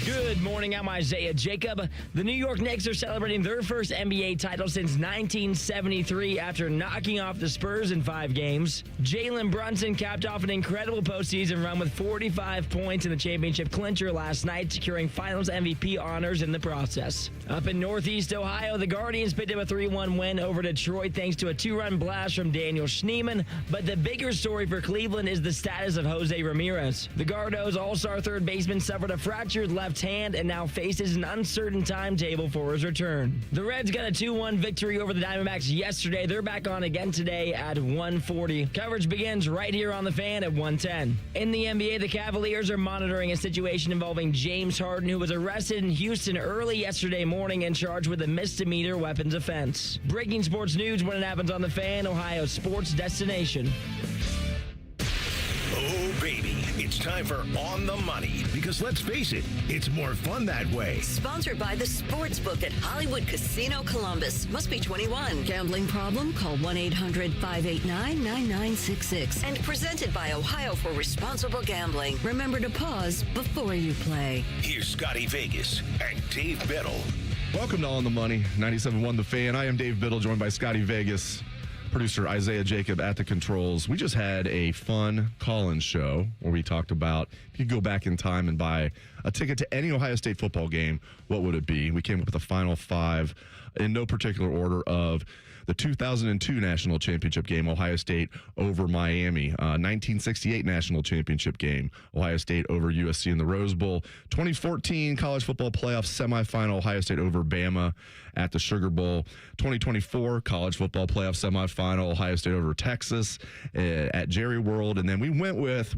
Good morning, I'm Isaiah Jacob. The New York Knicks are celebrating their first NBA title since 1973 after knocking off the Spurs in 5 games. Jalen Brunson capped off an incredible postseason run with 45 points in the championship clincher last night, securing Finals MVP honors in the process. Up in Northeast Ohio, the Guardians picked up a 3-1 win over Detroit thanks to a 2-run blast from Daniel Schneemann. But the bigger story for Cleveland is the status of Jose Ramirez. The Gardo's all-star third baseman suffered a fractured left hand and now faces an uncertain timetable for his return. The Reds got a 2-1 victory over the Diamondbacks yesterday. They're back on again today at 1:40. Coverage begins right here on The Fan at 1:10. In the NBA, the Cavaliers are monitoring a situation involving James Harden, who was arrested in Houston early yesterday morning and charged with a misdemeanor weapons offense. Breaking sports news when it happens on The Fan, Ohio's sports destination. Oh, baby, it's time for On the Money. Because let's face it, it's more fun that way. Sponsored by the Sportsbook at Hollywood Casino Columbus. Must be 21. Gambling problem? Call 1-800-589-9966. And presented by Ohio for Responsible Gambling. Remember to pause before you play. Here's Scotty Vegas and Dave Biddle. Welcome to On the Money, 97.1 The Fan. I am Dave Biddle, joined by Scotty Vegas. Producer Isaiah Jacob at the controls. We just had a fun call-in show where we talked about if you could go back in time and buy a ticket to any Ohio State football game, what would it be? We came up with a final 5 in no particular order of the 2002 national championship game, Ohio State over Miami. 1968 national championship game, Ohio State over USC in the Rose Bowl. 2014 college football playoff semifinal, Ohio State over Bama at the Sugar Bowl. 2024 college football playoff semifinal, Ohio State over Texas at Jerry World. And then we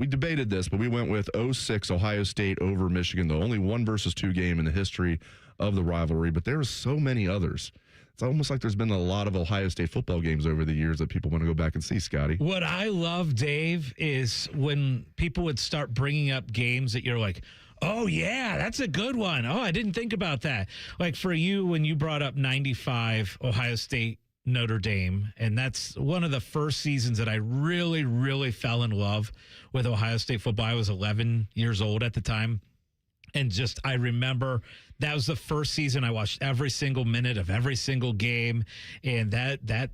debated this, but we went with 06 Ohio State over Michigan, the only 1-versus-2 game in the history of the rivalry. But there are so many others. It's almost like there's been a lot of Ohio State football games over the years that people want to go back and see, Scotty. What I love, Dave, is when people would start bringing up games that you're like, oh, yeah, that's a good one. Oh, I didn't think about that. Like for you, when you brought up 95 Ohio State Notre Dame, and that's one of the first seasons that I really, really fell in love with Ohio State football. I was 11 years old at the time. And I remember that was the first season I watched every single minute of every single game. And that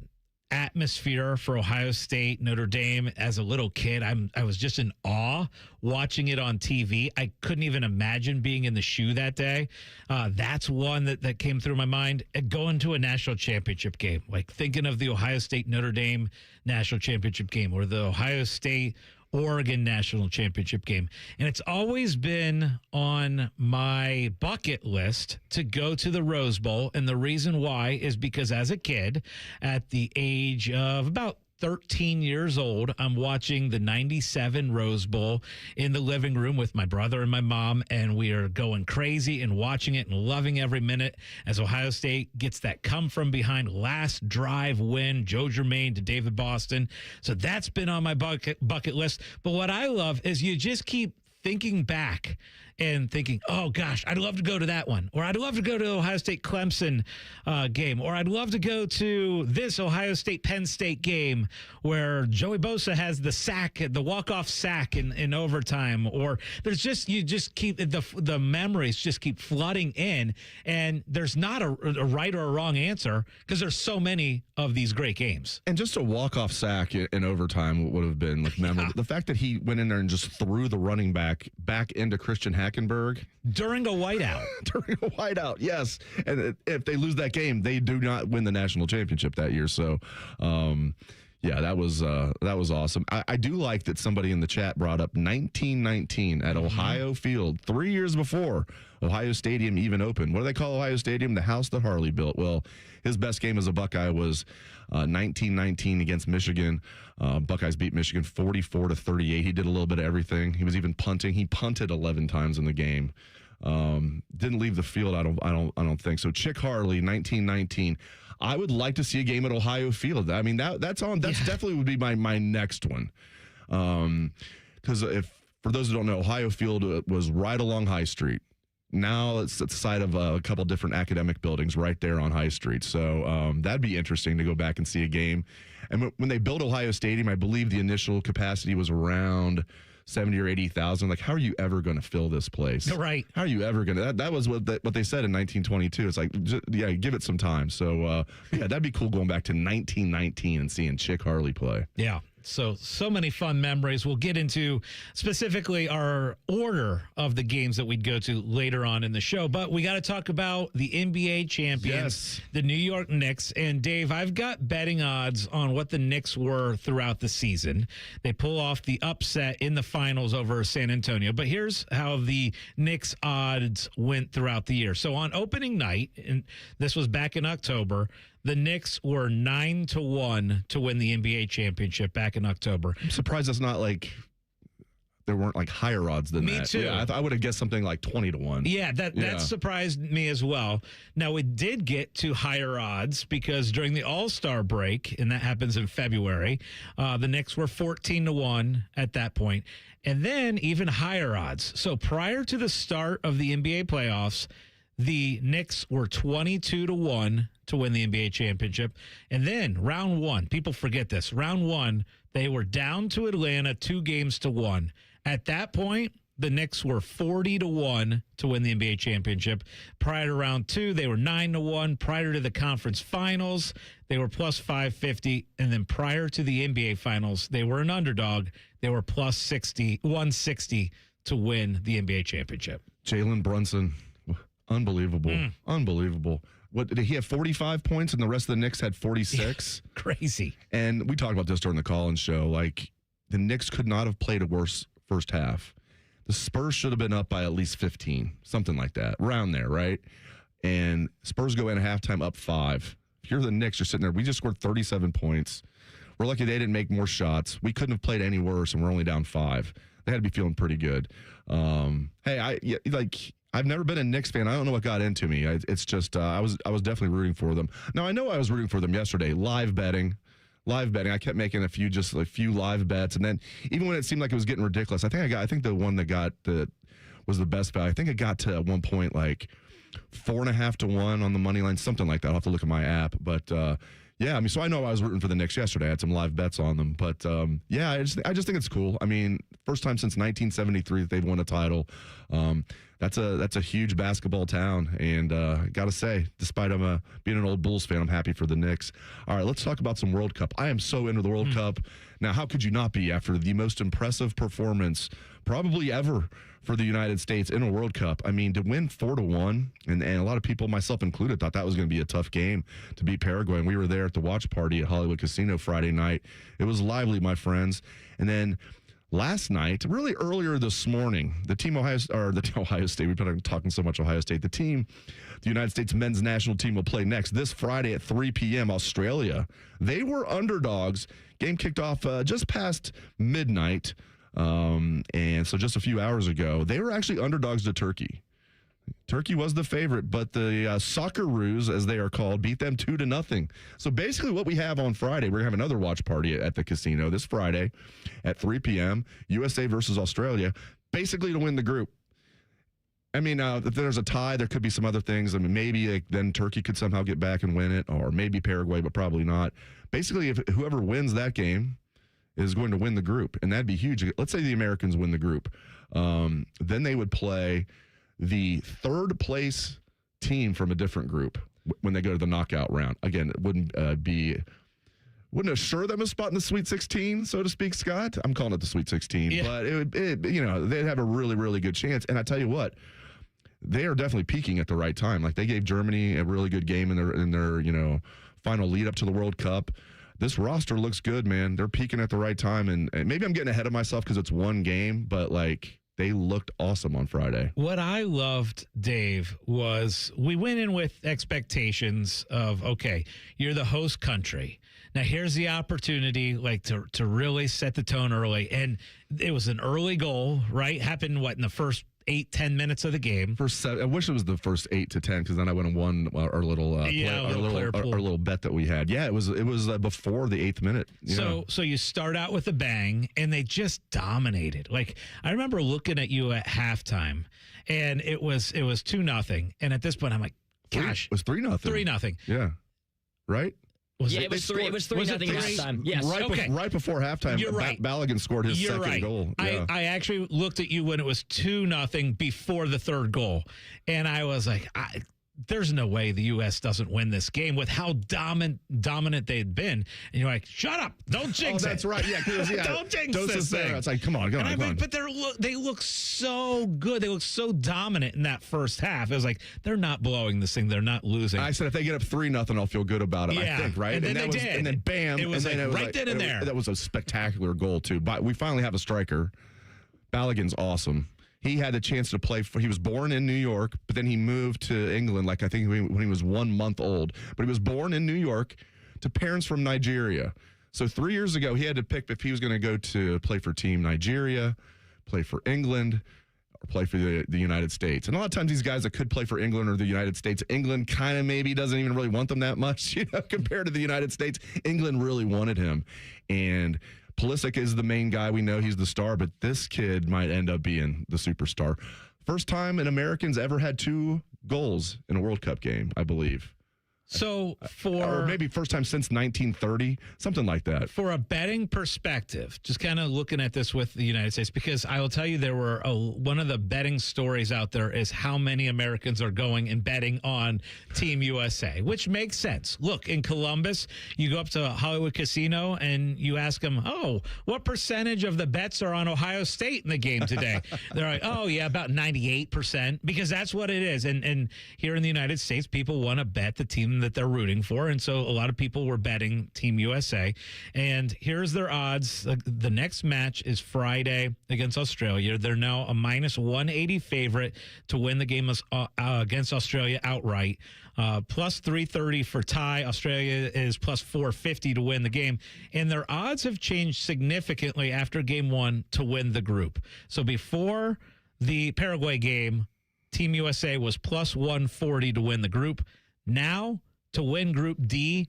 atmosphere for Ohio State, Notre Dame as a little kid, I was just in awe watching it on TV. I couldn't even imagine being in the shoe that day. That's one that came through my mind. Going to a national championship game, like thinking of the Ohio State Notre Dame national championship game or the Ohio State Oregon national championship game. And it's always been on my bucket list to go to the Rose Bowl. And the reason why is because as a kid, at the age of about 13 years old, I'm watching the 97 Rose Bowl in the living room with my brother and my mom, and we are going crazy and watching it and loving every minute as Ohio State gets that come-from-behind last drive win, Joe Germain to David Boston. So that's been on my bucket list. But what I love is you just keep thinking back and thinking, oh, gosh, I'd love to go to that one. Or I'd love to go to Ohio State-Clemson game. Or I'd love to go to this Ohio State-Penn State game where Joey Bosa has the walk-off sack in overtime. Or there's just, you just keep, the memories just keep flooding in. And there's not a right or a wrong answer because there's so many of these great games. And just a walk-off sack in overtime would have been memorable. Yeah. The fact that he went in there and just threw the running back into Christian Hackenberg. During a whiteout. During a whiteout, yes. And if they lose that game, they do not win the national championship that year. So, yeah, that was awesome. I do like that somebody in the chat brought up 1919 at Ohio Field, 3 years before Ohio Stadium even opened. What do they call Ohio Stadium? The house that Harley built. Well, his best game as a Buckeye was 1919 against Michigan. Buckeyes beat Michigan 44-38. He did a little bit of everything. He was even punting. He punted 11 times in the game. Didn't leave the field. I don't think so. Chick Harley, 1919. I would like to see a game at Ohio Field. I mean, that's definitely would be my next one. Because for those who don't know, Ohio Field was right along High Street. Now it's at the site of a couple different academic buildings right there on High Street. So that'd be interesting to go back and see a game. And when they built Ohio Stadium, I believe the initial capacity was around 70 or 80,000. Like, how are you ever going to fill this place? Right. How are you ever going to? That was what they said in 1922. It's like, yeah, give it some time. So, yeah, that'd be cool going back to 1919 and seeing Chick Harley play. Yeah. So many fun memories. We'll get into specifically our order of the games that we'd go to later on in the show. But we got to talk about the NBA champions, the New York Knicks. And Dave, I've got betting odds on what the Knicks were throughout the season. They pull off the upset in the finals over San Antonio. But here's how the Knicks odds went throughout the year. So on opening night, and this was back in October, the Knicks were 9-1 to win the NBA championship back in October. I'm surprised it's not like there weren't like higher odds than that. Me too. Yeah, I would have guessed something like 20-1. Yeah, that surprised me as well. Now, it did get to higher odds because during the All-Star break, and that happens in February, the Knicks were 14-1 at that point, and then even higher odds. So prior to the start of the NBA playoffs, the Knicks were 22-1 to win the NBA championship. And then round one, people forget this. Round one, they were down to Atlanta 2-1. At that point, the Knicks were 40-1 to win the NBA championship. Prior to round two, they were 9-1. Prior to the conference finals, they were plus 550. And then prior to the NBA finals, they were an underdog. They were plus 160 to win the NBA championship. Jalen Brunson. Unbelievable. Unbelievable. What did he have 45 points and the rest of the Knicks had 46? Crazy. And we talked about this during the Collins show. Like, the Knicks could not have played a worse first half. The Spurs should have been up by at least 15, something like that, around there, right? And Spurs go in at halftime up 5. If you're the Knicks, you're sitting there. We just scored 37 points. We're lucky they didn't make more shots. We couldn't have played any worse, and we're only down 5. They had to be feeling pretty good. I've never been a Knicks fan. I don't know what got into me. It's just I was definitely rooting for them. Now, I know I was rooting for them yesterday. Live betting. I kept making a few live bets, and then even when it seemed like it was getting ridiculous, I think the one that was the best bet. I think it got to at one point like 4.5 to 1 on the money line, something like that. I'll have to look at my app, but. Yeah, I mean, so I know I was rooting for the Knicks yesterday. I had some live bets on them, but yeah, I just think it's cool. I mean, first time since 1973 that they've won a title. That's a huge basketball town, and gotta say, despite being an old Bulls fan, I'm happy for the Knicks. All right, let's talk about some World Cup. I am so into the World Cup. Now, how could you not be after the most impressive performance probably ever for the United States in a World Cup? I mean, to win 4-1, and a lot of people, myself included, thought that was going to be a tough game to beat Paraguay. And we were there at the watch party at Hollywood Casino Friday night. It was lively, my friends. And then last night, really earlier this morning, the Ohio State, we've been talking so much Ohio State, the United States men's national team will play next this Friday at 3 p.m. Australia. They were underdogs. Game kicked off just past midnight. And so just a few hours ago, they were actually underdogs to Turkey. Turkey was the favorite, but the Socceroos, as they are called, beat them 2-0. So basically what we have on Friday, we're going to have another watch party at the casino this Friday at 3 p.m., USA versus Australia, basically to win the group. I mean, if there's a tie, there could be some other things. I mean, maybe then Turkey could somehow get back and win it, or maybe Paraguay, but probably not. Basically, if whoever wins that game is going to win the group, and that'd be huge. Let's say the Americans win the group. Then they would play the third place team from a different group when they go to the knockout round. Again, it wouldn't assure them a spot in the Sweet 16, so to speak, Scott. I'm calling it the Sweet 16, but they'd have a really, really good chance. And I tell you what, they are definitely peaking at the right time. Like, they gave Germany a really good game in their final lead up to the World Cup. This roster looks good, man. They're peaking at the right time, and maybe I'm getting ahead of myself because it's one game, but like, they looked awesome on Friday. What I loved, Dave, was we went in with expectations of, okay, you're the host country. Now here's the opportunity, like, to really set the tone early, and it was an early goal, right? Happened in the first 8-10 minutes of the game. I wish it was the first 8 to 10, because then I went and won our little bet that we had. Yeah, it was before the 8th minute. So you start out with a bang, and they just dominated. Like, I remember looking at you at halftime, and it was 2-0, and at this point I'm like, gosh, it was 3-0. 3-0. Yeah, right. It was 3-0 last time. Yes. Right before halftime, You're right. Balogun scored his second goal. Yeah. I actually looked at you when it was 2-0 before the third goal, and I was like, there's no way the U.S. doesn't win this game with how dominant they'd been. And you're like, shut up. Don't jinx it. That's right. Yeah. Don't jinx this thing. It's like, come on. But they look so good. They look so dominant in that first half. It was like, they're not blowing this thing. They're not losing. I said, if they get up 3-0, I'll feel good about it. Yeah. I think, right? And then they did. And then bam. It was right then and there. That was a spectacular goal, too. But we finally have a striker. Balogun's awesome. He had a chance to play he was born in New York, but then he moved to England, I think when he was 1 month old. But he was born in New York to parents from Nigeria. So 3 years ago, he had to pick if he was going to go to play for Team Nigeria, play for England, or play for the United States. And a lot of times these guys that could play for England or the United States, England kind of maybe doesn't even really want them that much, compared to the United States. England really wanted him. And Pulisic is the main guy. We know he's the star, but this kid might end up being the superstar. First time an American's ever had 2 goals in a World Cup game, I believe. So or maybe first time since 1930, something like that. For a betting perspective, just kind of looking at this with the United States, because I will tell you there were one of the betting stories out there is how many Americans are going and betting on Team USA, which makes sense. Look, in Columbus, you go up to Hollywood Casino and you ask them, what percentage of the bets are on Ohio State in the game today? They're like, about 98%, because that's what it is. And here in the United States, people want to bet the team that they're rooting for, and so a lot of people were betting Team USA. And here's their odds. The next match is Friday against Australia. They're now a -180 favorite to win the game against Australia outright. Plus 330 for tie. Australia is plus 450 to win the game. And their odds have changed significantly after game 1 to win the group. So before the Paraguay game, Team USA was plus 140 to win the group. Now, to win Group D,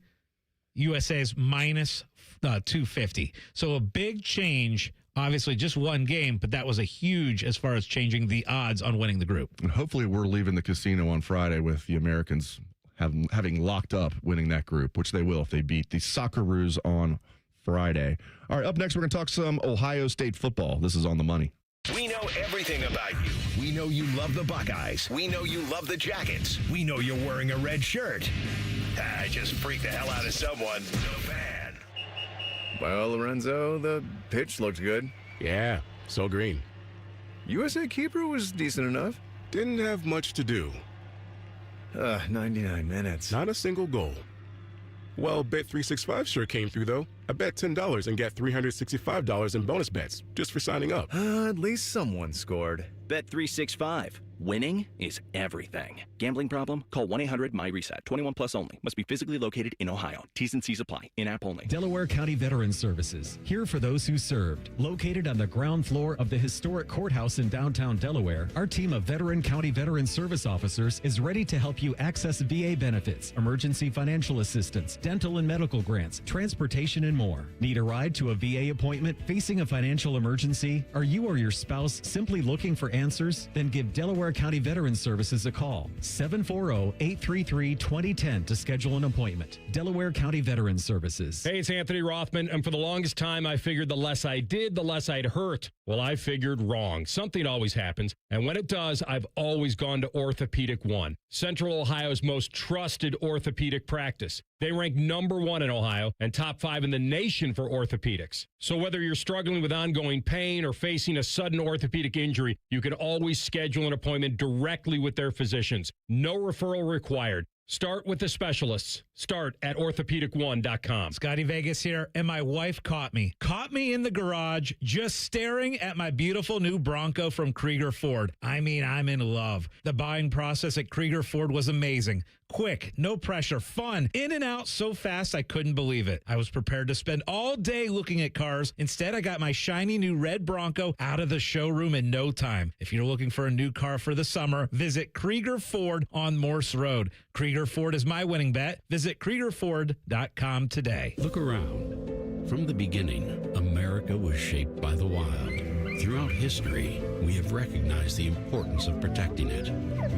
USA is minus 250. So a big change, obviously just one game, but that was a huge as far as changing the odds on winning the group. And hopefully we're leaving the casino on Friday with the Americans having locked up winning that group, which they will if they beat the Socceroos on Friday. All right, up next, we're going to talk some Ohio State football. This is On the Money. We know everything about you. We know you love the Buckeyes. We know you love the Jackets. We know you're wearing a red shirt. I just freaked the hell out of someone. So bad. Well, Lorenzo, the pitch looked good. Yeah, so green. USA keeper was decent enough. Didn't have much to do. 99 minutes. Not a single goal. Well, Bet365 sure came through, though. I bet $10 and got $365 in bonus bets just for signing up. At least someone scored. Bet365. Winning is everything. Gambling problem? Call 1-800-MY-RESET. 21 plus only. Must be physically located in Ohio. T's and C's apply. In-app only. Delaware County Veterans Services. Here for those who served. Located on the ground floor of the historic courthouse in downtown Delaware, our team of veteran county veteran service officers is ready to help you access VA benefits, emergency financial assistance, dental and medical grants, transportation, and more. Need a ride to a VA appointment? Facing a financial emergency? Are you or your spouse simply looking for answers? Then give Delaware County Veterans Services a call. 740-833-2010 to schedule an appointment. Delaware County Veterans Services. Hey, it's Anthony Rothman, and for the longest time, I figured the less I did, the less I'd hurt. Well, I figured wrong. Something always happens, and when it does, I've always gone to Orthopedic One, Central Ohio's most trusted orthopedic practice. They rank #1 in Ohio and top 5 in the nation for orthopedics. So whether you're struggling with ongoing pain or facing a sudden orthopedic injury, you can always schedule an appointment directly with their physicians. No referral required. Start with the specialists. Start at orthopedic1.com. Scotty Vegas here, and my wife caught me in the garage just staring at my beautiful new Bronco from Krieger Ford. I mean, I'm in love. The buying process at Krieger Ford was amazing. Quick, no pressure, fun, in and out so fast I couldn't believe it. I was prepared to spend all day looking at cars. Instead, I got my shiny new red Bronco out of the showroom in no time. If you're looking for a new car for the summer, visit Krieger Ford on Morse Road. Krieger Ford is my winning bet. Visit KriegerFord.com today. Look around. From the beginning, America was shaped by the wild. Throughout history, we have recognized the importance of protecting it.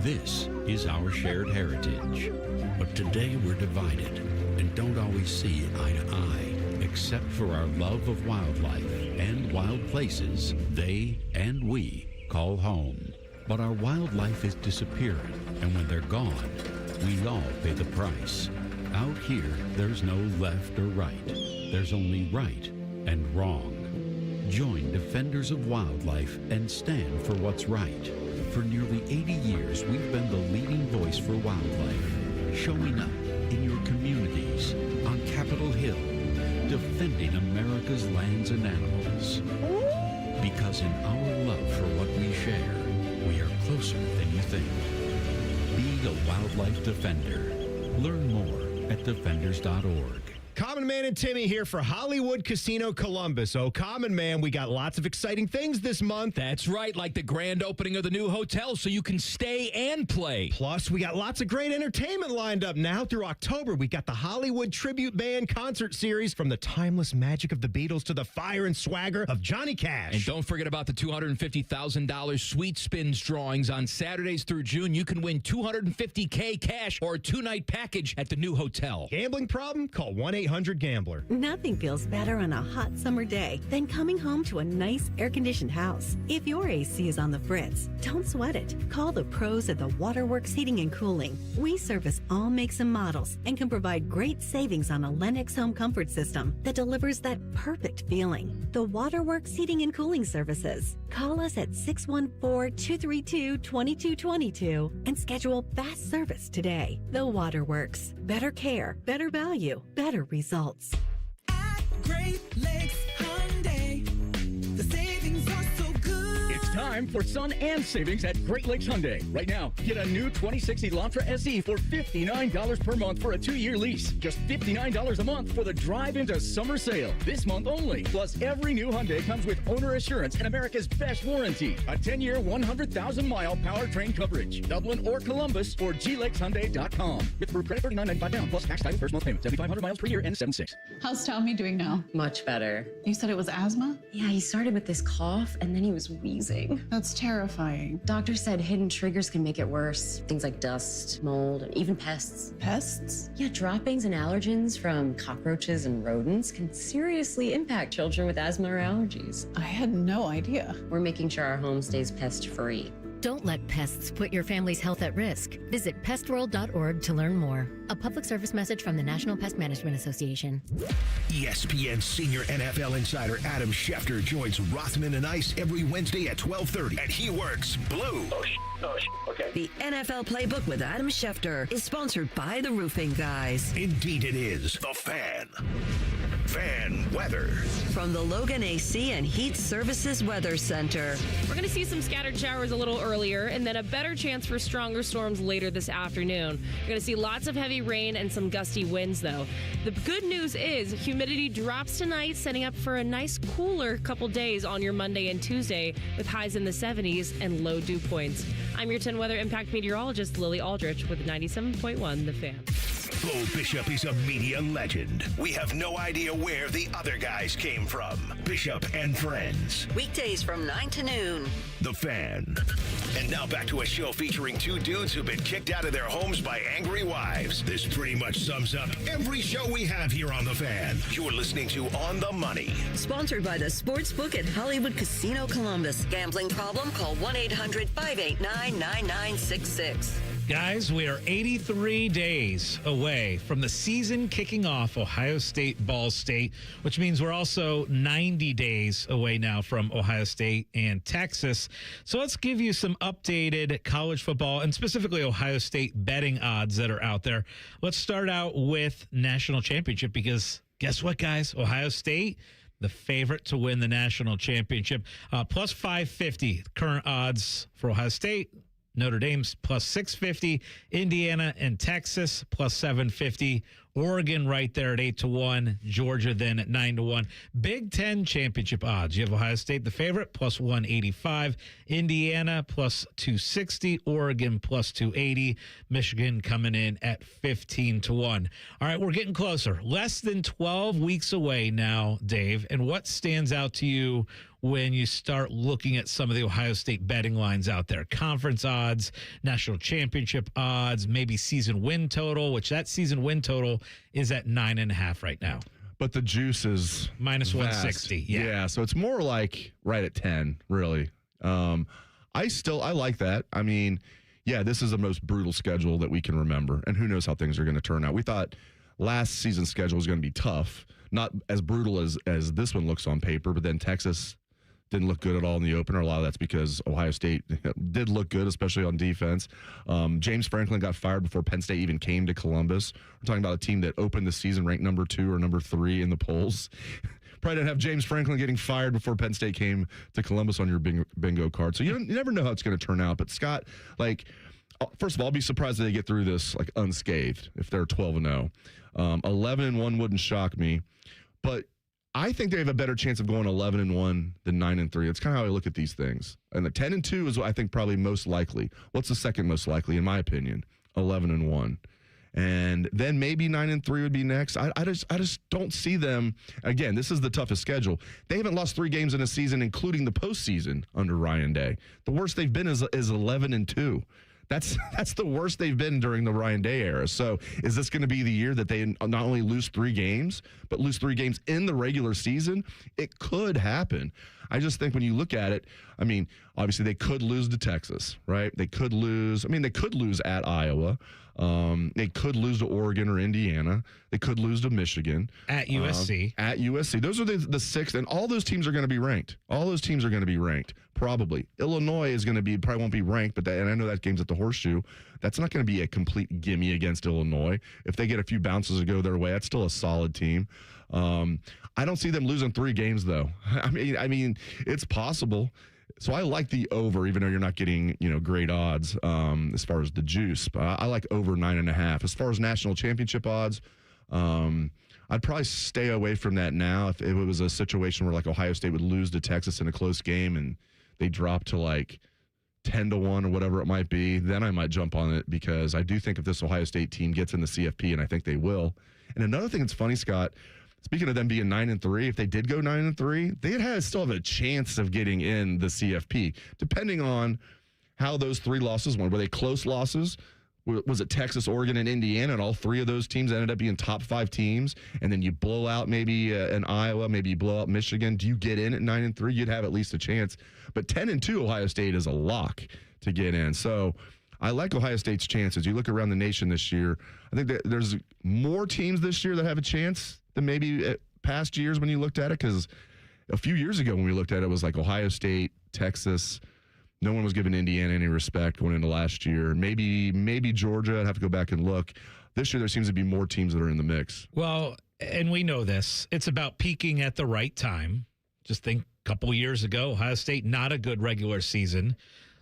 This is our shared heritage. But today we're divided and don't always see eye to eye, except for our love of wildlife and wild places they and we call home. But our wildlife is disappearing, and when they're gone, we all pay the price. Out here, there's no left or right. There's only right and wrong. Join Defenders of Wildlife and stand for what's right. For nearly 80 years, we've been the leading voice for wildlife, showing up in your communities, on Capitol Hill, defending America's lands and animals. Because in our love for what we share, we are closer than you think. Be a wildlife defender. Learn more at defenders.org. Common Man and Timmy here for Hollywood Casino Columbus. Oh, Common Man, we got lots of exciting things this month. That's right, like the grand opening of the new hotel so you can stay and play. Plus, we got lots of great entertainment lined up now through October. We got the Hollywood Tribute Band concert series, from the timeless magic of the Beatles to the fire and swagger of Johnny Cash. And don't forget about the $250,000 Sweet Spins drawings on Saturdays through June. You can win $250K cash or a 2-night package at the new hotel. Gambling problem? Call 1-800-GAMBLER. Nothing feels better on a hot summer day than coming home to a nice air-conditioned house. If your AC is on the fritz, don't sweat it. Call the pros at the Waterworks Heating and Cooling. We service all makes and models and can provide great savings on a Lennox home comfort system that delivers that perfect feeling. The Waterworks Heating and Cooling Services. Call us at 614-232-2222 and schedule fast service today. The Waterworks. Better care, better value, better results. At Great Lakes Hyundai, the savings are so good. It's time for sun and savings at Great Lakes Hyundai. Right now, get a new 2060 Elantra SE for $59 per month for a 2-year lease. Just $59 a month for the drive into summer sale. This month only. Plus, every new Hyundai comes with owner assurance and America's best warranty. A 10-year, 100,000-mile powertrain coverage. Dublin or Columbus or glakeshyundai.com. With approved credit $39.95 down plus tax title first month payment. 7,500 miles per year and 7.6. How's Tommy doing now? Much better. You said it was asthma? Yeah, he started with this cough and then he was wheezing. That's terrifying. Doctor said hidden triggers can make it worse. Things like dust, mold, and even pests. Pests? Yeah, droppings and allergens from cockroaches and rodents can seriously impact children with asthma or allergies. I had no idea. We're making sure our home stays pest-free. Don't let pests put your family's health at risk. Visit pestworld.org to learn more. A public service message from the National Pest Management Association. ESPN senior NFL insider Adam Schefter joins Rothman and Ice every Wednesday at 12:30, and he works blue. Okay. The NFL Playbook with Adam Schefter is sponsored by the Roofing Guys. Indeed it is. The Fan. Fan weather. From the Logan AC and Heat Services Weather Center. We're going to see some scattered showers a little earlier and then a better chance for stronger storms later this afternoon. We're going to see lots of heavy rain and some gusty winds, though. The good news is humidity drops tonight, setting up for a nice cooler couple days on your Monday and Tuesday with highs in the 70s and low dew points. I'm your 10 Weather Impact meteorologist, Lily Aldrich, with 97.1 The Fan. Bo Bishop is a media legend. We have no idea where the other guys came from. Bishop and Friends. Weekdays from 9 to noon. The Fan. And now back to a show featuring two dudes who've been kicked out of their homes by angry wives. This pretty much sums up every show we have here on The Fan. You're listening to On the Money. Sponsored by the Sportsbook at Hollywood Casino Columbus. Gambling problem? Call 1-800-589-9966. Guys, we are 83 days away from the season kicking off Ohio State, Ball State, which means we're also 90 days away now from Ohio State and Texas. So let's give you some updated college football and specifically Ohio State betting odds that are out there. Let's start out with national championship because guess what, guys? Ohio State, the favorite to win the national championship, plus 550 current odds for Ohio State. Notre Dame's plus 650, Indiana and Texas plus 750, Oregon right there at 8-1. Georgia then at 9-1. Big Ten championship odds. You have Ohio State, the favorite, plus 185. Indiana, plus 260. Oregon, plus 280. Michigan coming in at 15-1. All right, we're getting closer. Less than 12 weeks away now, Dave. And what stands out to you when you start looking at some of the Ohio State betting lines out there? Conference odds, national championship odds, maybe season win total, which that season win total is at 9.5 right now. But the juice is minus vast. 160. Yeah, so it's more like right at 10, really. I like that. I mean, yeah, this is the most brutal schedule that we can remember, and who knows how things are going to turn out. We thought last season's schedule was going to be tough, not as brutal as this one looks on paper, but then Texas didn't look good at all in the opener. A lot of that's because Ohio State did look good, especially on defense. James Franklin got fired before Penn State even came to Columbus. We're talking about a team that opened the season ranked number 2 or number 3 in the polls. Probably didn't have James Franklin getting fired before Penn State came to Columbus on your bingo card. So you never know how it's going to turn out. But Scott, first of all, I'll be surprised if they get through this unscathed if they're 12-0. 11-1 wouldn't shock me, but I think they have a better chance of going 11-1 than 9-3. That's kind of how I look at these things. And the 10-2 is what I think probably most likely. What's the second most likely, in my opinion? 11-1. And then maybe 9-3 would be next. I just don't see them. Again, this is the toughest schedule. They haven't lost 3 games in a season, including the postseason under Ryan Day. The worst they've been is 11-2. That's the worst they've been during the Ryan Day era. So is this going to be the year that they not only lose 3 games, but lose 3 games in the regular season? It could happen. I just think when you look at it, I mean, obviously they could lose to Texas, right? They could lose at Iowa. They could lose to Oregon or Indiana. They could lose to Michigan. At USC. At USC. Those are the 6, and all those teams are going to be ranked. All those teams are going to be ranked, probably. Illinois is going to probably won't be ranked, and I know that game's at the Horseshoe. That's not going to be a complete gimme against Illinois. If they get a few bounces to go their way, that's still a solid team. I don't see them losing 3 games, though. I mean, it's possible. So I like the over, even though you're not getting, great odds as far as the juice. But I like over 9.5. As far as national championship odds, I'd probably stay away from that now. If it was a situation where Ohio State would lose to Texas in a close game and they drop to 10-1 or whatever it might be, then I might jump on it, because I do think if this Ohio State team gets in the CFP, and I think they will. And another thing that's funny, Scott, speaking of them being 9-3, if they did go 9-3, they'd still have a chance of getting in the CFP, depending on how those 3 losses went. Were they close losses? Was it Texas, Oregon, and Indiana, and all 3 of those teams ended up being top 5 teams, and then you blow out maybe an Iowa, maybe you blow out Michigan? Do you get in at 9-3? You'd have at least a chance. But 10-2, Ohio State is a lock to get in. So I like Ohio State's chances. You look around the nation this year, I think that there's more teams this year that have a chance than maybe at past years when you looked at it, because a few years ago when we looked at it, it was Ohio State, Texas. No one was giving Indiana any respect going into last year. Maybe Georgia. I'd have to go back and look. This year there seems to be more teams that are in the mix. Well, and we know this. It's about peaking at the right time. Just think a couple years ago, Ohio State, not a good regular season.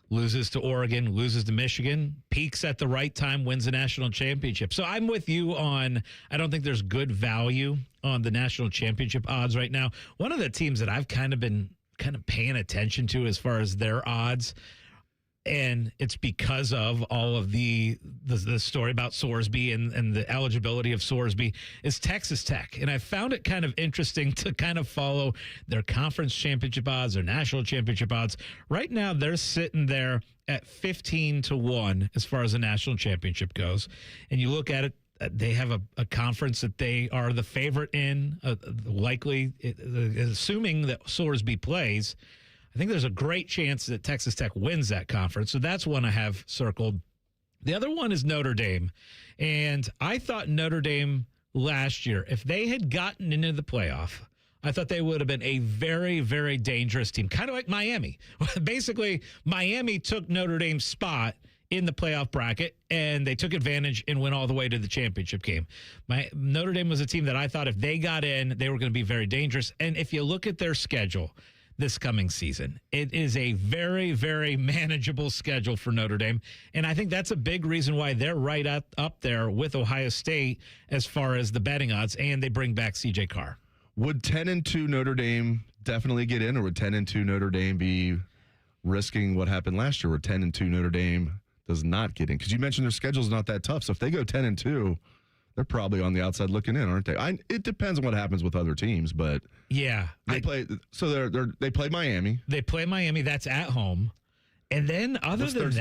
Loses to Oregon, loses to Michigan, peaks at the right time, wins the national championship. So I'm with you on, I don't think there's good value on the national championship odds right now. One of the teams that I've been paying attention to as far as their odds, and it's because of all of the story about Sorsby and the eligibility of Sorsby, is Texas Tech. And I found it kind of interesting to kind of follow their conference championship odds, their national championship odds. Right now, they're sitting there at 15-1 as far as the national championship goes. And you look at it, they have a conference that they are the favorite in, likely, assuming that Sorsby plays. I think there's a great chance that Texas Tech wins that conference. So that's one I have circled. The other one is Notre Dame. And I thought Notre Dame last year, if they had gotten into the playoff, I thought they would have been a very, very dangerous team, kind of like Miami. Basically, Miami took Notre Dame's spot in the playoff bracket, and they took advantage and went all the way to the championship game. Notre Dame was a team that I thought if they got in, they were going to be very dangerous. And if you look at their schedule, this coming season. It is a very, very manageable schedule for Notre Dame, and I think that's a big reason why they're right up there with Ohio State as far as the betting odds, and they bring back C.J. Carr. Would 10-2 Notre Dame definitely get in, or would 10-2 Notre Dame be risking what happened last year, where 10-2 Notre Dame does not get in? Because you mentioned their schedule's not that tough, so if they go 10-2, they're probably on the outside looking in, aren't they? It depends on what happens with other teams, but yeah, they play. So they play Miami. They play Miami. That's at home, and then what's their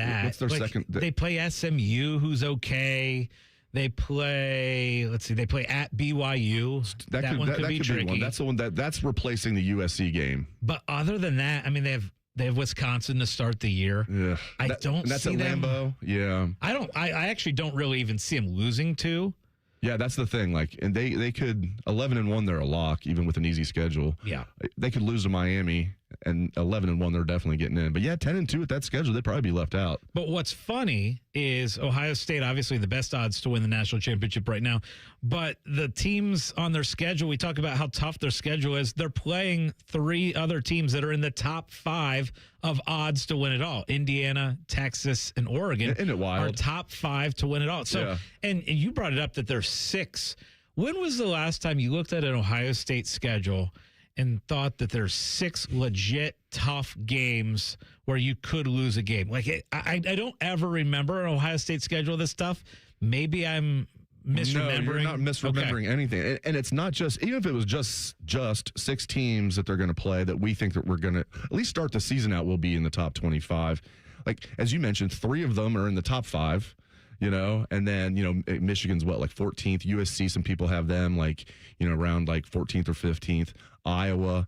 second? They play SMU, who's okay. They play. Let's see. They play at BYU. That one could be tricky. One. That's the one that's replacing the USC game. But other than that, I mean, they have Wisconsin to start the year. Yeah, that's see at them. Lambeau. Yeah, I actually don't really even see them losing to. Yeah, that's the thing. Like, and they could 11-1. They're a lock, even with an easy schedule. Yeah, they could lose to Miami, and 11-1. They're definitely getting in. But yeah, 10-2 with that schedule, they'd probably be left out. But what's funny is Ohio State, obviously the best odds to win the national championship right now. But the teams on their schedule, we talk about how tough their schedule is. They're playing 3 other teams that are in the top 5 of odds to win it all. Indiana, Texas, and Oregon Isn't it wild? are top 5 to win it all. So, Yeah. and you brought it up that there's 6. When was the last time you looked at an Ohio State schedule and thought that there's 6 legit tough games where you could lose a game? Like, I don't ever remember an Ohio State schedule this tough. Maybe I'm misremembering. No, you're not misremembering anything. And it's not just, even if it was just 6 teams that they're going to play that we think that we're going to at least start the season out, will be in the top 25. Like, as you mentioned, 3 of them are in the top 5. And then, Michigan's like 14th. USC, some people have them around 14th or 15th. Iowa,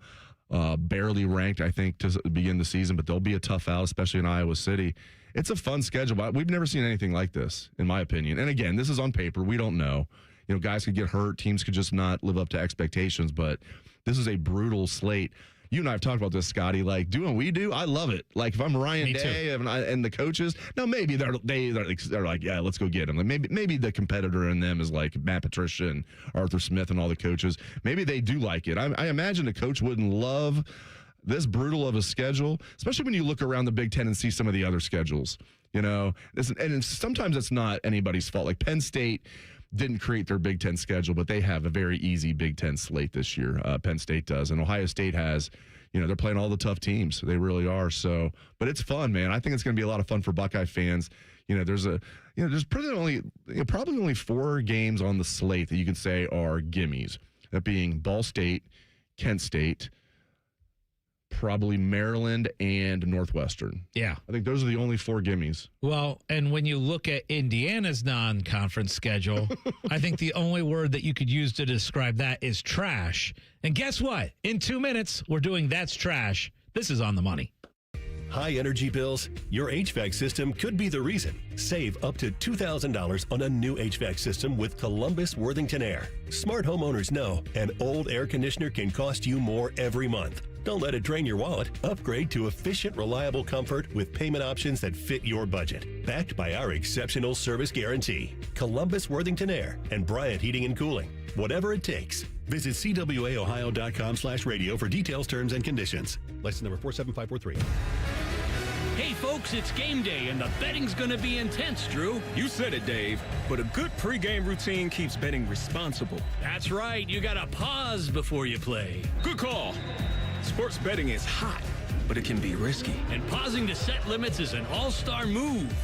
barely ranked, I think, to begin the season, but they'll be a tough out, especially in Iowa City. It's a fun schedule, but we've never seen anything like this, in my opinion. And again, this is on paper. We don't know. Guys could get hurt. Teams could just not live up to expectations, but this is a brutal slate. You and I have talked about this, Scotty. Like, doing what we do, I love it. Like, if I'm Ryan Day and the coaches, now maybe they're like, yeah, let's go get them. Like, maybe the competitor in them is like Matt Patricia and Arthur Smith and all the coaches. Maybe they do like it. I imagine a coach wouldn't love this brutal of a schedule, especially when you look around the Big Ten and see some of the other schedules. Sometimes it's not anybody's fault. Like, Penn State didn't create their Big Ten schedule, but they have a very easy Big Ten slate this year. Penn State does. And Ohio State has, they're playing all the tough teams. They really are. So, but it's fun, man. I think it's going to be a lot of fun for Buckeye fans. There's probably only 4 games on the slate that you can say are gimmies. That being Ball State, Kent State, probably Maryland, and Northwestern. Yeah. I think those are the only 4 gimmies. Well, and when you look at Indiana's non-conference schedule, I think the only word that you could use to describe that is trash. And guess what? In 2 minutes, we're doing That's Trash. This is On the Money. High energy bills? Your HVAC system could be the reason. Save up to $2,000 on a new HVAC system with Columbus Worthington Air. Smart homeowners know an old air conditioner can cost you more every month. Don't let it drain your wallet. Upgrade to efficient, reliable comfort with payment options that fit your budget. Backed by our exceptional service guarantee. Columbus Worthington Air and Bryant Heating and Cooling. Whatever it takes. Visit cwaohio.com/radio for details, terms, and conditions. License number 47543. Hey folks, it's game day and the betting's gonna be intense, Drew. You said it, Dave, but a good pregame routine keeps betting responsible. That's right, you gotta pause before you play. Good call. Sports betting is hot, but it can be risky. And pausing to set limits is an all-star move.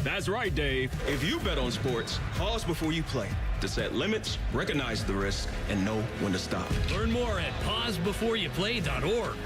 That's right, Dave. If you bet on sports, pause before you play to set limits, recognize the risk, and know when to stop. Learn more at pausebeforeyouplay.org.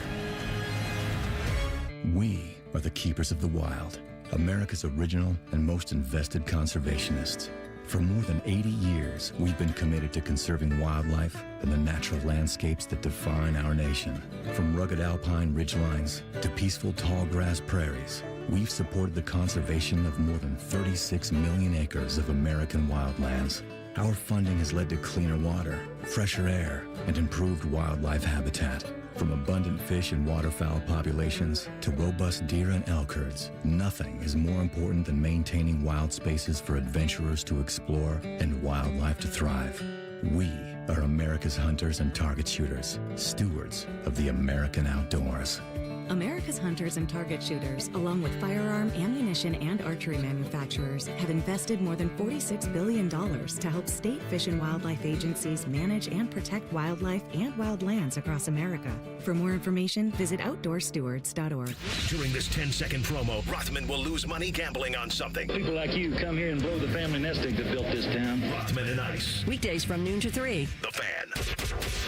We are the keepers of the wild, America's original and most invested conservationists. For more than 80 years, we've been committed to conserving wildlife and the natural landscapes that define our nation. From rugged alpine ridgelines to peaceful tall grass prairies, we've supported the conservation of more than 36 million acres of American wildlands. Our funding has led to cleaner water, fresher air, and improved wildlife habitat. From abundant fish and waterfowl populations to robust deer and elk herds, nothing is more important than maintaining wild spaces for adventurers to explore and wildlife to thrive. We are America's hunters and target shooters, stewards of the American outdoors. America's hunters and target shooters, along with firearm, ammunition, and archery manufacturers, have invested more than $46 billion to help state fish and wildlife agencies manage and protect wildlife and wildlands across America. For more information, visit outdoorstewards.org. During this 10-second promo, Rothman will lose money gambling on something. People like you come here and blow the family nest egg that built this town. Rothman and Ice. Weekdays from noon to 3. The Fan.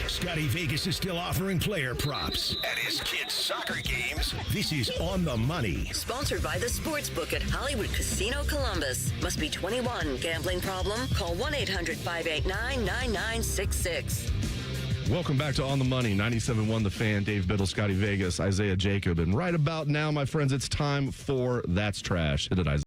Scotty Vegas is still offering player props at his kids' soccer games. This is On the Money. Sponsored by the Sportsbook at Hollywood Casino Columbus. Must be 21. Gambling problem? Call 1-800-589-9966. Welcome back to On the Money, 97.1 The Fan, Dave Biddle, Scotty Vegas, Isaiah Jacob. And right about now, my friends, it's time for That's Trash. Hit it, Isaiah.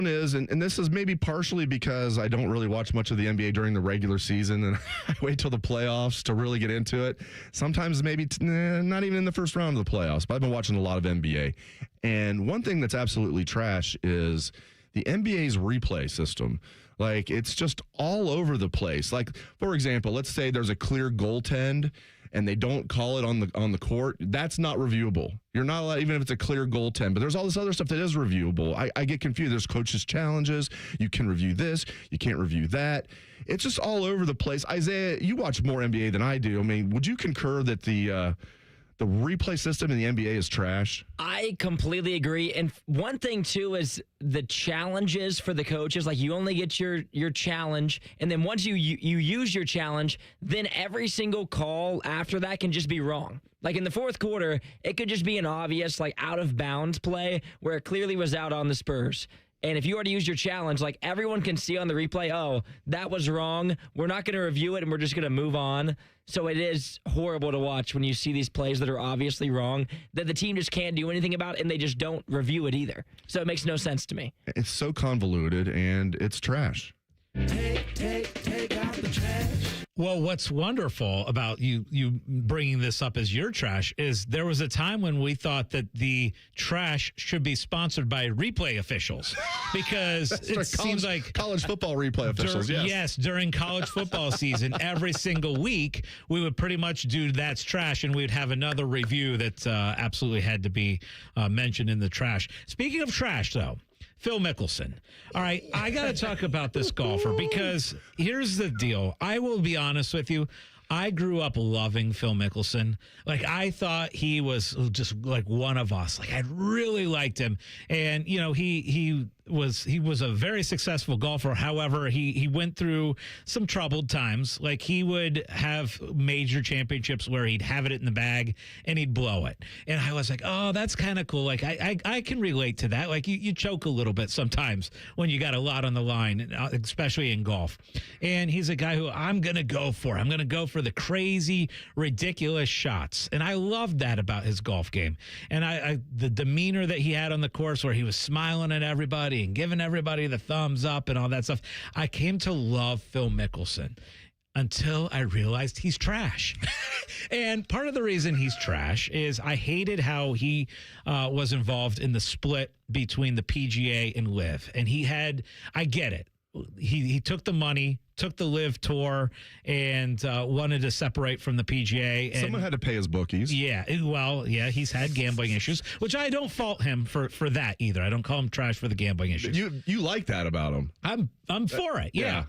Is and this is maybe partially because I don't really watch much of the NBA during the regular season, and I wait till the playoffs to really get into it. Sometimes maybe not even in the first round of the playoffs, but I've been watching a lot of NBA. And one thing that's absolutely trash is the NBA's replay system. Like, it's just all over the place. Like, for example, let's say there's a clear goaltend and they don't call it on the court. That's not reviewable. You're not allowed, even if it's a clear goaltend. But there's all this other stuff that is reviewable. I get confused. There's coaches' challenges. You can review this. You can't review that. It's just all over the place. Isaiah, you watch more NBA than I do. I mean, would you concur that the replay system in the NBA is trash? I completely agree. And one thing, too, is the challenges for the coaches. Like, you only get your challenge, and then once you use your challenge, then every single call after that can just be wrong. Like, in the fourth quarter, it could just be an obvious, like, out-of-bounds play where it clearly was out on the Spurs. And if you already used your challenge, like, everyone can see on the replay, oh, that was wrong. We're not going to review it, and we're just going to move on. So it is horrible to watch when you see these plays that are obviously wrong, that the team just can't do anything about, and they just don't review it either. So it makes no sense to me. It's so convoluted, and it's trash. Take out the trash. Well, what's wonderful about you bringing this up as your trash is there was a time when we thought that the trash should be sponsored by replay officials because it seems like college football replay officials. Yes, during college football season, every single week we would pretty much do That's Trash, and we'd have another review that absolutely had to be mentioned in the trash. Speaking of trash, though, Phil Mickelson. All right, I got to talk about this golfer because here's the deal. I will be honest with you. I grew up loving Phil Mickelson. Like, I thought he was just like one of us. Like, I really liked him. And, you know, he was a very successful golfer. However, he went through some troubled times. Like, he would have major championships where he'd have it in the bag and he'd blow it. And I was like, oh, that's kind of cool. Like, I can relate to that. Like, you choke a little bit sometimes when you got a lot on the line, especially in golf. And he's a guy who I'm going to go for. I'm going to go for the crazy, ridiculous shots. And I loved that about his golf game. And the demeanor that he had on the course where he was smiling at everybody and giving everybody the thumbs up and all that stuff. I came to love Phil Mickelson until I realized he's trash. And part of the reason he's trash is I hated how he was involved in the split between the PGA and LIV. And I get it. He took the money, took the LIV tour, and wanted to separate from the PGA. And someone had to pay his bookies. Yeah, well, yeah, he's had gambling issues, which I don't fault him for that either. I don't call him trash for the gambling issues. You like that about him? I'm for it. Yeah.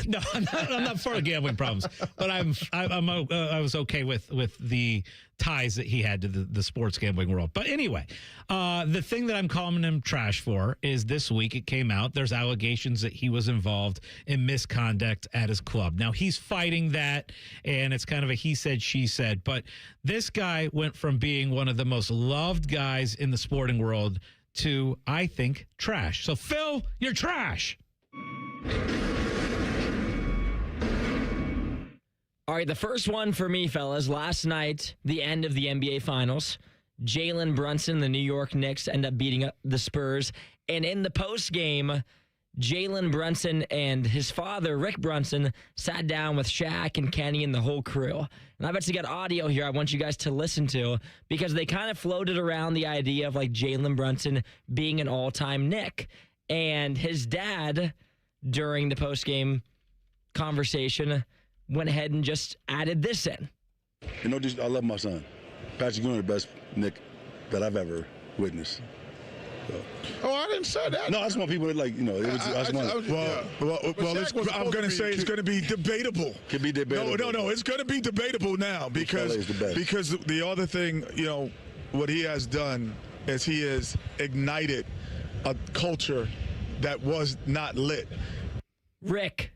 No, I'm not for the gambling problems, but I was okay with the ties that he had to the sports gambling world. But anyway, the thing that I'm calling him trash for is this week it came out. There's allegations that he was involved in misconduct at his club. Now, he's fighting that, and it's kind of a he said, she said. But this guy went from being one of the most loved guys in the sporting world to, I think, trash. So, Phil, you're trash. All right, the first one for me, fellas, last night, the end of the NBA Finals. Jalen Brunson, the New York Knicks, end up beating up the Spurs. And in the post game, Jalen Brunson and his father, Rick Brunson, sat down with Shaq and Kenny and the whole crew. And I've actually got audio here I want you guys to listen to because they kind of floated around the idea of like Jalen Brunson being an all-time Knick. And his dad, during the post-game conversation, went ahead and just added this in. You know, I love my son. Patrick Ewing, the best Knick that I've ever witnessed. So. Oh, I didn't say that. No, I just want people to well, I'm going to say it's going to be debatable. Could be debatable. No, it's going to be debatable now because the other thing, what he has done is he has ignited a culture that was not lit. Rick,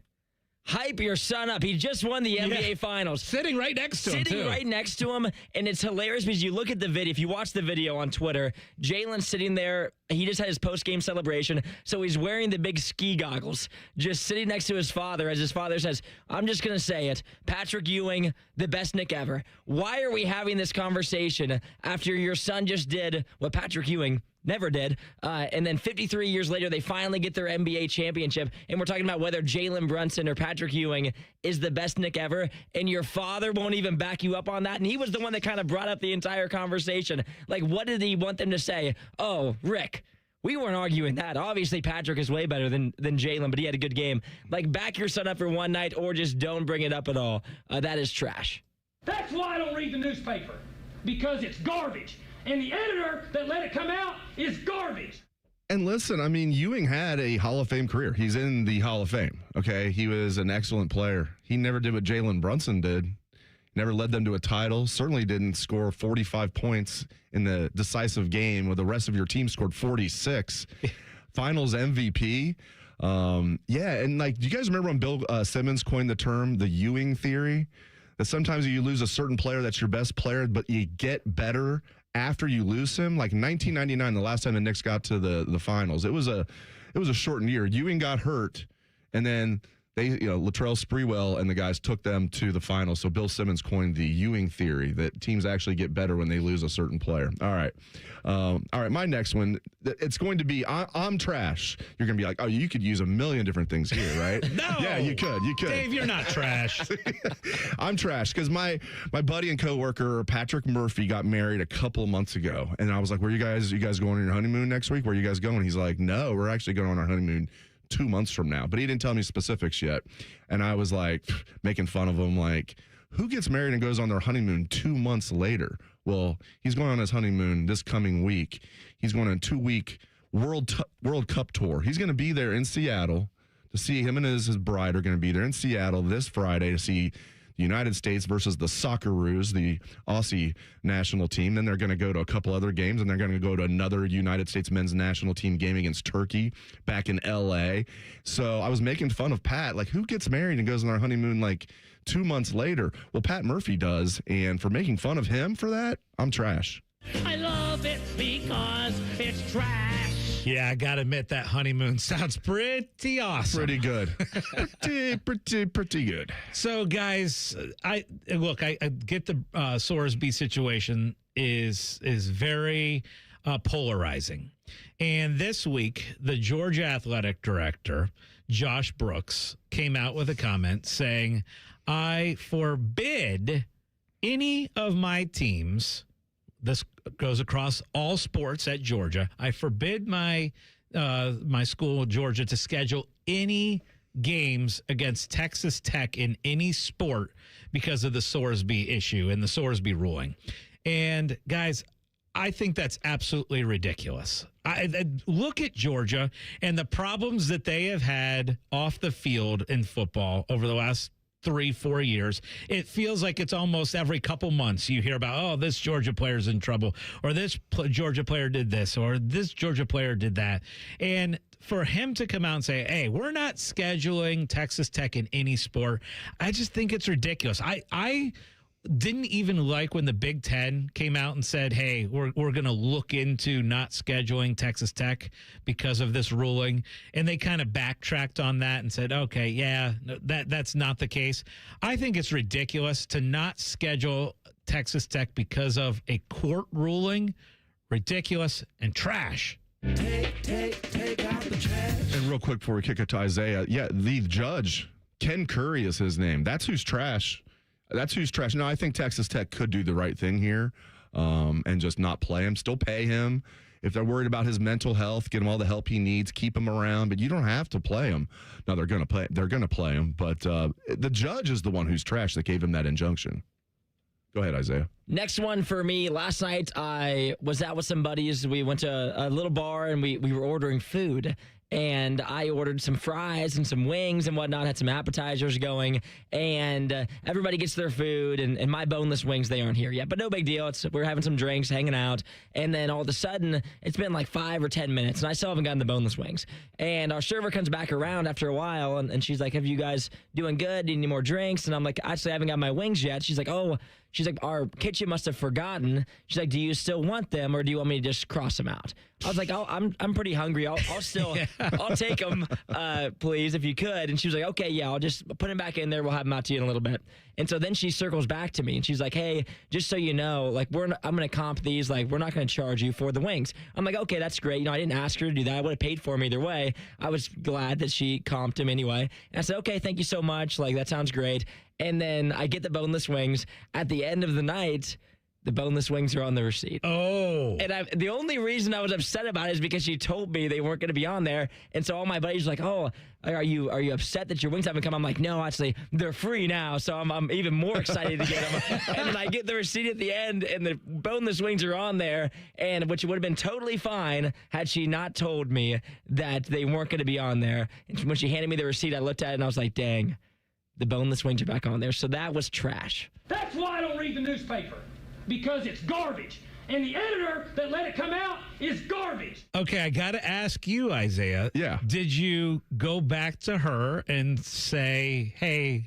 hype your son up. He just won the NBA Finals. Sitting right next to him, Sitting right next to him. And it's hilarious because you look at the video. If you watch the video on Twitter, Jalen's sitting there. He just had his post-game celebration. So he's wearing the big ski goggles, just sitting next to his father as his father says, I'm just going to say it, Patrick Ewing, the best Knick ever. Why are we having this conversation after your son just did what Patrick Ewing never did? And then 53 years later, they finally get their NBA championship. And we're talking about whether Jalen Brunson or Patrick Ewing is the best Knick ever. And your father won't even back you up on that. And he was the one that kind of brought up the entire conversation. Like, what did he want them to say? Oh, Rick, we weren't arguing that. Obviously, Patrick is way better than Jalen, but he had a good game. Like, back your son up for one night or just don't bring it up at all. That is trash. That's why I don't read the newspaper, because it's garbage. And the editor that let it come out is garbage. And listen, I mean, Ewing had a Hall of Fame career. He's in the Hall of Fame, okay? He was an excellent player. He never did what Jalen Brunson did. Never led them to a title. Certainly didn't score 45 points in the decisive game where the rest of your team scored 46. Finals MVP. And like, do you guys remember when Bill Simmons coined the term the Ewing theory? That sometimes you lose a certain player that's your best player, but you get better after you lose him. Like 1999, the last time the Knicks got to the finals, it was a shortened year. Ewing got hurt, and then they, Latrell Sprewell and the guys took them to the finals. So Bill Simmons coined the Ewing theory that teams actually get better when they lose a certain player. All right. My next one, it's going to be I'm trash. You're going to be like, oh, you could use a million different things here, right? No. Yeah, you could. Dave, you're not trash. I'm trash because my buddy and coworker Patrick Murphy got married a couple of months ago, and I was like, "Where you guys going on your honeymoon next week? Where are you guys going?" He's like, "No, we're actually going on our honeymoon 2 months from now," but he didn't tell me specifics yet. And I was like making fun of him, like, who gets married and goes on their honeymoon 2 months later? Well, he's going on his honeymoon this coming week. He's going on a 2-week World Cup tour. He's going to be there in Seattle to see him and his bride are going to be there in Seattle this Friday to see the United States versus the Socceroos, the Aussie national team. Then they're going to go to a couple other games, and they're going to go to another United States men's national team game against Turkey back in L.A. So I was making fun of Pat, like, who gets married and goes on their honeymoon like 2 months later? Well, Pat Murphy does, and for making fun of him for that, I'm trash. I love it because it's trash. Yeah, I got to admit that honeymoon sounds pretty awesome. Pretty good. pretty good. So, guys, I get the Sorsby situation is very polarizing. And this week, the Georgia athletic director, Josh Brooks, came out with a comment saying, I forbid any of my teams, this goes across all sports at Georgia, I forbid my school, Georgia, to schedule any games against Texas Tech in any sport because of the Sorsby issue and the Sorsby ruling. And, guys, I think that's absolutely ridiculous. I look at Georgia and the problems that they have had off the field in football over the last 3-4 years. It feels like it's almost every couple months you hear about, oh, this Georgia player's in trouble, or this Georgia player did this, or this Georgia player did that. And for him to come out and say, hey, we're not scheduling Texas Tech in any sport, I just think it's ridiculous. I didn't even like when the Big Ten came out and said, hey, we're going to look into not scheduling Texas Tech because of this ruling. And they kind of backtracked on that and said, okay, yeah, that's not the case. I think it's ridiculous to not schedule Texas Tech because of a court ruling. Ridiculous and trash. Take out the trash. And real quick before we kick it to Isaiah, the judge, Ken Curry is his name. That's who's trash. That's who's trash. No, I think Texas Tech could do the right thing here and just not play him, still pay him. If they're worried about his mental health, get him all the help he needs, keep him around, but you don't have to play him. No, they're going to play him, but the judge is the one who's trash that gave him that injunction. Go ahead, Isaiah. Next one for me. Last night, I was out with some buddies. We went to a little bar, and we were ordering food. And I ordered some fries and some wings and whatnot, had some appetizers going. And everybody gets their food, and my boneless wings, they aren't here yet. But no big deal. We're having some drinks, hanging out. And then all of a sudden, it's been like 5 or 10 minutes, and I still haven't gotten the boneless wings. And our server comes back around after a while, and she's like, have you guys doing good? Need any more drinks? And I'm like, actually, I haven't got my wings yet. She's like, our kitchen must have forgotten. She's like, do you still want them, or do you want me to just cross them out? I was like, I'm pretty hungry. I'll still, I'll take them, please, if you could. And she was like, okay, yeah, I'll just put them back in there. We'll have them out to you in a little bit. And so then she circles back to me, and she's like, hey, just so you know, like, I'm going to comp these. Like, we're not going to charge you for the wings. I'm like, okay, that's great. I didn't ask her to do that. I would have paid for them either way. I was glad that she comped them anyway. And I said, okay, thank you so much. Like, that sounds great. And then I get the boneless wings. At the end of the night, the boneless wings are on the receipt. Oh. And the only reason I was upset about it is because she told me they weren't going to be on there. And so all my buddies were like, oh, are you upset that your wings haven't come? I'm like, no, actually, they're free now. So I'm even more excited to get them. And then I get the receipt at the end, and the boneless wings are on there, and which would have been totally fine had she not told me that they weren't going to be on there. And when she handed me the receipt, I looked at it, and I was like, dang. The boneless wings are back on there. So that was trash. That's why I don't read the newspaper, because it's garbage. And the editor that let it come out is garbage. Okay, I got to ask you, Isaiah. Yeah. Did you go back to her and say, hey,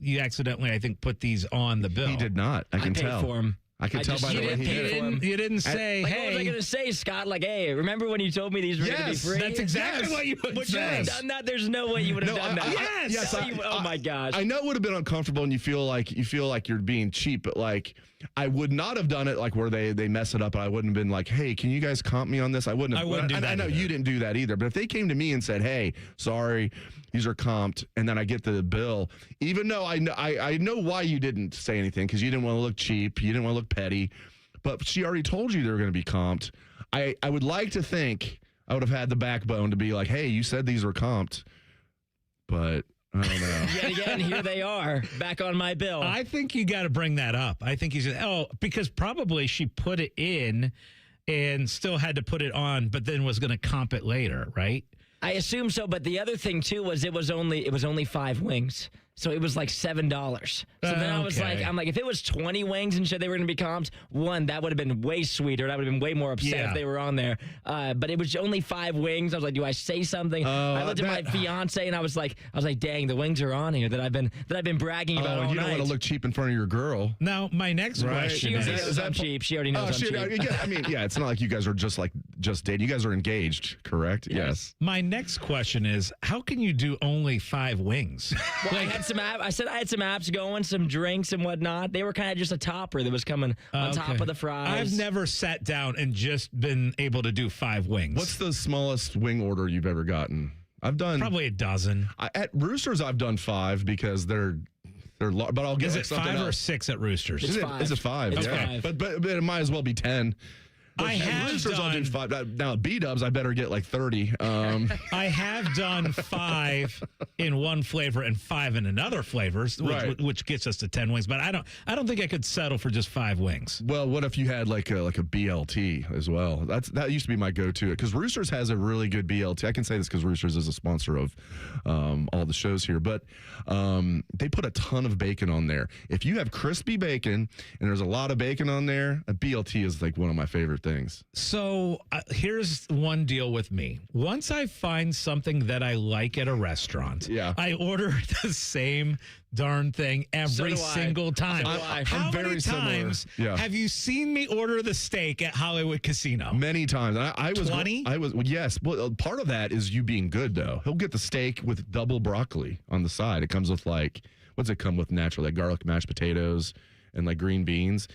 you accidentally, I think, put these on the bill? He did not. I can tell. Paid for him. I can tell by the way he did it. You didn't say, like, hey. What was I going to say, Scott? Like, hey, remember when you told me these were going to be free? That's exactly what you would Would you say. have done that? There's no way you would have done that. Yes. Oh, my gosh. I know it would have been uncomfortable, and you feel like you're being cheap, but like I would not have done it like where they mess it up, and I wouldn't have been like, hey, can you guys comp me on this? I wouldn't have. I wouldn't do that I know either. you didn't do that either, but if they came to me and said, hey, sorry, these are comped, and then I get the bill, even though I know why you didn't say anything, because you didn't want to look cheap, you didn't want to look petty. But she already told you they were going to be comped. I would like to think I would have had the backbone to be like, hey, you said these were comped. But I don't know. Yet again, here they are, back on my bill. I think you got to bring that up. I think you said, because probably she put it in and still had to put it on, but then was going to comp it later, right? I assume so, but the other thing too was it was only 5 wings. So it was like $7. So then I was like, if it was 20 wings and shit they were going to be comped, that would have been way sweeter. And I would have been way more upset if they were on there. But it was only 5 wings. I was like, do I say something? I looked at my fiance and I was like, dang, the wings are on here that I've been bragging about all you night. don't want to look cheap in front of your girl. Now, my next question is that cheap? She already knows I'm cheap. It's not like you guys are just dating. You guys are engaged, correct? Yes. My next question is, how can you do only 5 wings? Well, I said I had some apps going, some drinks and whatnot. They were kind of just a topper that was coming on top of the fries. I've never sat down and just been able to do 5 wings. What's the smallest wing order you've ever gotten? I've done probably a dozen. At Roosters, I've done 5 because they're but I'll get is like it 5 or else. 6 at Roosters? Is it 5? It's yeah. 5. But it might as well be 10. But I have Roosters, done, I'll do 5. Now at B-dubs, I better get like 30. I have done 5 in one flavor and 5 in another flavor, which gets us to 10 wings. But I don't think I could settle for just 5 wings. Well, what if you had like a BLT as well? That used to be my go-to, because Roosters has a really good BLT. I can say this because Roosters is a sponsor of all the shows here, but they put a ton of bacon on there. If you have crispy bacon and there's a lot of bacon on there, a BLT is like one of my favorite things. So here's one deal with me. Once I find something that I like at a restaurant, I order the same darn thing every single time. How many times have you seen me order the steak at Hollywood Casino? Many times. I was 20? Yes. Well, part of that is you being good, though. He'll get the steak with double broccoli on the side. It comes with what's it come with naturally? Like garlic mashed potatoes and like green beans.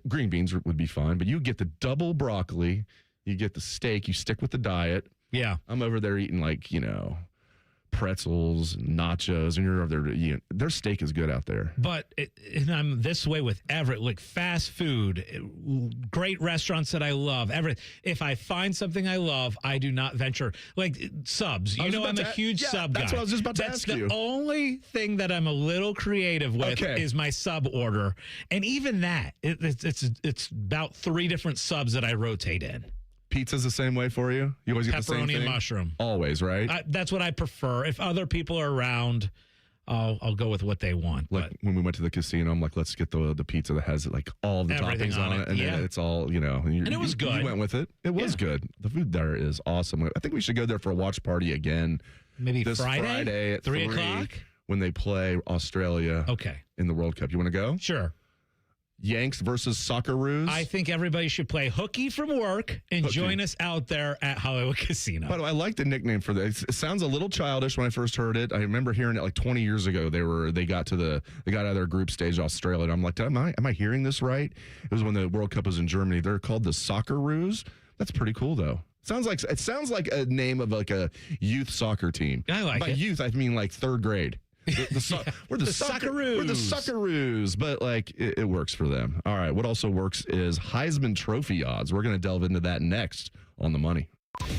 Green beans would be fine, but you get the double broccoli. You get the steak. You stick with the diet. Yeah. I'm over there eating pretzels, nachos, and you're over there. Their steak is good out there. But and I'm this way with Everett, like fast food, great restaurants that I love. Everett, if I find something I love, I do not venture. Like subs. I'm a huge sub guy. That's what I was just about to That's ask you. the only thing that I'm a little creative with is my sub order. And even that, it's about 3 different subs that I rotate in. Pizza's the same way for you? You always get the same Pepperoni thing? and mushroom. Always, right? That's what I prefer. If other people are around, I'll go with what they want. Like when we went to the casino, I'm like, let's get the pizza that has like all the Everything toppings on it. And then it's all, And it was good. You went with it. It was good. The food there is awesome. I think we should go there for a watch party again. Maybe this Friday at 3 o'clock? When they play Australia in the World Cup. You want to go? Sure. Yanks versus Socceroos. I think everybody should play hooky from work and join us out there at Hollywood Casino. By the way, I like the nickname for this. It sounds a little childish when I first heard it. I remember hearing it like 20 years ago. They got out of their group stage, Australia. And I'm like, am I hearing this right? It was when the World Cup was in Germany. They're called the Socceroos. That's pretty cool though. It sounds like a name of like a youth soccer team. I like By it. youth, I mean like 3rd grade. We're the Socceroos. We're the Socceroos, but it works for them. All right, what also works is Heisman Trophy odds. We're going to delve into that next on The Money.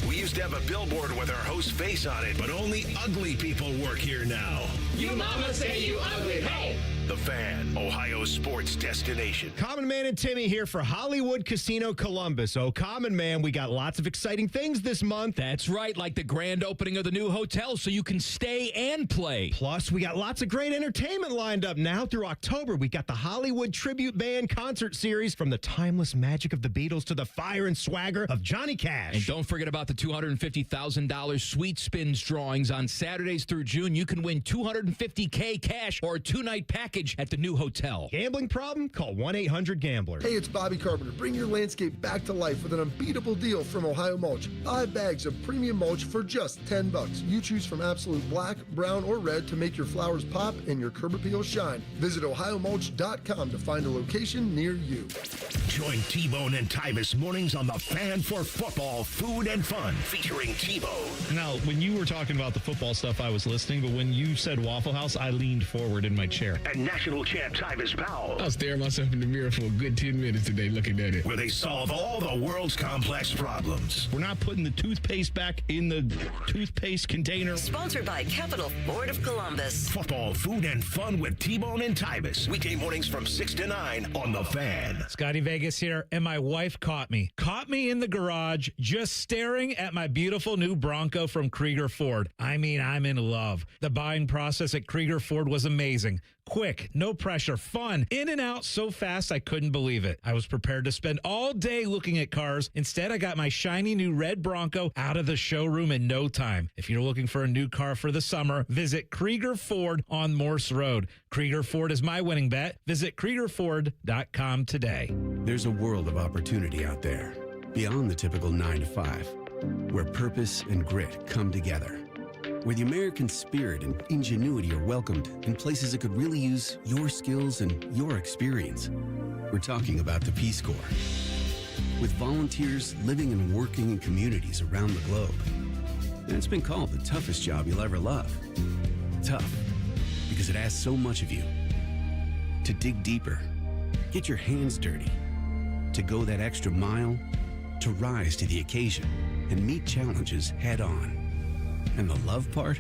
We used to have a billboard with our host's face on it, but only ugly people work here now. You mama say you ugly. Hey! The Fan, Ohio's sports destination. Common Man and Timmy here for Hollywood Casino Columbus. Oh, Common Man, we got lots of exciting things this month. That's right, like the grand opening of the new hotel so you can stay and play. Plus, we got lots of great entertainment lined up now through October. We got the Hollywood Tribute Band concert series from the timeless magic of the Beatles to the fire and swagger of Johnny Cash. And don't forget about the $250,000 Sweet Spins drawings on Saturdays through June. You can win $250K cash or a 2-night package at the new hotel. Gambling problem? Call 1-800-GAMBLER. Hey, it's Bobby Carpenter. Bring your landscape back to life with an unbeatable deal from Ohio Mulch. 5 bags of premium mulch for just $10. You choose from absolute black, brown, or red to make your flowers pop and your curb appeal shine. Visit ohiomulch.com to find a location near you. Join T-Bone and Tyvis mornings on The Fan for football, food, and fun, featuring T-Bone. Now, when you were talking about the football stuff, I was listening, but when you said Waffle House, I leaned forward in my chair. And national champ Tyvis Powell. I was staring myself in the mirror for a good 10 minutes today looking at it. Where they solve all the world's complex problems. We're not putting the toothpaste back in the toothpaste container. Sponsored by Capital Ford of Columbus. Football, food, and fun with T-Bone and Tyvis. Weekday mornings from 6 to 9 on The Fan. Scotty Vegas here, and my wife caught me in the garage just staring at my beautiful new Bronco from Krieger Ford. I mean, I'm in love. The buying process at Krieger Ford was amazing. Quick, no pressure, fun, in and out so fast I couldn't believe it. I was prepared to spend all day looking at cars. Instead, I got my shiny new red Bronco out of the showroom in no time. If you're looking for a new car for the summer, visit Krieger Ford on Morse Road. Krieger Ford is my winning bet. Visit KriegerFord.com today. There's a world of opportunity out there, beyond the typical 9 to 5, where purpose and grit come together. Where the American spirit and ingenuity are welcomed in places that could really use your skills and your experience. We're talking about the Peace Corps. With volunteers living and working in communities around the globe. And it's been called the toughest job you'll ever love. Tough, because it asks so much of you. To dig deeper, get your hands dirty, to go that extra mile, to rise to the occasion and meet challenges head on. And the love part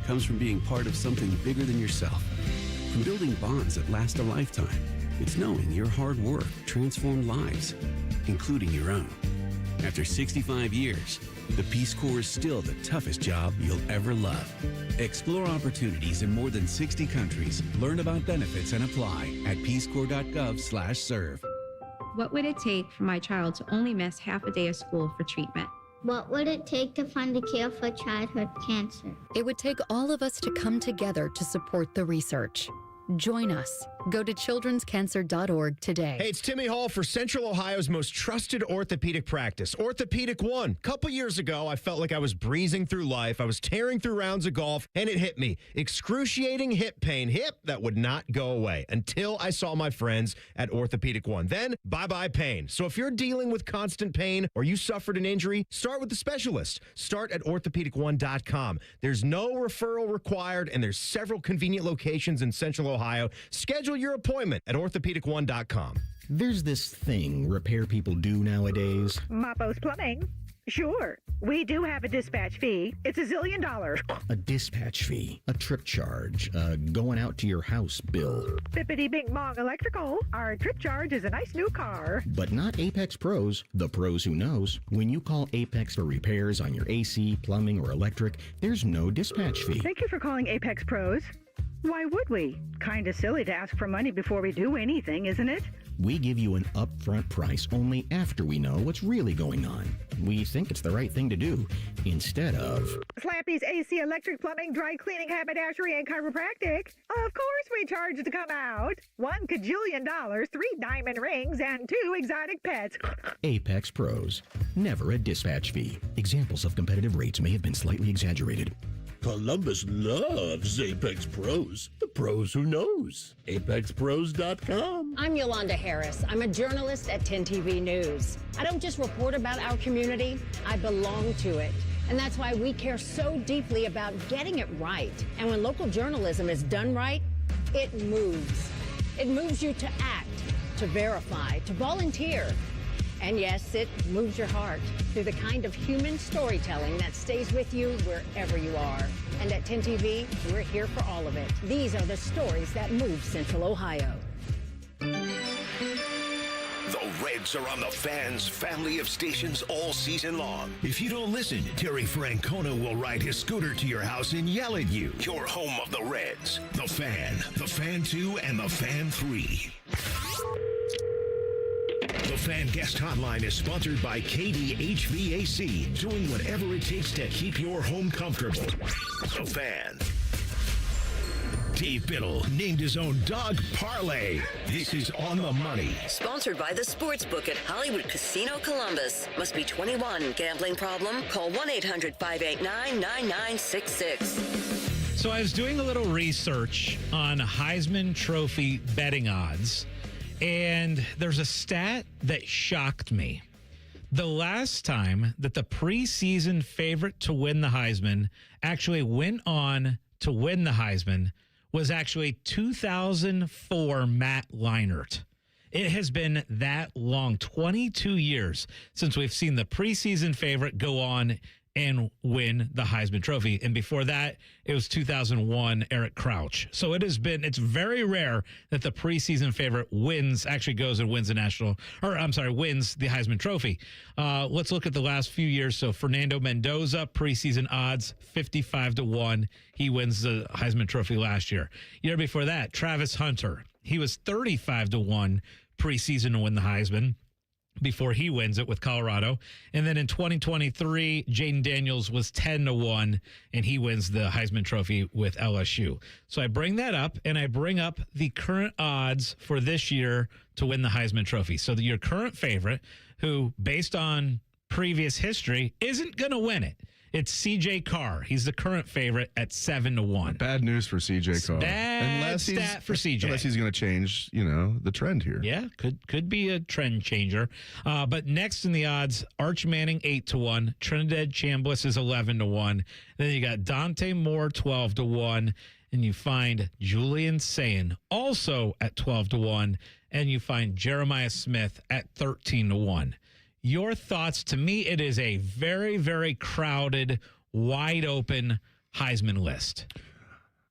comes from being part of something bigger than yourself. From building bonds that last a lifetime. It's knowing your hard work transformed lives, including your own. After 65 years, the Peace Corps is still the toughest job you'll ever love. Explore opportunities in more than 60 countries. Learn about benefits and apply at peacecorps.gov/serve. What would it take for my child to only miss half a day of school for treatment? What would it take to find a cure for childhood cancer? It would take all of us to come together to support the research. Join us Go to childrenscancer.org today. Hey, it's Timmy Hall for Central Ohio's most trusted orthopedic practice, Orthopedic One. A couple years ago, I felt like I was breezing through life. I was tearing through rounds of golf, and it hit me. Excruciating hip pain. Hip that would not go away until I saw my friends at Orthopedic One. Then, bye-bye pain. So if you're dealing with constant pain or you suffered an injury, start with the specialist. Start at orthopedic1.com. There's no referral required, and there's several convenient locations in Central Ohio. Schedule your appointment at orthopedic1.com. There's this thing repair people do nowadays. Mappo's Plumbing. Sure, we do have a dispatch fee. It's $1 zillion. A dispatch fee, a trip charge, going out to your house bill. Bippity Bing Bong Electrical. Our trip charge is a nice new car. But not Apex Pros, the pros who knows. When you call Apex for repairs on your AC, plumbing, or electric, there's no dispatch fee. Thank you for calling Apex Pros. Why would we? Kinda silly to ask for money before we do anything, isn't it? We give you an upfront price only after we know what's really going on. We think it's the right thing to do, instead of... Slappy's AC, electric, plumbing, dry cleaning, haberdashery, and chiropractic. Of course we charge to come out. $1 kajillion, 3 diamond rings, and 2 exotic pets. Apex Pros. Never a dispatch fee. Examples of competitive rates may have been slightly exaggerated. Columbus loves Apex Pros. The pros who knows. ApexPros.com. I'm Yolanda Harris. I'm a journalist at 10 TV News. I don't just report about our community, I belong to it. And that's why we care so deeply about getting it right. And when local journalism is done right, it moves. It moves you to act, to verify, to volunteer. And yes, it moves your heart through the kind of human storytelling that stays with you wherever you are. And at 10 TV, we're here for all of it. These are the stories that move Central Ohio. The Reds are on the Fan's family of stations all season long. If you don't listen, Terry Francona will ride his scooter to your house and yell at you. Your home of the Reds. The Fan, the Fan 2, and the Fan 3. The Fan Guest Hotline is sponsored by KD HVAC, doing whatever it takes to keep your home comfortable. The Fan. Dave Biddle named his own dog Parlay. This is On the Money. Sponsored by the Sportsbook at Hollywood Casino Columbus. Must be 21. Gambling problem? Call 1-800-589-9966. So I was doing a little research on Heisman Trophy betting odds, and there's a stat that shocked me. The last time that the preseason favorite to win the Heisman actually went on to win the Heisman was actually 2004 Matt Leinart. It has been that long, 22 years since we've seen the preseason favorite go on and win the Heisman Trophy. And before that, it was 2001 Eric Crouch. So it's very rare that the preseason favorite actually goes and wins wins the Heisman Trophy. Let's look at the last few years. So Fernando Mendoza, preseason odds, 55-1. He wins the Heisman Trophy last year. Year before that, Travis Hunter. He was 35-1 preseason to win the Heisman before he wins it with Colorado. And then in 2023, Jaden Daniels was 10-1, and he wins the Heisman Trophy with LSU. So I bring that up, and I bring up the current odds for this year to win the Heisman Trophy. So your current favorite, who, based on previous history, isn't going to win it. It's C.J. Carr. He's the current favorite at 7-1. Bad news for C.J. Carr. Bad stat for C.J. Unless he's going to change, the trend here. Yeah, could be a trend changer. But next in the odds, Arch Manning 8-1, Trinidad Chambliss is 11-1. Then you got Dante Moore 12-1, and you find Julian Sayin also at 12-1, and you find Jeremiah Smith at 13-1. Your thoughts? To me, it is a very, very crowded, wide open Heisman list.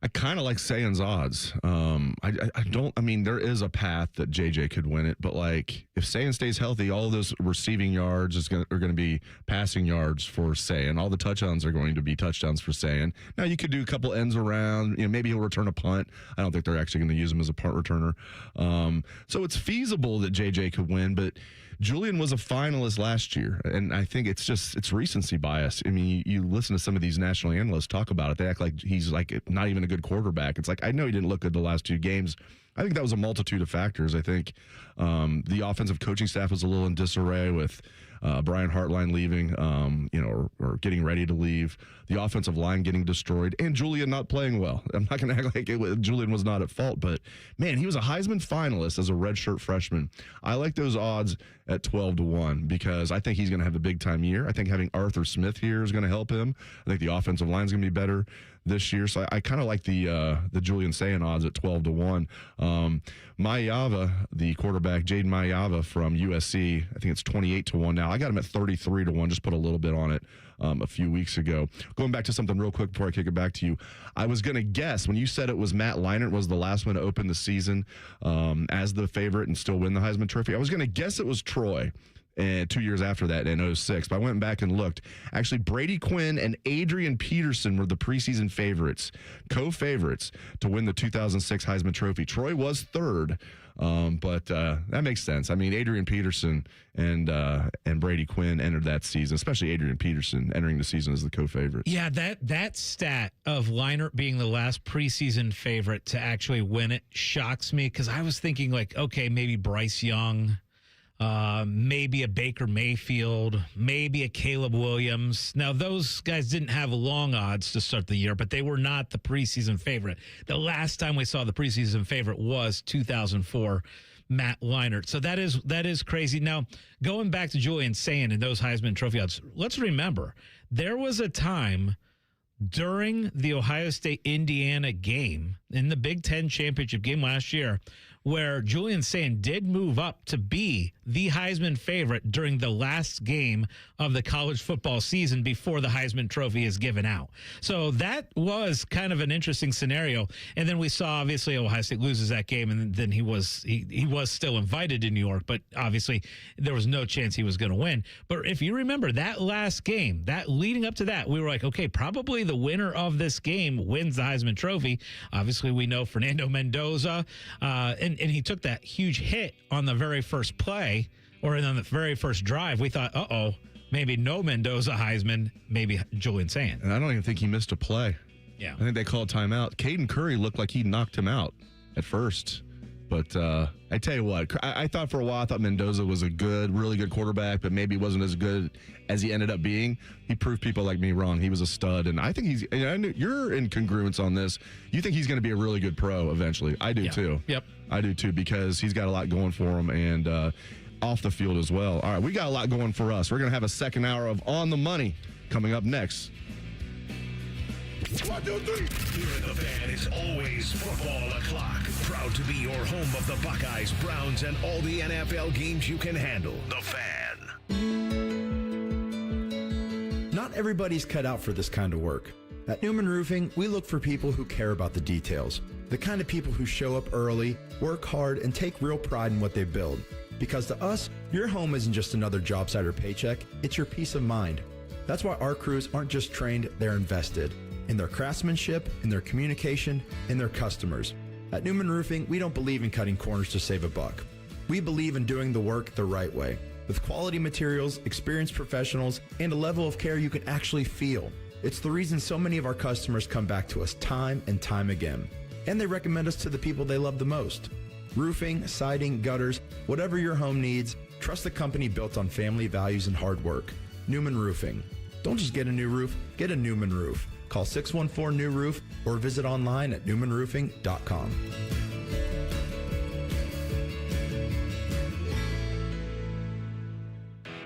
I kind of like Sayin's odds. There is a path that JJ could win it, but if Sayin stays healthy, all of those receiving yards are going to be passing yards for Sayin. All the touchdowns are going to be touchdowns for Sayin. Now you could do a couple ends around. Maybe he'll return a punt. I don't think they're actually going to use him as a punt returner. So it's feasible that JJ could win, but Julian was a finalist last year, and I think it's recency bias. I mean, you listen to some of these national analysts talk about it. They act like he's like not even a good quarterback. It's like, I know he didn't look good the last 2 games. I think that was a multitude of factors. I think the offensive coaching staff was a little in disarray with Brian Hartline leaving, or getting ready to leave. The offensive line getting destroyed, and Julian not playing well. I'm not going to act like Julian was not at fault, but man, he was a Heisman finalist as a redshirt freshman. I like those odds at 12-1 because I think he's going to have a big time year. I think having Arthur Smith here is going to help him. I think the offensive line is going to be better this year. So I kind of like the Julian Sayin odds at 12-1. Mayava, the quarterback, Jaden Mayava from USC, I think it's 28-1 now. I got him at 33-1, just put a little bit on it a few weeks ago. Going back to something real quick before I kick it back to you, I was going to guess when you said it was Matt Leinart was the last one to open the season as the favorite and still win the Heisman Trophy. I was going to guess it was Troy. And 2 years after that in 2006. But I went back and looked. Actually, Brady Quinn and Adrian Peterson were the preseason favorites, co-favorites to win the 2006 Heisman Trophy. Troy was third, but that makes sense. I mean, Adrian Peterson and Brady Quinn entered that season, especially Adrian Peterson entering the season as the co-favorites. Yeah, that stat of Leinart being the last preseason favorite to actually win it shocks me because I was thinking like, okay, maybe Bryce Young, maybe a Baker Mayfield, maybe a Caleb Williams. Now, those guys didn't have long odds to start the year, but they were not the preseason favorite. The last time we saw the preseason favorite was 2004, Matt Leinart. So that is crazy. Now, going back to Julian Sayin and those Heisman Trophy odds, let's remember, there was a time during the Ohio State-Indiana game in the Big Ten championship game last year where Julian Sayin did move up to be the Heisman favorite during the last game of the college football season before the Heisman Trophy is given out. So that was kind of an interesting scenario. And then we saw, obviously, Ohio State loses that game, and then he was still invited to New York, but obviously there was no chance he was going to win. But if you remember that last game, that leading up to that, we were like, okay, probably the winner of this game wins the Heisman Trophy. Obviously, we know Fernando Mendoza, and he took that huge hit on the very first play, or on the very first drive. We thought, maybe no Mendoza Heisman, maybe Julian Sayin. And I don't even think he missed a play. Yeah. I think they called timeout. Caden Curry looked like he knocked him out at first. But I tell you what, I thought for a while, I thought Mendoza was a really good quarterback, but maybe wasn't as good as he ended up being. He proved people like me wrong. He was a stud. And I think you're in congruence on this. You think he's going to be a really good pro eventually. I do too. Yep. I do too, because he's got a lot going for him and off the field as well. All right, we got a lot going for us. We're going to have a second hour of On the Money coming up next. 1, 2, 3. Here in the Fan is always football o'clock. Proud to be your home of the Buckeyes, Browns, and all the NFL games you can handle. The Fan. Not everybody's cut out for this kind of work. At Newman Roofing, we look for people who care about the details. The kind of people who show up early, work hard, and take real pride in what they build. Because to us, your home isn't just another job site or paycheck, it's your peace of mind. That's why our crews aren't just trained, they're invested. In their craftsmanship, in their communication, in their customers. At Newman Roofing, we don't believe in cutting corners to save a buck. We believe in doing the work the right way, with quality materials, experienced professionals, and a level of care you can actually feel. It's the reason so many of our customers come back to us time and time again. And they recommend us to the people they love the most. Roofing, siding, gutters, whatever your home needs, trust the company built on family values and hard work. Newman Roofing. Don't just get a new roof, get a Newman roof. Call 614-NEW-ROOF or visit online at newmanroofing.com.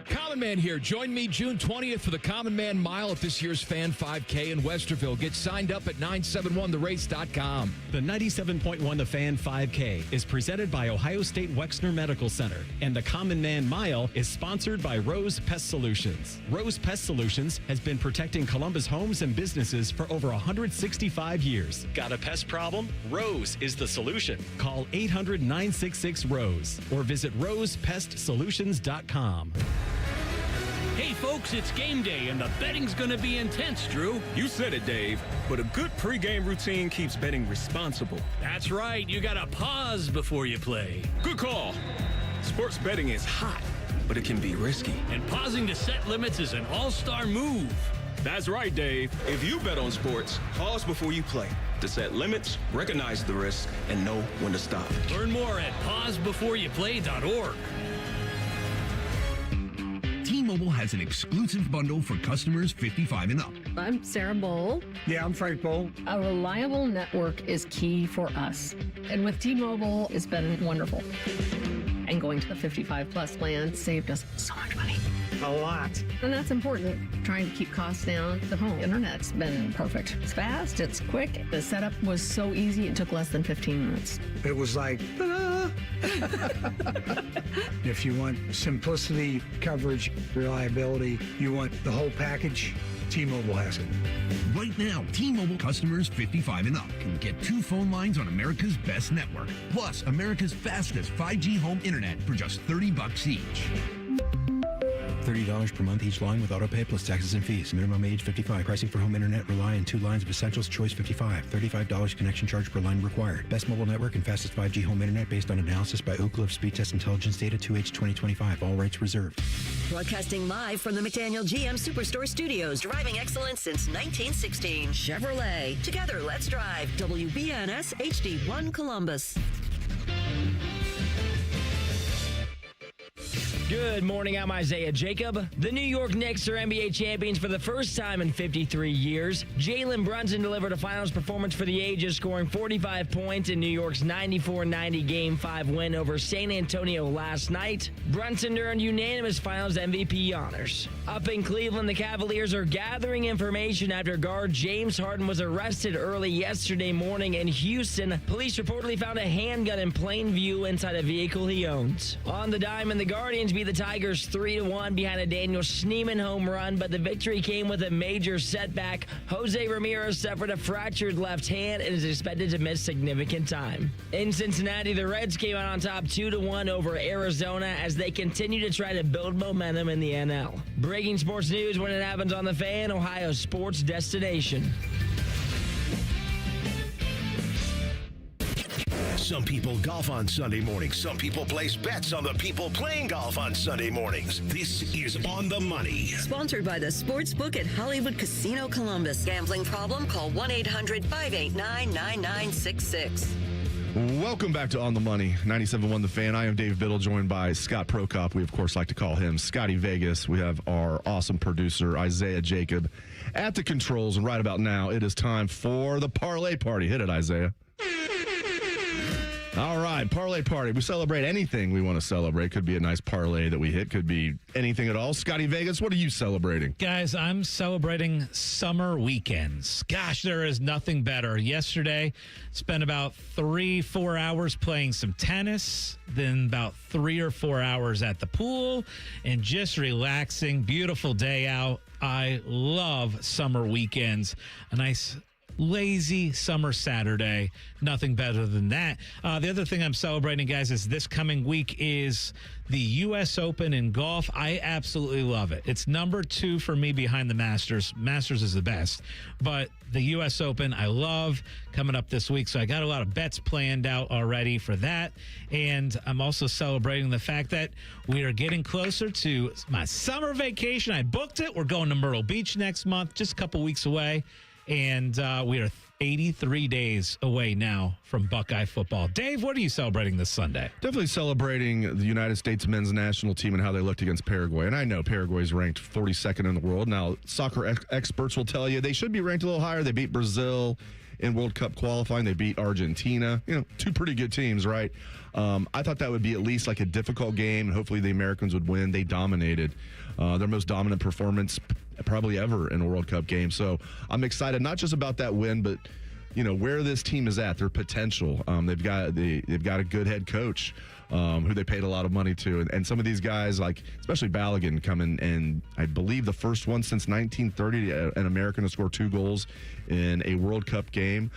Common Man here. Join me June 20th for the Common Man Mile at this year's Fan 5K in Westerville. Get signed up at 971therace.com. The 97.1 The Fan 5K is presented by Ohio State Wexner Medical Center, and the Common Man Mile is sponsored by Rose Pest Solutions. Rose Pest Solutions has been protecting Columbus homes and businesses for over 165 years. Got a pest problem? Rose is the solution. Call 800-966-ROSE or visit rosepestsolutions.com. Hey, folks, it's game day, and the betting's going to be intense, Drew. You said it, Dave. But a good pregame routine keeps betting responsible. That's right. You got to pause before you play. Good call. Sports betting is hot. but it can be risky. And pausing to set limits is an all-star move. That's right, Dave. If you bet on sports, pause before you play to set limits, recognize the risk, and know when to stop. Learn more at pausebeforeyouplay.org. T-Mobile has an exclusive bundle for customers 55 and up. I'm Sarah Bowl. Yeah, I'm Frank Bowl. A reliable network is key for us. And with T-Mobile, it's been wonderful. And going to the 55 plus plan saved us so much money. A lot. And that's important. Trying to keep costs down. The home internet's been perfect. It's fast, it's quick. The setup was so easy, it took less than 15 minutes. It was like, ta-da! If you want simplicity, coverage, reliability, you want the whole package, T-Mobile has it. Right now, T-Mobile customers 55 and up can get 2 phone lines on America's best network, plus America's fastest 5G home internet for just $30 each. $30 per month each line with autopay plus taxes and fees. Minimum age 55. Pricing for home internet rely on 2 lines of Essentials Choice 55. $35 connection charge per line required. Best mobile network and fastest 5G home internet based on analysis by Ookla of Speed Test Intelligence Data 2H 2025. All rights reserved. Broadcasting live from the McDaniel GM Superstore Studios. Driving excellence since 1916. Chevrolet. Together, let's drive. WBNS HD1 Columbus. Good morning, I'm Isaiah Jacob. The New York Knicks are NBA champions for the first time in 53 years. Jalen Brunson delivered a finals performance for the ages, scoring 45 points in New York's 94-90 Game 5 win over San Antonio last night. Brunson earned unanimous finals MVP honors. Up in Cleveland, the Cavaliers are gathering information after guard James Harden was arrested early yesterday morning in Houston. Police reportedly found a handgun in plain view inside a vehicle he owns. On the diamond, the Guardians beat the Tigers 3-1 behind a Daniel Schneemann home run, but the victory came with a major setback. Jose Ramirez suffered a fractured left hand and is expected to miss significant time. In Cincinnati, the Reds came out on top 2-1 over Arizona as they continue to try to build momentum in the NL. Breaking sports news when it happens on The Fan, Ohio's sports destination. Some people golf on Sunday mornings. Some people place bets on the people playing golf on Sunday mornings. This is On the Money. Sponsored by the Sportsbook at Hollywood Casino Columbus. Gambling problem? Call 1-800-589-9966. Welcome back to On the Money, 97.1 The Fan. I am Dave Biddle, joined by Scott Prokop. We, of course, like to call him Scotty Vegas. We have our awesome producer, Isaiah Jacob, at the controls. And right about now, it is time for the Parlay Party. Hit it, Isaiah. All right, Parlay Party. We celebrate anything we want to celebrate. Could be a nice parlay that we hit. Could be anything at all. Scotty Vegas, what are you celebrating? Guys, I'm celebrating summer weekends. Gosh, there is nothing better. Yesterday, spent about 3-4 hours playing some tennis, then about 3 or 4 hours at the pool, and just relaxing. Beautiful day out. I love summer weekends. A nice lazy summer Saturday. Nothing better than that. The other thing I'm celebrating, guys, is this coming week is the U.S. Open in golf. I absolutely love it. It's number 2 for me behind the Masters. Masters is the best. But the U.S. Open, I love coming up this week. So I got a lot of bets planned out already for that. And I'm also celebrating the fact that we are getting closer to my summer vacation. I booked it. We're going to Myrtle Beach next month, just a couple weeks away. And we are 83 days away now from Buckeye football. Dave, what are you celebrating this Sunday? Definitely celebrating the United States men's national team and how they looked against Paraguay. And I know Paraguay is ranked 42nd in the world. Now, soccer experts will tell you they should be ranked a little higher. They beat Brazil in World Cup qualifying. They beat Argentina. You know, 2 pretty good teams, right? I thought that would be at least like a difficult game, and hopefully the Americans would win. They dominated. Their most dominant performance probably ever in a World Cup game. So I'm excited not just about that win, but you know where this team is at, their potential. They've got a good head coach who they paid a lot of money to, and some of these guys, like especially Balogun, coming, and I believe the first one since 1930 an American to score 2 goals in a World Cup game.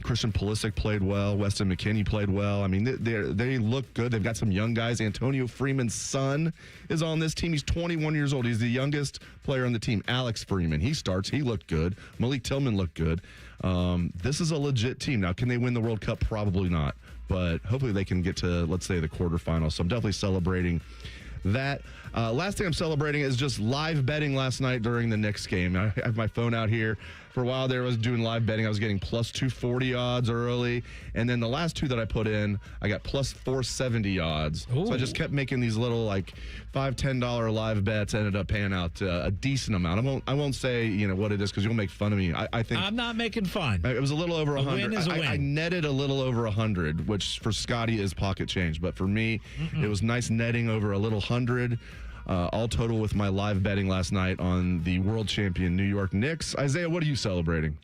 Christian Pulisic played well. Weston McKennie played well. I mean, they look good. They've got some young guys. Antonio Freeman's son is on this team. He's 21 years old. He's the youngest player on the team. Alex Freeman, he starts. He looked good. Malik Tillman looked good. This is a legit team. Now, can they win the World Cup? Probably not. But hopefully they can get to, let's say, the quarterfinals. So I'm definitely celebrating that. Last thing I'm celebrating is just live betting last night during the Knicks game. I have my phone out here. For a while there, I was doing live betting. I was getting plus 240 odds early. And then the last two that I put in, I got plus 470 odds. Ooh. So I just kept making these little like $5, $10 live bets. Ended up paying out a decent amount. I won't say what it is because you'll make fun of me. I think I'm not making fun. It was a little over 100. A win is a win. I netted a little over 100, which for Scotty is pocket change. But for me, it was nice netting over a little 100. All total with my live betting last night on the world champion New York Knicks. Isaiah, what are you celebrating?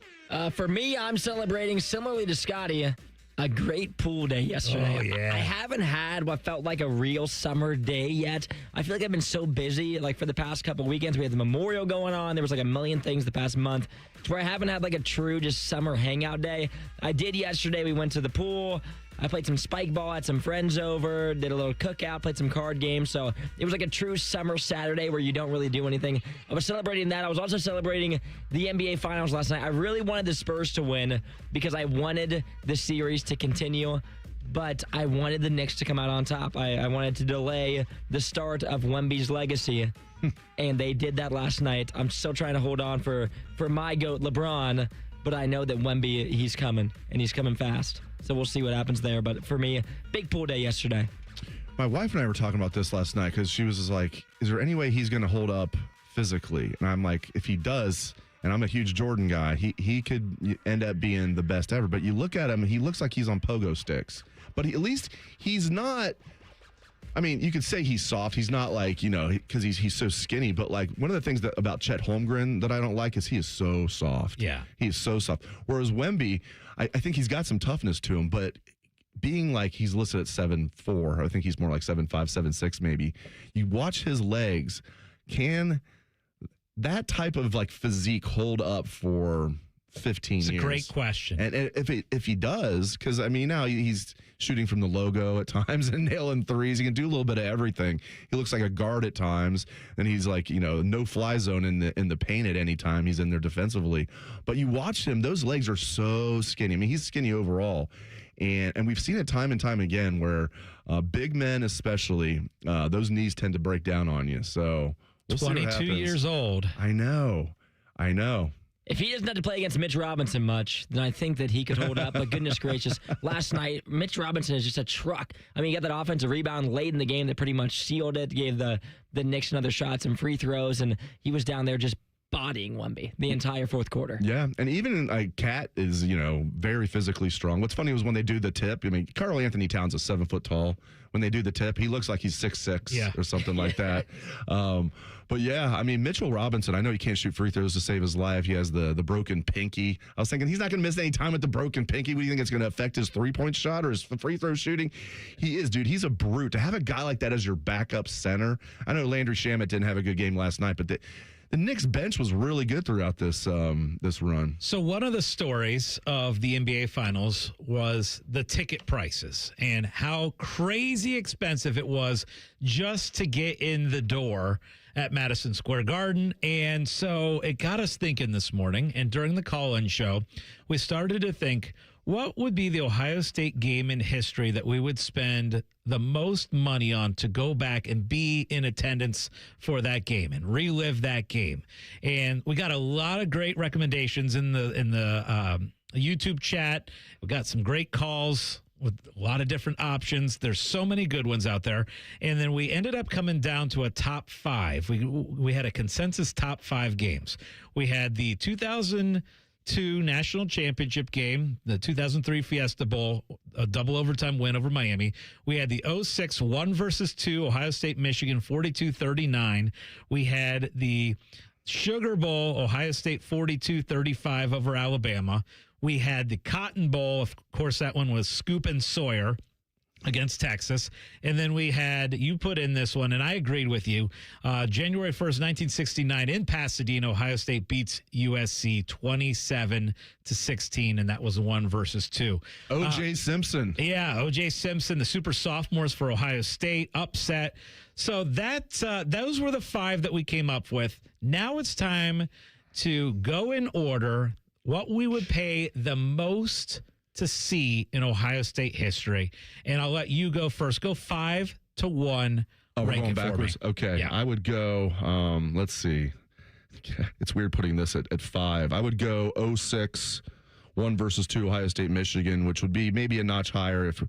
For me, I'm celebrating, similarly to Scotty, a great pool day yesterday. Oh, yeah. I haven't had what felt like a real summer day yet. I feel like I've been so busy. Like for the past couple weekends, we had the Memorial going on. There was like a million things the past month. It's where I haven't had like a true just summer hangout day. I did yesterday. We went to the pool. I played some spike ball, had some friends over, did a little cookout, played some card games. So it was like a true summer Saturday where you don't really do anything. I was celebrating that. I was also celebrating the NBA Finals last night. I really wanted the Spurs to win because I wanted the series to continue, but I wanted the Knicks to come out on top. I wanted to delay the start of Wemby's legacy, and they did that last night. I'm still trying to hold on for my GOAT, LeBron, but I know that Wemby, he's coming, and he's coming fast. So we'll see what happens there. But for me, big pool day yesterday. My wife and I were talking about this last night because she was just like, is there any way he's going to hold up physically? And I'm like, if he does, and I'm a huge Jordan guy, he could end up being the best ever. But you look at him, he looks like he's on pogo sticks. But at least he's not... I mean, you could say he's soft. He's not like, because he's so skinny. But like one of the things about Chet Holmgren that I don't like is he is so soft. Yeah. He is so soft. Whereas Wemby, I think he's got some toughness to him. But being like he's listed at 7'4", I think he's more like 7'5", 7'6", maybe. You watch his legs. Can that type of like physique hold up for 15 years? It's a great question. And if he does, because I mean now he's shooting from the logo at times and nailing threes. He can do a little bit of everything. He looks like a guard at times, and he's like no fly zone in the paint at any time. He's in there defensively. But you watch him; those legs are so skinny. I mean, he's skinny overall, and we've seen it time and time again where big men, especially, those knees tend to break down on you. So we'll 22 years old. I know. If he doesn't have to play against Mitch Robinson much, then I think that he could hold up. But goodness gracious, last night, Mitch Robinson is just a truck. I mean, he got that offensive rebound late in the game that pretty much sealed it, gave the Knicks another shot, some free throws, and he was down there just bodying Wemby the entire fourth quarter. Yeah, and even Cat is, very physically strong. What's funny was when they do the tip, I mean, Karl Anthony Towns is 7 foot tall. When they do the tip, he looks like he's 6'6" or something like that. But yeah, I mean, Mitchell Robinson, I know he can't shoot free throws to save his life. He has the broken pinky. I was thinking he's not going to miss any time with the broken pinky. What do you think it's going to affect his three-point shot or his free throw shooting? He is, dude. He's a brute. To have a guy like that as your backup center. I know Landry Shamet didn't have a good game last night, but the Knicks bench was really good throughout this run. So one of the stories of the NBA Finals was the ticket prices and how crazy expensive it was just to get in the door at Madison Square Garden. And so it got us thinking this morning. And during the call-in show, we started to think, what would be the Ohio State game in history that we would spend the most money on to go back and be in attendance for that game and relive that game? And we got a lot of great recommendations in the YouTube chat. We got some great calls with a lot of different options. There's so many good ones out there. And then we ended up coming down to a top five. We had a consensus top five games. We had the 2002 National Championship game, the 2003 Fiesta Bowl, a double overtime win over Miami. We had the 06 1-2 Ohio State, Michigan, 42-39. We had the Sugar Bowl, Ohio State 42-35 over Alabama. We had the Cotton Bowl. Of course, that one was Scoop and Sawyer against Texas. And then we had, you put in this one, and I agreed with you, January 1st, 1969 in Pasadena, Ohio State beats USC 27-16, and that was 1-2. O.J. Simpson. Yeah, O.J. Simpson, the super sophomores for Ohio State, upset. So those were the five that we came up with. Now it's time to go in order what we would pay the most to see in Ohio State history. And I'll let you go first. Go 5 to 1 Oh, we're rank going it for backwards? me. Okay. Yeah. I would go, let's see. It's weird putting this at 5. I would go 06, 1 versus 2, Ohio State, Michigan, which would be maybe a notch higher if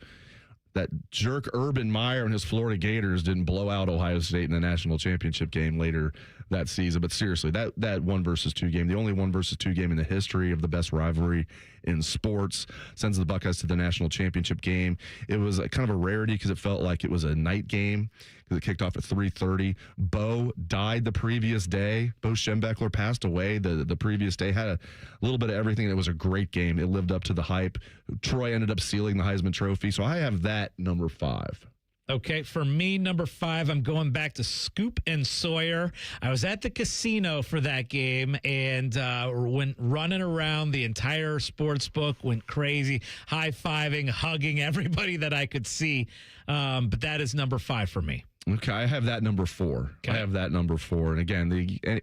that jerk Urban Meyer and his Florida Gators didn't blow out Ohio State in the national championship game later that season. But seriously, that 1 versus 2 game, the only 1 versus 2 game in the history of the best rivalry in sports, sends the Buckeyes to the national championship game. It was kind of a rarity because it felt like it was a night game because it kicked off at 3:30. Bo died the previous day. Bo Schembechler passed away the previous day. Had a little bit of everything. And it was a great game. It lived up to the hype. Troy ended up sealing the Heisman Trophy. So I have that number 5. Okay, for me, number 5, I'm going back to Scoop and Sawyer. I was at the casino for that game and went running around the entire sports book, went crazy, high-fiving, hugging everybody that I could see. But that is number 5 for me. Okay, I have that number 4. Okay. I have that number 4. And again,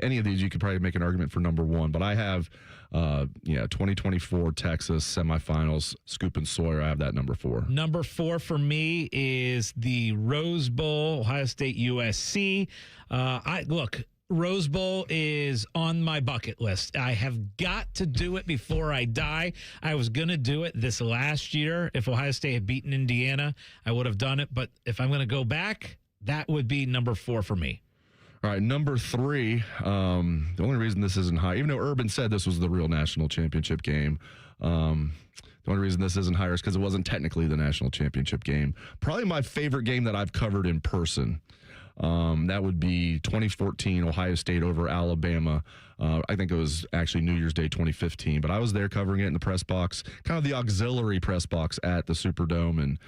any of these, you could probably make an argument for number 1. But I have, 2024 Texas semifinals, Scoop and Sawyer. I have that number 4. Number 4 for me is the Rose Bowl, Ohio State USC. Rose Bowl is on my bucket list. I have got to do it before I die. I was going to do it this last year. If Ohio State had beaten Indiana, I would have done it. But if I'm going to go back, that would be number 4 for me. All right, number 3. The only reason this isn't high, even though Urban said this was the real national championship game, the only reason this isn't higher is because it wasn't technically the national championship game. Probably my favorite game that I've covered in person. That would be 2014 Ohio State over Alabama. I think it was actually New Year's Day 2015, but I was there covering it in the press box, kind of the auxiliary press box at the Superdome, and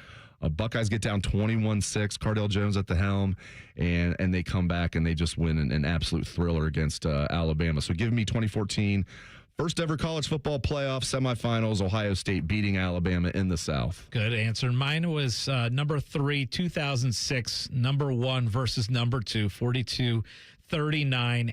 Buckeyes get down 21-6, Cardale Jones at the helm, and they come back and they just win an absolute thriller against Alabama. So give me 2014, first ever college football playoff semifinals, Ohio State beating Alabama in the South. Good answer. Mine was number 3, 2006, number 1 versus number 2, 42-39.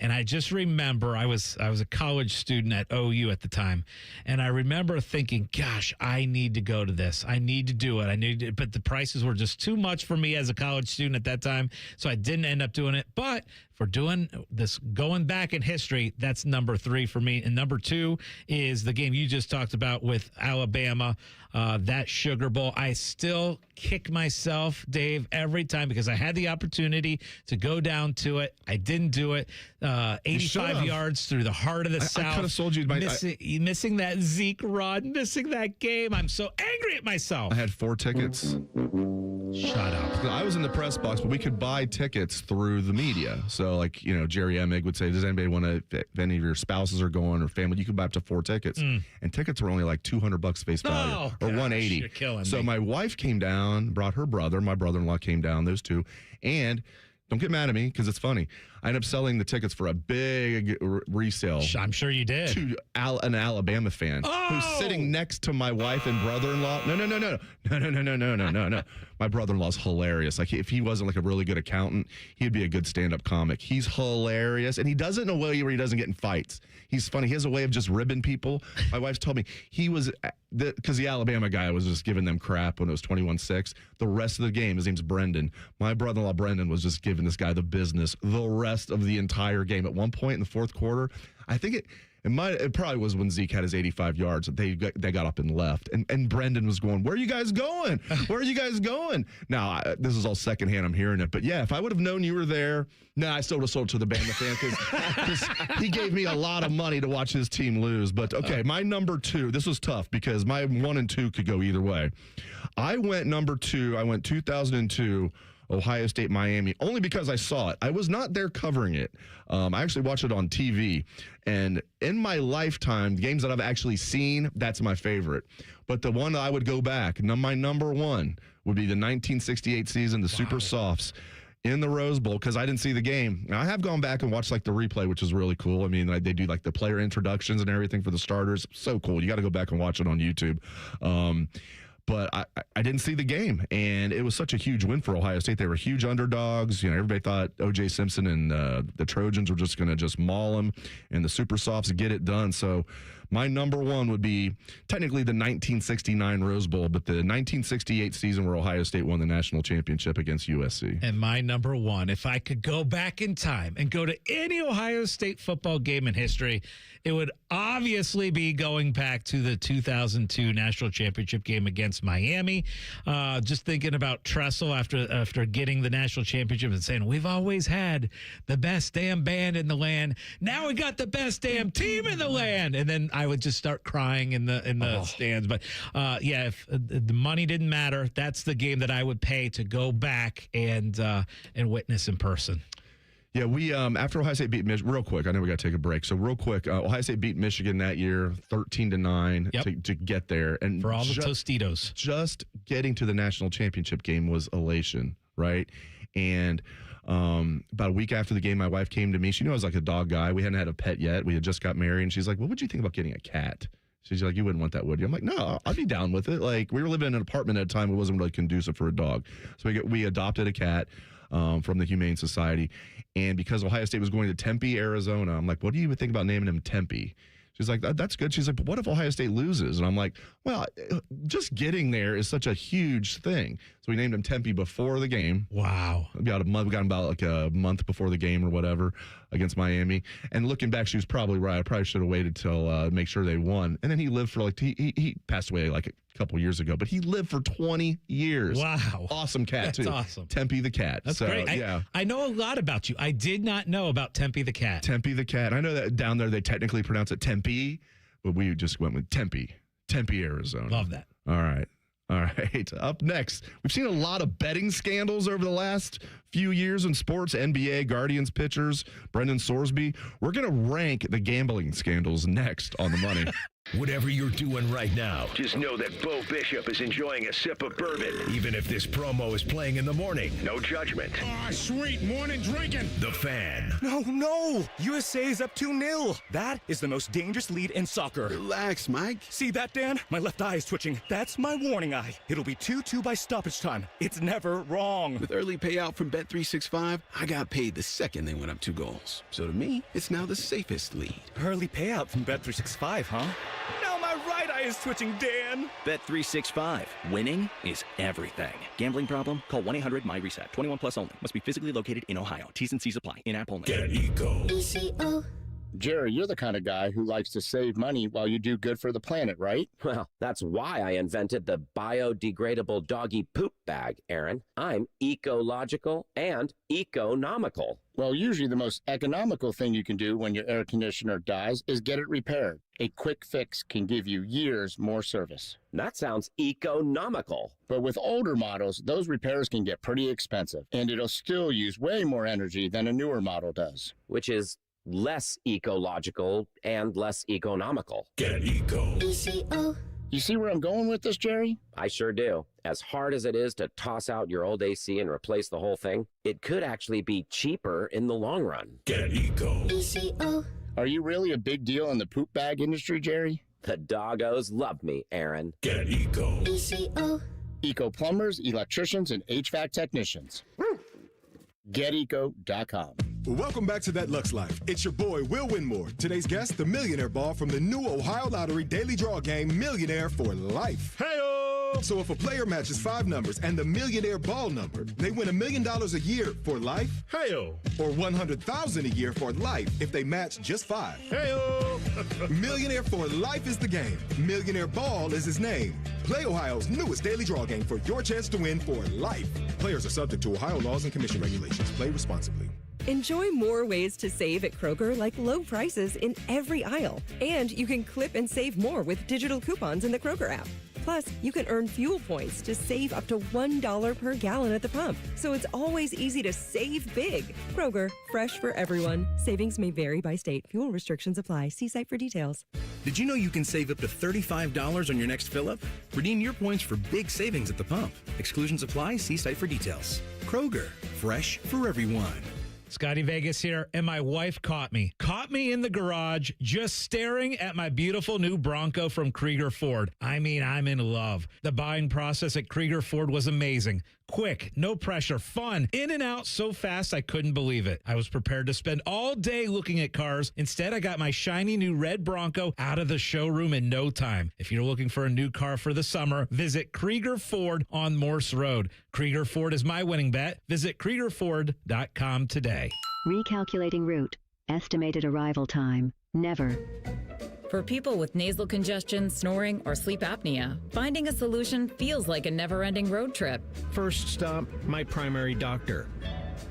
And I just remember I was a college student at OU at the time, and I remember thinking, gosh, I need to go to this. I need to do it. But the prices were just too much for me as a college student at that time, so I didn't end up doing it. But for doing this, going back in history, that's number 3 for me. And number 2 is the game you just talked about with Alabama, that Sugar Bowl. I still kick myself, Dave, every time because I had the opportunity to go down to it. I didn't do it. 85 yards through the heart of the South. I could have sold you missing that Zeke run, missing that game. I'm so angry at myself. I had 4 tickets. Shut up. I was in the press box, but we could buy tickets through the media. So, Jerry Emig would say, does anybody want to, if any of your spouses are going or family, you could buy up to 4 tickets. And tickets were only like $200 face value or $180. You're killing so me. my wife came down, brought her brother, my brother-in-law came down, those two. And don't get mad at me because it's funny. I ended up selling the tickets for a big resale. I'm sure you did. To an Alabama fan who's sitting next to my wife and brother-in-law. No. My brother-in-law's hilarious. Like, if he wasn't like a really good accountant, he'd be a good stand-up comic. He's hilarious, and he does it in a way where he doesn't get in fights. He's funny. He has a way of just ribbing people. My wife's told me he was, because the Alabama guy was just giving them crap when it was 21-6. The rest of the game, his name's Brendan. My brother-in-law, Brendan, was just giving this guy the business the rest of the entire game. At one point in the fourth quarter, I think it probably was when Zeke had his 85 yards. They got up and left. And Brendan was going, where are you guys going? Where are you guys going? Now, this is all secondhand. I'm hearing it. But, yeah, if I would have known you were there, I still would have sold to the Bama fan because he gave me a lot of money to watch his team lose. But, okay, my number 2, this was tough because my 1 and 2 could go either way. I went number 2. I went 2002. Ohio State, Miami, only because I saw it. I was not there covering it. I actually watched it on TV. And in my lifetime, games that I've actually seen, that's my favorite. But the one that I would go back, my number 1 would be the 1968 season, the Super Softs in the Rose Bowl, because I didn't see the game. Now, I have gone back and watched the replay, which is really cool. I mean, they do the player introductions and everything for the starters. So cool. You got to go back and watch it on YouTube. But I didn't see the game, and it was such a huge win for Ohio State. They were huge underdogs. Everybody thought O.J. Simpson and the Trojans were just going to maul them, and the Super Softs get it done. So My number one would be technically the 1969 Rose Bowl, but the 1968 season where Ohio State won the national championship against USC. And my number one, if I could go back in time and go to any Ohio State football game in history, it would obviously be going back to the 2002 national championship game against Miami. Just thinking about Tressel after getting the national championship and saying, we've always had the best damn band in the land. Now we got the best damn team in the land. And then I would just start crying in the stands. But yeah, if the money didn't matter, that's the game that I would pay to go back and witness in person. Yeah, we after Ohio State beat Michigan, real quick, I know we got to take a break. So real quick, Ohio State beat Michigan that year 13-9 to get there. And for all the Tostitos. Just getting to the national championship game was elation, right? And about a week after the game, my wife came to me. She knew I was like a dog guy. We hadn't had a pet yet. We had just got married. And she's like, what would you think about getting a cat? She's like, you wouldn't want that, would you? I'm like, no, I'd be down with it. Like, we were living in an apartment at a time. It wasn't really conducive for a dog. So we adopted a cat from the Humane Society. And because Ohio State was going to Tempe, Arizona, I'm like, what do you think about naming him Tempe? She's like, that's good. She's like, but what if Ohio State loses? And I'm like, well, just getting there is such a huge thing. So we named him Tempe before the game. Wow. About a month. We got him about like a month before the game or whatever against Miami. And looking back, she was probably right. I probably should have waited till make sure they won. And then he lived for he passed away like a couple years ago, but he lived for 20 years. Wow. Awesome cat, too. That's awesome. Tempe the cat. That's so, great. Yeah. I know a lot about you. I did not know about Tempe the cat. Tempe the cat. I know that down there they technically pronounce it Tempe, but we just went with Tempe, Arizona. Love that. All right. Up next, we've seen a lot of betting scandals over the last few years in sports. NBA, Guardians pitchers, Brendan Sorsby. We're going to rank the gambling scandals next on The Money. Whatever you're doing right now, just know that Bo Bishop is enjoying a sip of bourbon, even if this promo is playing in the morning. No judgment. Sweet morning drinking. The Fan. No. USA is up 2-0. That is the most dangerous lead in soccer. Relax, Mike. See that, Dan? My left eye is twitching. That's my warning eye. It'll be 2-2 by stoppage time. It's never wrong. With early payout from Bet365, I got paid the second they went up 2 goals. So to me, it's now the safest lead. Early payout from Bet365, huh? Now my right eye is twitching, Dan. Bet365. Winning is everything. Gambling problem? Call 1-800-MY-RESET. 21 plus only. Must be physically located in Ohio. T's and C's apply. In-app only. Get Eco. ECO. Jerry, you're the kind of guy who likes to save money while you do good for the planet, right? Well, that's why I invented the biodegradable doggy poop bag, Aaron. I'm ecological and economical. Well, usually the most economical thing you can do when your air conditioner dies is get it repaired. A quick fix can give you years more service. That sounds economical. But with older models, those repairs can get pretty expensive, and it'll still use way more energy than a newer model does. Which is less ecological and less economical. Get Eco. ECO. You see where I'm going with this, Jerry? I sure do. As hard as it is to toss out your old AC and replace the whole thing, it could actually be cheaper in the long run. Get Eco. ECO. Are you really a big deal in the poop bag industry, Jerry? The doggos love me, Aaron. Get Eco. ECO. Eco plumbers, electricians, and HVAC technicians. GetEco.com. Welcome back to That Lux Life. It's your boy, Will Winmore. Today's guest, the Millionaire Ball from the new Ohio Lottery Daily Draw game, Millionaire for Life. Hey-o! So if a player matches 5 numbers and the Millionaire Ball number, they win $1 million a year for life. Hey-o! Or $100,000 a year for life if they match just 5. Hey-o! Millionaire for Life is the game. Millionaire Ball is his name. Play Ohio's newest daily draw game for your chance to win for life. Players are subject to Ohio laws and commission regulations. Play responsibly. Enjoy more ways to save at Kroger, like low prices in every aisle. And you can clip and save more with digital coupons in the Kroger app. Plus, you can earn fuel points to save up to $1 per gallon at the pump. So it's always easy to save big. Kroger, fresh for everyone. Savings may vary by state. Fuel restrictions apply. See site for details. Did you know you can save up to $35 on your next fill-up? Redeem your points for big savings at the pump. Exclusions apply. See site for details. Kroger, fresh for everyone. Scotty Vegas here, and my wife caught me in the garage just staring at my beautiful new Bronco from Krieger Ford. I mean, I'm in love. The buying process at Krieger Ford was amazing. quick, no pressure, fun, in and out so fast I couldn't believe it. I was prepared to spend all day looking at cars. Instead, I got my shiny new red Bronco out of the showroom in no time. If you're looking for a new car for the summer, visit Krieger Ford on Morse Road. Krieger Ford is my winning bet. Visit KriegerFord.com today. Recalculating route. Estimated arrival time. Never. For people with nasal congestion, snoring, or sleep apnea, finding a solution feels like a never-ending road trip. First stop, my primary doctor.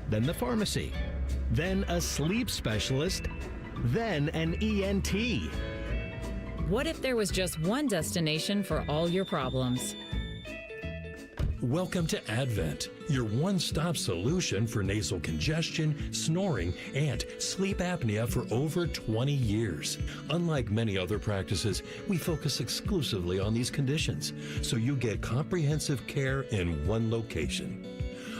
Then the pharmacy. Then a sleep specialist. Then an ENT. What if there was just one destination for all your problems? Welcome to Advent, your one-stop solution for nasal congestion, snoring, and sleep apnea for over 20 years. Unlike many other practices, we focus exclusively on these conditions, so you get comprehensive care in one location.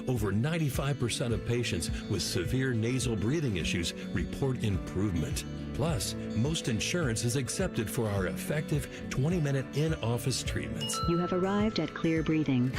Over 95% of patients with severe nasal breathing issues report improvement. Plus, most insurance is accepted for our effective 20-minute in-office treatments. You have arrived at Clear Breathing.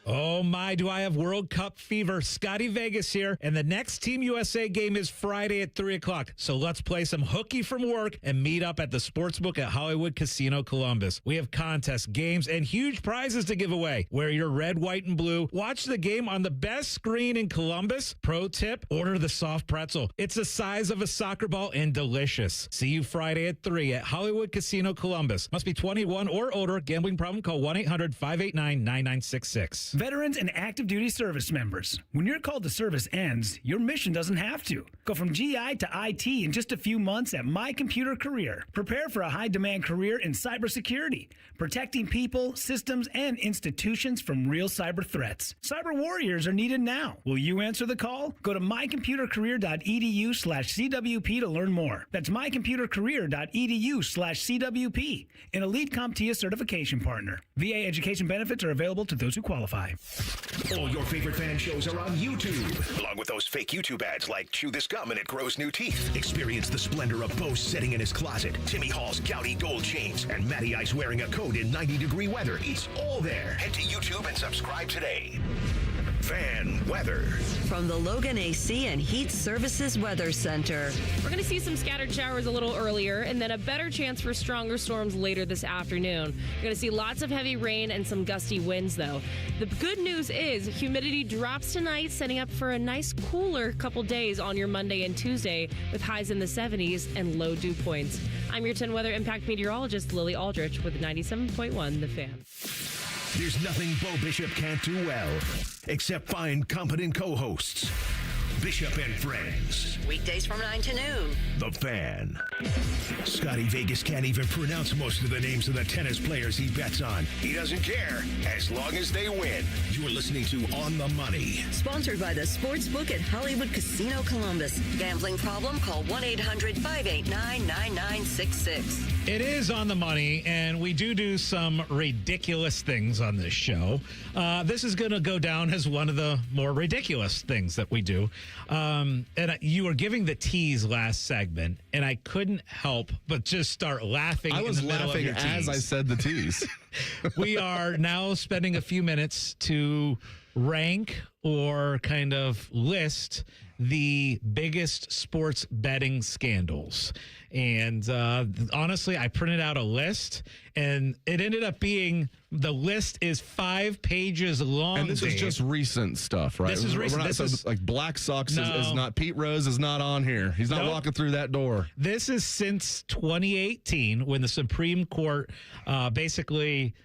Oh my, do I have World Cup fever. Scotty Vegas here, and the next Team USA game is Friday at 3 o'clock. So let's play some hooky from work and meet up at the Sportsbook at Hollywood Casino Columbus. We have contests, games, and huge prizes to give away. Wear your red, white, and blue. Watch the game on the best screen in Columbus. Pro tip, order the soft pretzel. It's the size of a soccer ball and delicious. See you Friday at 3 at Hollywood Casino Columbus. Must be 21 or older. Gambling problem? Call 1-800-589-9966. Veterans and active duty service members. When your call to service ends, your mission doesn't have to. Go from GI to IT in just a few months at My Computer Career. Prepare for a high-demand career in cybersecurity, protecting people, systems, and institutions from real cyber threats. Cyber warriors are needed now. Will you answer the call? Go to mycomputercareer.edu/CWP to learn more. That's mycomputercareer.edu/CWP, an elite CompTIA certification partner. VA education benefits are available to those who qualify. All your favorite fan shows are on YouTube, along with those fake YouTube ads like Chew This Gum and It Grows New Teeth. Experience the splendor of Bo sitting in his closet, Timmy Hall's gouty gold chains, and Matty Ice wearing a coat in 90-degree weather. It's all there. Head to YouTube and subscribe today. Fan weather. From the Logan AC and Heat Services Weather Center. We're going to see some scattered showers a little earlier and then a better chance for stronger storms later this afternoon. You're going to see lots of heavy rain and some gusty winds, though. The good news is humidity drops tonight, setting up for a nice cooler couple days on your Monday and Tuesday with highs in the 70s and low dew points. I'm your 10 weather impact meteorologist, Lily Aldrich, with 97.1 The Fan. There's nothing Bo Bishop can't do well, except find competent co-hosts. Bishop and Friends. Weekdays from 9 to noon. The Fan. Scotty Vegas can't even pronounce most of the names of the tennis players he bets on. He doesn't care, as long as they win. You're listening to On the Money. Sponsored by the Sportsbook at Hollywood Casino Columbus. Gambling problem? Call 1-800-589-9966. It is On the Money, and we do some ridiculous things on this show. This is going to go down as one of the more ridiculous things that we do. And you were giving the tease last segment, and I couldn't help but just start laughing. I was laughing as I said the tease. We are now spending a few minutes to rank or kind of list the biggest sports betting scandals. And honestly, I printed out a list, and it ended up being, the list is 5 pages long. And this is just recent stuff, right? This is recent. This is like Black Sox is not, Pete Rose is not on here. He's not walking through that door. This is since 2018, when the Supreme Court basically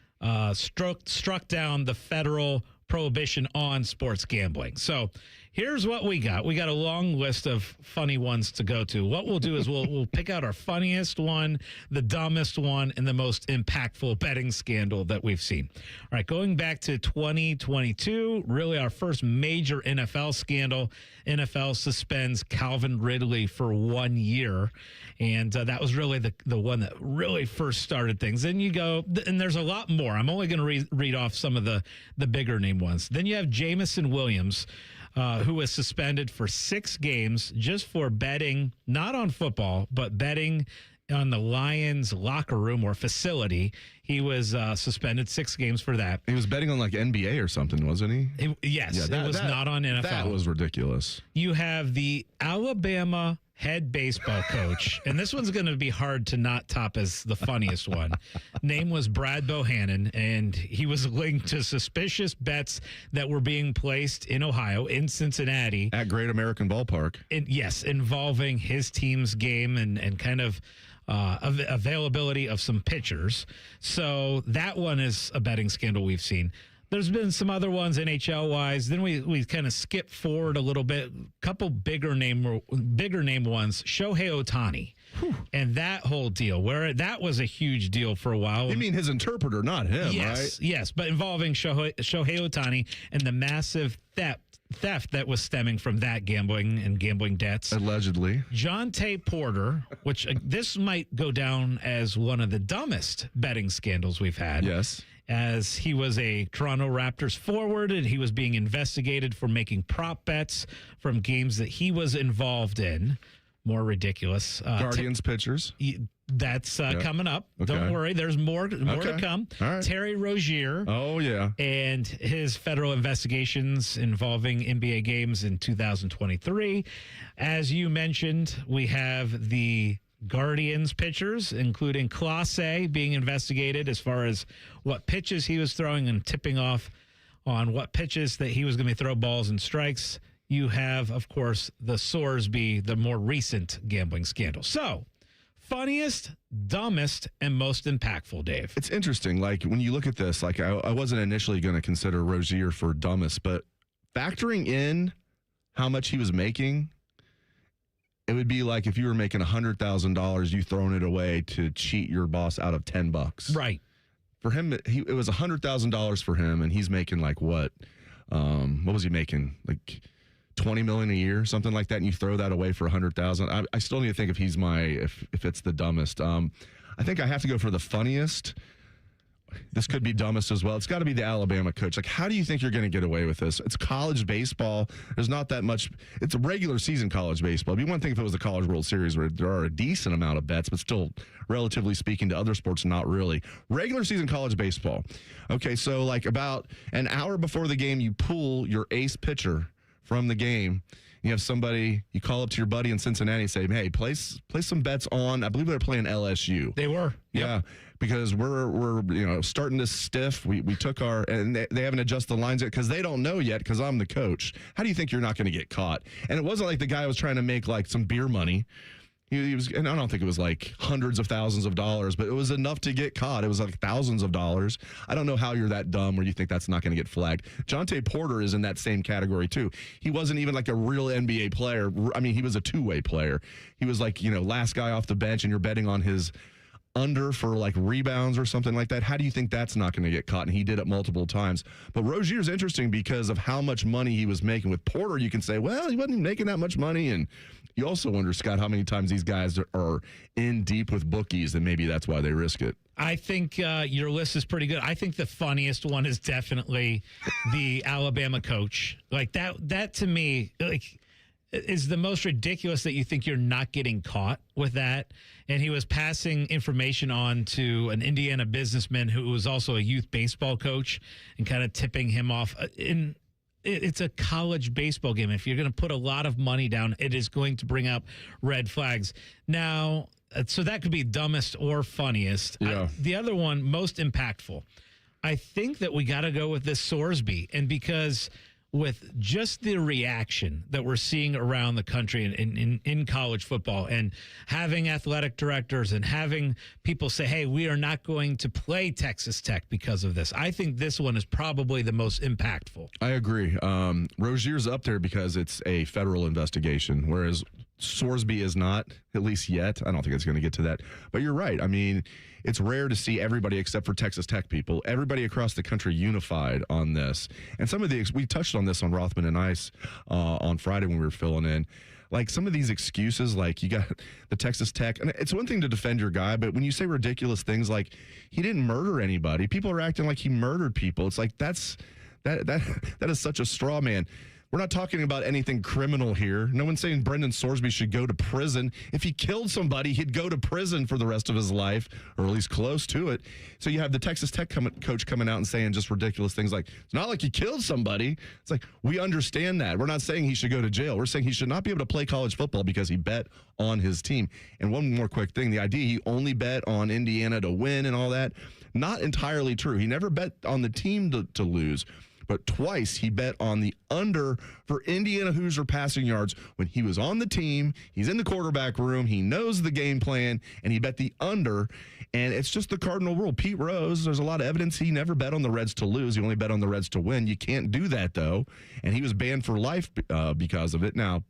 struck down the federal prohibition on sports gambling. So here's what we got. We got a long list of funny ones to go to. What we'll do is we'll pick out our funniest one, the dumbest one, and the most impactful betting scandal that we've seen. All right, going back to 2022, really our first major NFL scandal. NFL suspends Calvin Ridley for 1 year. And that was really the one that really first started things. Then you go, and there's a lot more. I'm only going to read off some of the bigger name ones. Then you have Jamison Williams, who was suspended for 6 games just for betting, not on football, but betting on the Lions locker room or facility. He was suspended 6 games for that. He was betting on like NBA or something, wasn't he? Yes, it was not on NFL. That was ridiculous. You have the Alabama head baseball coach, and this one's going to be hard to not top as the funniest one. Name was Brad Bohannon, and he was linked to suspicious bets that were being placed in Ohio, in Cincinnati. At Great American Ballpark. Yes, involving his team's game and kind of availability of some pitchers. So that one is a betting scandal we've seen. There's been some other ones NHL-wise. Then we kind of skip forward a little bit. Couple bigger name ones. Shohei Ohtani. And that whole deal, where that was a huge deal for a while. You mean his interpreter, not him, right? Yes, but involving Shohei Ohtani and the massive theft that was stemming from that gambling debts. Allegedly. Jonte Porter, which this might go down as one of the dumbest betting scandals we've had. Yes. As he was a Toronto Raptors forward, and he was being investigated for making prop bets from games that he was involved in. More ridiculous. Guardians pitchers. That's coming up. Okay. Don't worry. There's more to come. All right. Terry Rozier. Oh, yeah. And his federal investigations involving NBA games in 2023. As you mentioned, we have the Guardians pitchers, including Clase, being investigated as far as what pitches he was throwing and tipping off on what pitches that he was going to throw balls and strikes. You have, of course, the Sorsby, the more recent gambling scandal. So, funniest, dumbest, and most impactful, Dave. It's interesting. Like, when you look at this, like, I wasn't initially going to consider Rozier for dumbest, but factoring in how much he was making, it would be like if you were making $100,000, you throwing it away to cheat your boss out of $10. Right. For him, it was $100,000 for him, and he's making like what? What was he making? Like $20 million a year, something like that, and you throw that away for $100,000. I still need to think if he's if it's the dumbest. I think I have to go for the funniest. This could be dumbest as well. It's got to be the Alabama coach. Like, how do you think you're going to get away with this? It's college baseball. There's not that much. It's a regular season college baseball. It'd be one thing if it was the College World Series where there are a decent amount of bets, but still, relatively speaking to other sports, not really. Regular season college baseball. Okay, so like about an hour before the game, you pull your ace pitcher from the game. You have somebody, you call up to your buddy in Cincinnati and say, hey, place some bets on, I believe they're playing LSU. They were. Yeah, because we're starting this stiff. We took our, and they haven't adjusted the lines yet because they don't know yet because I'm the coach. How do you think you're not going to get caught? And it wasn't like the guy was trying to make like some beer money. He was, and I don't think it was like hundreds of thousands of dollars, but it was enough to get caught. It was like thousands of dollars. I don't know how you're that dumb where you think that's not going to get flagged. Jonte Porter is in that same category too. He wasn't even like a real NBA player. I mean, he was a two-way player. He was like, last guy off the bench, and you're betting on his under for like rebounds or something like that. How do you think that's not going to get caught? And he did it multiple times. But Rozier's interesting because of how much money he was making. With Porter, you can say, well, he wasn't making that much money. And you also wonder, Scott, how many times these guys are in deep with bookies, and maybe that's why they risk it. I think your list is pretty good. I think the funniest one is definitely the Alabama coach. Like that to me, like, is the most ridiculous that you think you're not getting caught with that. And he was passing information on to an Indiana businessman who was also a youth baseball coach and kind of tipping him off. It's a college baseball game. If you're going to put a lot of money down, it is going to bring up red flags. Now, so that could be dumbest or funniest. Yeah. The other one, most impactful. I think that we got to go with this Sorsby. And because with just the reaction that we're seeing around the country in college football, and having athletic directors and having people say, hey, we are not going to play Texas Tech because of this. I think this one is probably the most impactful. I agree. Rozier's up there because it's a federal investigation, whereas Sorsby is not, at least yet. I don't think it's going to get to that. But you're right. I mean, it's rare to see everybody except for Texas Tech people, everybody across the country unified on this. And some of we touched on this on Rothman and Ice on Friday when we were filling in. Like some of these excuses, like you got the Texas Tech, and it's one thing to defend your guy, but when you say ridiculous things like he didn't murder anybody, people are acting like he murdered people. It's like that is such a straw man. We're not talking about anything criminal here. No one's saying Brendan Sorsby should go to prison. If he killed somebody, he'd go to prison for the rest of his life, or at least close to it. So you have the Texas Tech coach coming out and saying just ridiculous things like, it's not like he killed somebody. It's like, we understand that. We're not saying he should go to jail. We're saying he should not be able to play college football because he bet on his team. And one more quick thing, the idea he only bet on Indiana to win and all that, not entirely true. He never bet on the team to lose. But twice he bet on the under for Indiana Hoosier passing yards when he was on the team. He's in the quarterback room. He knows the game plan, and he bet the under. And it's just the cardinal rule. Pete Rose, there's a lot of evidence he never bet on the Reds to lose. He only bet on the Reds to win. You can't do that, though. And he was banned for life because of it. Now,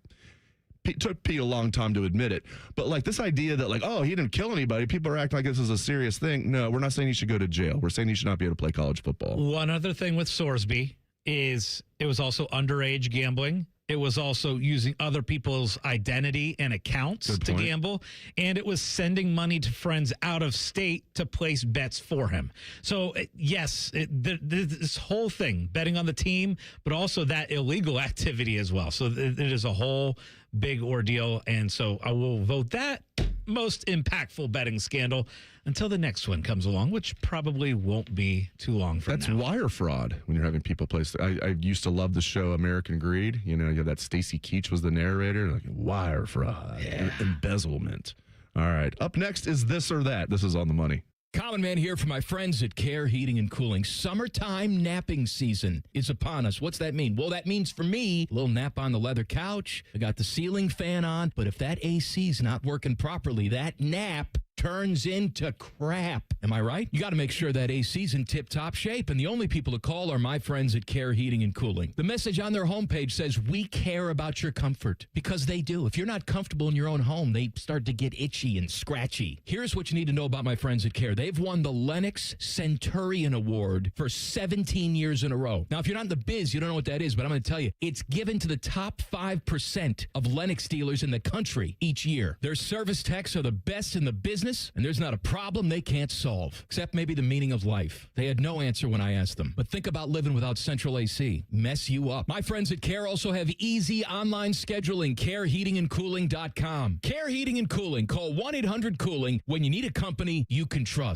it took Pete a long time to admit it. But, like, this idea that, like, oh, he didn't kill anybody, people are acting like this is a serious thing. No, we're not saying he should go to jail. We're saying he should not be able to play college football. One other thing with Sorsby is it was also underage gambling. It was also using other people's identity and accounts to gamble. And it was sending money to friends out of state to place bets for him. So, yes, this whole thing, betting on the team, but also that illegal activity as well. So it is a whole big ordeal. And so I will vote that most impactful betting scandal until the next one comes along, which probably won't be too long from That's now. wire fraud when you're having people place. I used to love the show American Greed. You know, you have that Stacey Keach was the narrator. Like, wire fraud, embezzlement. All right. Up next is This or That. This is On the Money. Common Man here for my friends at Care Heating and Cooling. Summertime napping season is upon us. What's that mean? Well, that means for me, a little nap on the leather couch. I got the ceiling fan on, but if that AC's not working properly, that nap turns into crap. Am I right? You got to make sure that AC's in tip-top shape, and the only people to call are my friends at Care Heating and Cooling. The message on their homepage says, we care about your comfort, because they do. If you're not comfortable in your own home, they start to get itchy and scratchy. Here's what you need to know about my friends at Care. They've won the Lennox Centurion Award for 17 years in a row. Now, if you're not in the biz, you don't know what that is, but I'm going to tell you, it's given to the top 5% of Lennox dealers in the country each year. Their service techs are the best in the business, and there's not a problem they can't solve, except maybe the meaning of life. They had no answer when I asked them. But think about living without central AC. Mess you up. My friends at Care also have easy online scheduling. CareHeatingandCooling.com. Care Heating and Cooling. Call 1-800-COOLING when you need a company you can trust.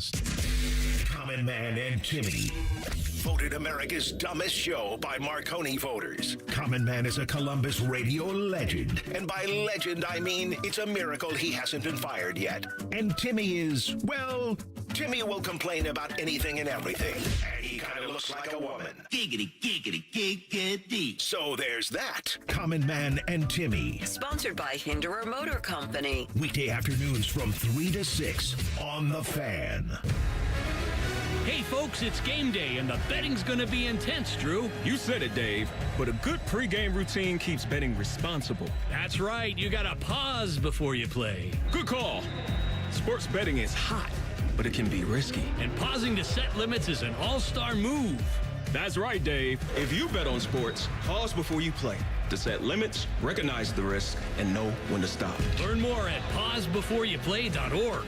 Common Man and Timmy. Voted America's dumbest show by Marconi voters. Common Man is a Columbus radio legend. And by legend, I mean it's a miracle he hasn't been fired yet. And Timmy is, well, Timmy will complain about anything and everything. And he kind of looks like a woman. Giggity, giggity, giggity. So there's that. Common Man and Timmy. Sponsored by Hinderer Motor Company. Weekday afternoons from 3 to 6 on The Fan. Hey, folks, it's game day, and the betting's going to be intense, Drew. You said it, Dave. But a good pregame routine keeps betting responsible. That's right. You got to pause before you play. Good call. Sports betting is hot, but it can be risky. And pausing to set limits is an all-star move. That's right, Dave. If you bet on sports, pause before you play to set limits, recognize the risk, and know when to stop. Learn more at pausebeforeyouplay.org.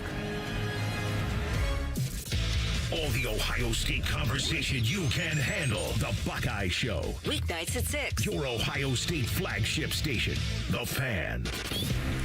All the Ohio State conversation you can handle. The Buckeye Show. Weeknights at 6. Your Ohio State flagship station. The Fan.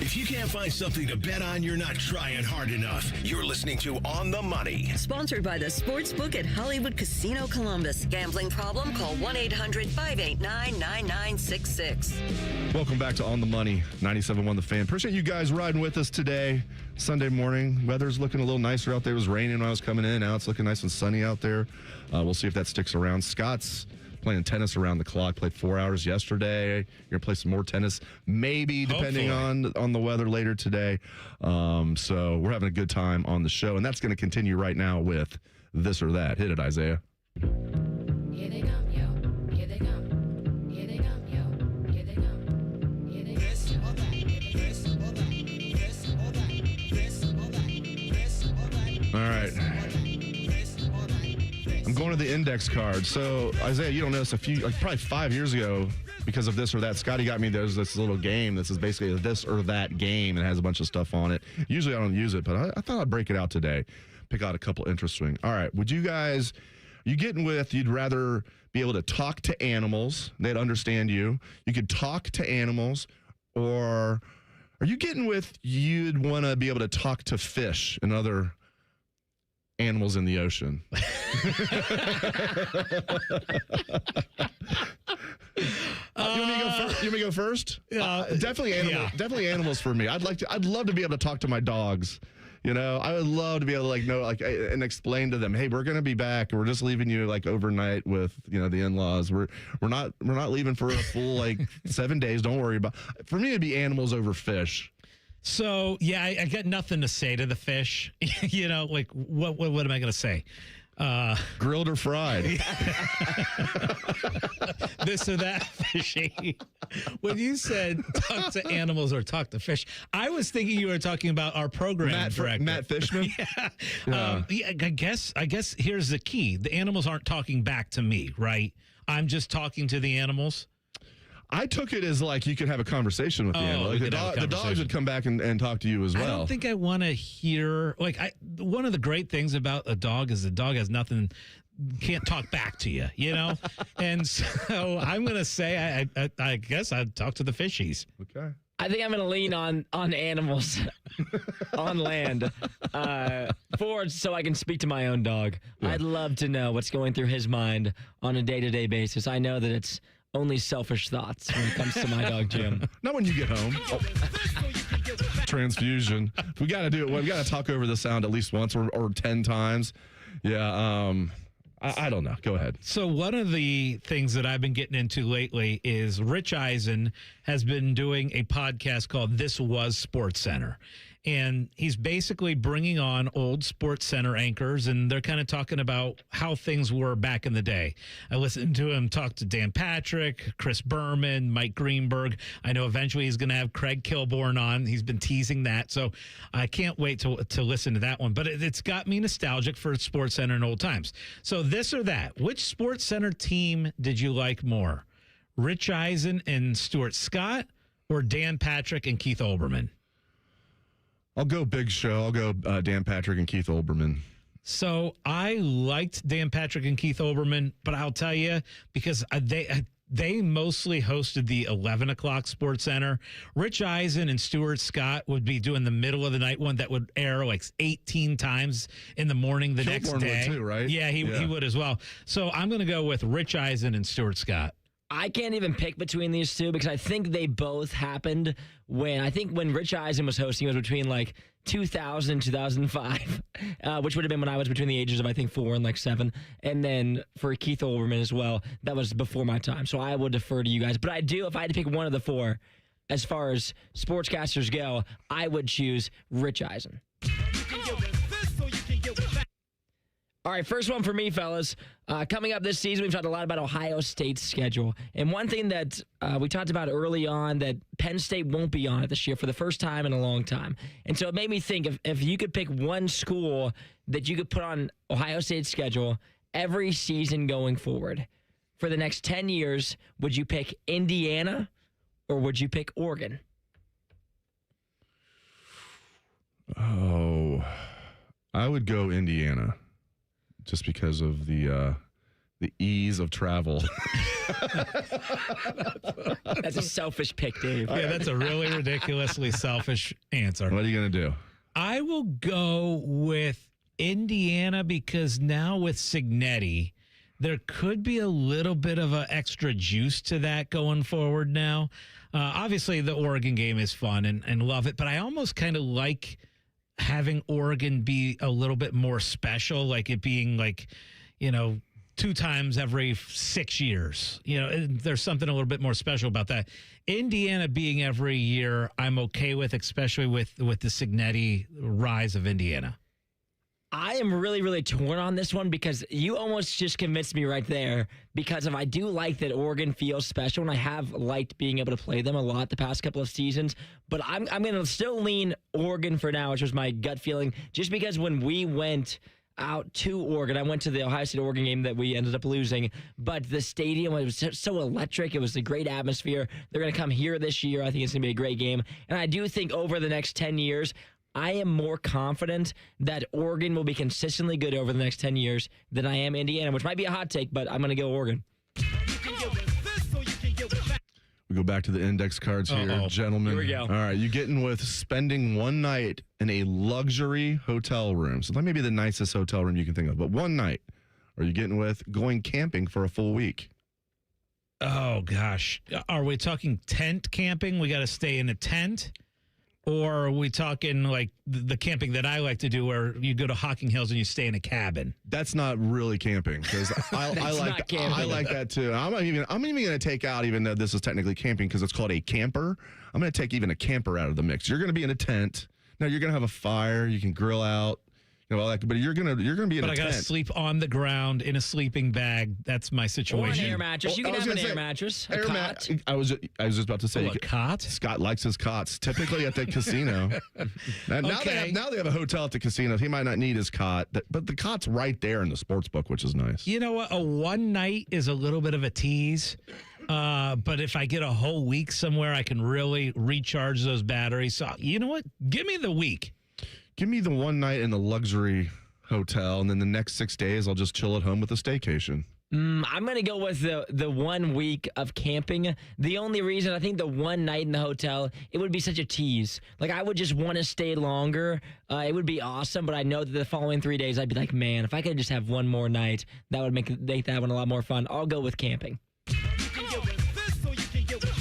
If you can't find something to bet on, you're not trying hard enough. You're listening to On the Money. Sponsored by the Sportsbook at Hollywood Casino Columbus. Gambling problem? Call 1-800-589-9966. Welcome back to On the Money, 97.1 The Fan. Appreciate you guys riding with us today. Sunday morning. Weather's looking a little nicer out there. It was raining when I was coming in. Now it's looking nice and sunny out there. We'll see if that sticks around. Scott's playing tennis around the clock. Played 4 hours yesterday. You're going to play some more tennis, maybe, depending on the weather later today. So we're having a good time on the show, and that's going to continue right now with This or That. Hit it, Isaiah. Here they come, yo. Here they come. Here they come, yo. Here they come. Here they come. This or that. This or that. This or that. This or that. This or that. All right. I'm going to the index card. So, Isaiah, you don't know this, probably 5 years ago, because of This or That, Scotty got me this little game. This is basically a This or That game. It has a bunch of stuff on it. Usually I don't use it, but I thought I'd break it out today. Pick out a couple interesting. All right. Would you guys You getting with you'd rather be able to talk to animals, they'd understand you. You could talk to animals, or are you getting with you'd want to be able to talk to fish and other animals in the ocean? You want me to go first? Definitely animals. Definitely animals for me. I'd love to be able to talk to my dogs. You know, I would love to be able to and explain to them, hey, we're going to be back. We're just leaving you overnight with, the in-laws. We're not leaving for a full 7 days. Don't worry about. For me, it'd be animals over fish. So, yeah, I got nothing to say to the fish. What am I going to say? Grilled or fried? This or that fishy. When you said talk to animals or talk to fish, I was thinking you were talking about our program director. Matt Fishman? Yeah. I guess here's the key. The animals aren't talking back to me, right? I'm just talking to the animals. I took it as you could have a conversation with the animal. The dogs would come back and talk to you as well. I don't think I want to hear one of the great things about a dog is the dog has nothing, can't talk back to you, And so I'm going to say I guess I'd talk to the fishies. Okay. I think I'm going to lean on animals on land so I can speak to my own dog. Yeah. I'd love to know what's going through his mind on a day-to-day basis. I know that it's only selfish thoughts when it comes to my dog, Jim. Not when you get home. Transfusion. We got to do it. We got to talk over the sound at least once or 10 times. Yeah. I don't know. Go ahead. So one of the things that I've been getting into lately is Rich Eisen has been doing a podcast called This Was Sports Center. And he's basically bringing on old Sports Center anchors, and they're kind of talking about how things were back in the day. I listened to him talk to Dan Patrick, Chris Berman, Mike Greenberg. I know eventually he's going to have Craig Kilborn on. He's been teasing that, so I can't wait to listen to that one. But it's got me nostalgic for Sports Center in old times. So this or that, which Sports Center team did you like more? Rich Eisen and Stuart Scott, or Dan Patrick and Keith Olbermann? I'll go Big Show. I'll go Dan Patrick and Keith Olbermann. So I liked Dan Patrick and Keith Olbermann, but I'll tell you, because they mostly hosted the 11 o'clock Sports Center. Rich Eisen and Stuart Scott would be doing the middle of the night one that would air 18 times in the morning next day. Would too, right? Yeah, he would as well. So I'm going to go with Rich Eisen and Stuart Scott. I can't even pick between these two because I think they both happened when Rich Eisen was hosting, it was between 2000 and 2005, which would have been when I was between the ages of, I think, 4 and 7. And then for Keith Olbermann as well, that was before my time. So I will defer to you guys. But if I had to pick one of the four, as far as sportscasters go, I would choose Rich Eisen. All right, first one for me, fellas. Coming up this season, we've talked a lot about Ohio State's schedule. And one thing that we talked about early on, that Penn State won't be on it this year for the first time in a long time. And so it made me think, if you could pick one school that you could put on Ohio State's schedule every season going forward for the next 10 years, would you pick Indiana or would you pick Oregon? Oh, I would go Indiana. Just because of the ease of travel. That's a selfish pick, Dave. Yeah, that's a really ridiculously selfish answer. What are you going to do? I will go with Indiana because now with Cignetti, there could be a little bit of an extra juice to that going forward now. Obviously, the Oregon game is fun and love it, but I almost kind of like having Oregon be a little bit more special, like it being 2 times every 6 years. There's something a little bit more special about that. Indiana being every year, I'm okay with, especially with the Cignetti rise of Indiana. I am really, really torn on this one because you almost just convinced me right there, because I do like that Oregon feels special, and I have liked being able to play them a lot the past couple of seasons, but I'm going to still lean Oregon for now, which was my gut feeling, just because when we went out to Oregon, I went to the Ohio State-Oregon game that we ended up losing, but the stadium was so electric. It was a great atmosphere. They're going to come here this year. I think it's going to be a great game, and I do think over the next 10 years, I am more confident that Oregon will be consistently good over the next 10 years than I am Indiana, which might be a hot take, but I'm going to go Oregon. We go back to the index cards here, gentlemen. Here we go. All right, you getting with spending one night in a luxury hotel room. So that may be the nicest hotel room you can think of, but one night. Or are you getting with going camping for a full week? Oh, gosh. Are we talking tent camping? We got to stay in a tent? Or are we talking like the camping that I like to do where you go to Hocking Hills and you stay in a cabin? That's not really camping because I like that too. I'm even going to take out, even though this is technically camping because it's called a camper. I'm going to take even a camper out of the mix. You're going to be in a tent. Now you're going to have a fire. You can grill out. All that, but you're gonna be in a tent. But I gotta sleep on the ground in a sleeping bag. That's my situation. Or an air mattress. You can have an air mattress. A cot. I was just about to say a cot. Scott likes his cots. Typically at the casino. Now they have a hotel at the casino. He might not need his cot, but the cot's right there in the sports book, which is nice. You know what? A one night is a little bit of a tease. But if I get a whole week somewhere, I can really recharge those batteries. So you know what? Give me the week. Give me the one night in the luxury hotel, and then the next 6 days, I'll just chill at home with a staycation. I'm going to go with the 1 week of camping. The only reason I think the one night in the hotel, it would be such a tease. Like, I would just want to stay longer. It would be awesome, but I know that the following 3 days, I'd be like, man, if I could just have one more night, that would make that one a lot more fun. I'll go with camping.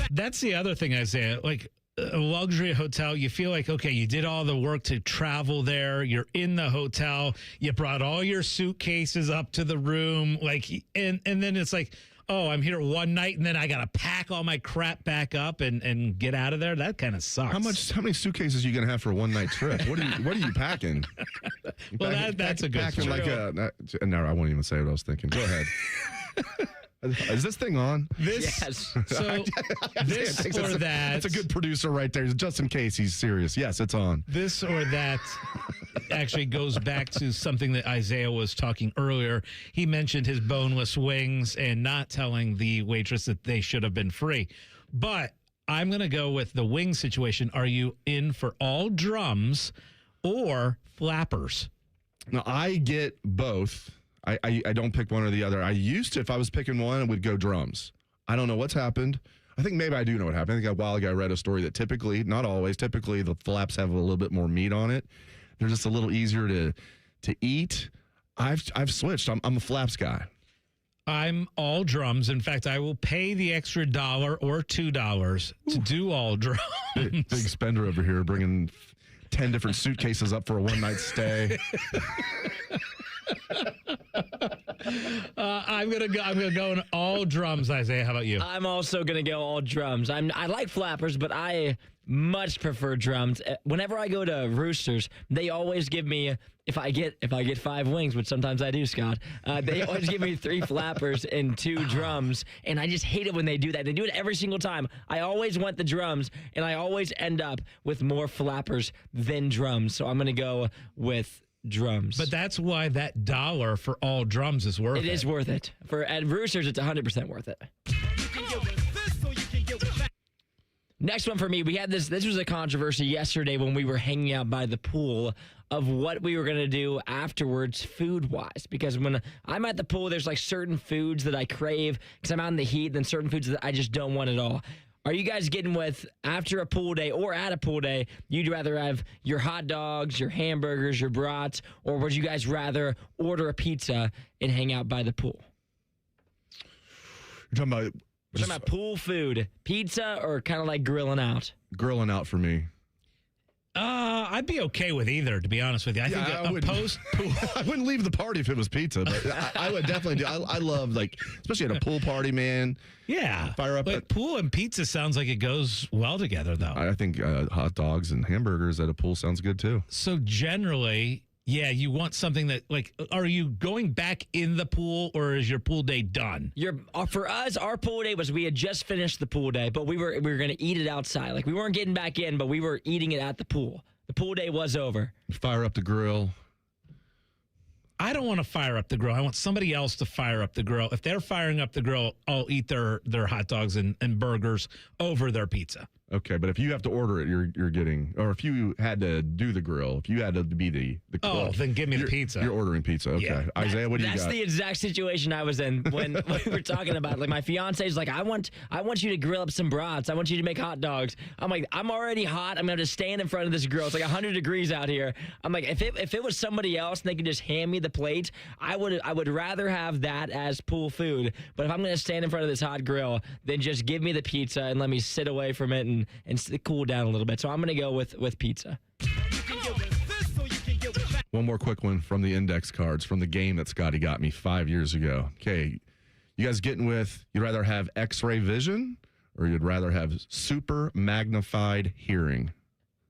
That's the other thing, Isaiah. Like, a luxury hotel, you feel like, okay, you did all the work to travel there. You're in the hotel. You brought all your suitcases up to the room. Like, and then it's like, oh, I'm here one night and then I got to pack all my crap back up and get out of there. That kind of sucks. How many suitcases are you going to have for a one night trip? What are you packing? That's a good packing point. No, I won't even say what I was thinking. Go ahead. Is this thing on? Yes. So this or that. That's a good producer right there. Just in case he's serious. Yes, it's on. This or that actually goes back to something that Isaiah was talking earlier. He mentioned his boneless wings and not telling the waitress that they should have been free. But I'm going to go with the wing situation. Are you in for all drums or flappers? Now, I get both. I don't pick one or the other. I used to, if I was picking one, I would go drums. I don't know what's happened. I think maybe I do know what happened. I think a while ago I read a story that typically, not always, typically the flaps have a little bit more meat on it. They're just a little easier to eat. I've switched. I'm a flaps guy. I'm all drums. In fact, I will pay the extra $1 or $2 to do all drums. Big spender over here, bringing 10 different suitcases up for a one night stay. I'm gonna go in all drums, Isaiah. How about you? I'm also gonna go all drums. I like flappers, but I much prefer drums. Whenever I go to Roosters, they always give me, if I get 5 wings, which sometimes I do, Scott, they always give me 3 flappers and 2 drums, and I just hate it when they do that. They do it every single time. I always want the drums, and I always end up with more flappers than drums. So I'm gonna go with drums. But that's why that $1 for all drums is worth it. It is worth it. At Roosters, it's 100% worth it. Next one for me, we had this was a controversy yesterday when we were hanging out by the pool of what we were going to do afterwards food-wise. Because when I'm at the pool, there's like certain foods that I crave because I'm out in the heat, then certain foods that I just don't want at all. Are you guys getting with, after a pool day or at a pool day, you'd rather have your hot dogs, your hamburgers, your brats, or would you guys rather order a pizza and hang out by the pool? You're talking about pool food, pizza, or kind of like grilling out? Grilling out for me. I'd be okay with either, to be honest with you. I think a post-pool... I wouldn't leave the party if it was pizza, but I would definitely do. I love, like, especially at a pool party, man. Yeah. Fire up. But pool and pizza sounds like it goes well together, though. I think hot dogs and hamburgers at a pool sounds good, too. So generally, yeah, you want something that, like, are you going back in the pool or is your pool day done? For us, our pool day was, we had just finished the pool day, but we were going to eat it outside. Like, we weren't getting back in, but we were eating it at the pool. The pool day was over. Fire up the grill. I don't want to fire up the grill. I want somebody else to fire up the grill. If they're firing up the grill, I'll eat their hot dogs and burgers over their pizza. Okay, but if you have to order it, you're getting, or if you had to do the grill, if you had to be the cook, then give me the pizza. You're ordering pizza. Okay, Yeah. Isaiah, what do you got? That's the exact situation I was in when we were talking about it. Like my fiance's like, I want you to grill up some brats. I want you to make hot dogs. I'm like, I'm already hot. I'm gonna just stand in front of this grill. It's like 100 degrees out here. I'm like, if it was somebody else and they could just hand me the plate, I would rather have that as pool food. But if I'm gonna stand in front of this hot grill, then just give me the pizza and let me sit away from it and cool down a little bit. So I'm gonna go with pizza. One more quick one from the index cards from the game that Scotty got me 5 years ago. Okay, you guys getting with, you'd rather have X-ray vision or you'd rather have super magnified hearing?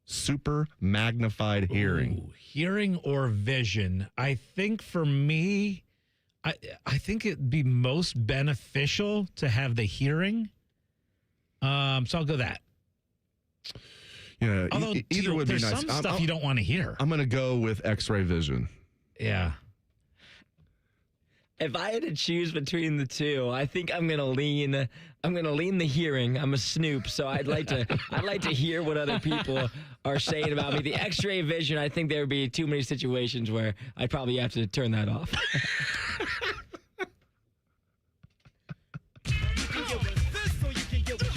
Super magnified hearing. Ooh, hearing or vision? I think for me, I think it'd be most beneficial to have the hearing. So I'll go that. Yeah, Although either would be there's nice. some stuff you don't want to hear. I'm going to go with X-ray vision. Yeah. If I had to choose between the two, I think I'm gonna lean the hearing. I'm a snoop, so I'd like to hear what other people are saying about me. The X-ray vision, I think there would be too many situations where I'd probably have to turn that off.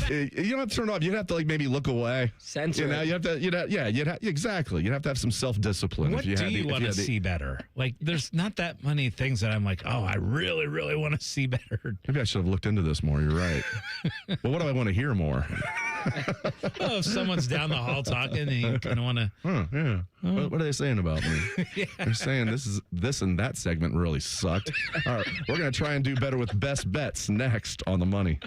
You don't have to turn it off. You'd have to maybe look away. Censor. You have to. Exactly. You'd have to have some self-discipline. What do you want to see better? Like, there's not that many things that I'm like, oh, I really, really want to see better. Maybe I should have looked into this more. You're right. Well, what do I want to hear more? If someone's down the hall talking and you kind of want to. Yeah. What are they saying about me? They're saying this and that segment really sucked. All right, we're gonna try and do better with best bets next on The Money.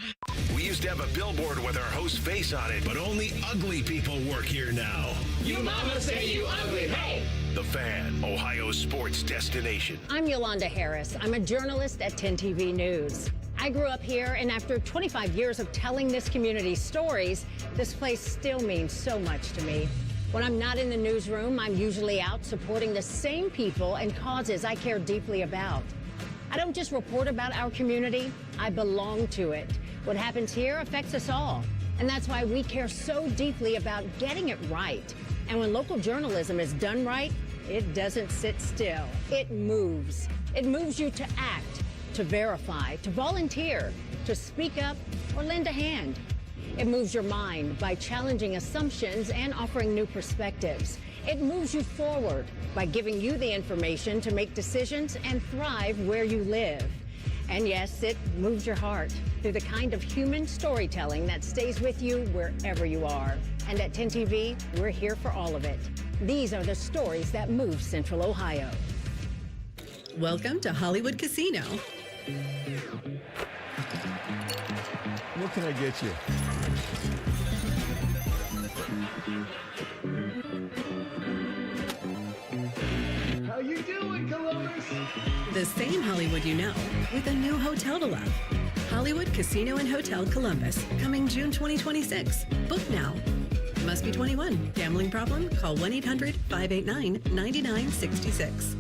We used to have a billboard with our host's face on it, but only ugly people work here now. You mama say you ugly, hey! The Fan, Ohio's sports destination. I'm Yolanda Harris. I'm a journalist at 10 TV News. I grew up here, and after 25 years of telling this community stories, this place still means so much to me. When I'm not in the newsroom, I'm usually out supporting the same people and causes I care deeply about. I don't just report about our community, I belong to it. What happens here affects us all, and that's why we care so deeply about getting it right. And when local journalism is done right, it doesn't sit still. It moves. It moves you to act, to verify, to volunteer, to speak up, or lend a hand. It moves your mind by challenging assumptions and offering new perspectives. It moves you forward by giving you the information to make decisions and thrive where you live. And yes, it moves your heart through the kind of human storytelling that stays with you wherever you are. And at 10 TV, we're here for all of it. These are the stories that move Central Ohio. Welcome to Hollywood Casino. What can I get you? How you doing, Columbus? The same Hollywood you know, with a new hotel to love. Hollywood Casino and Hotel Columbus, coming June 2026. Book now. Must be 21. Gambling problem? Call 1-800-589-9966.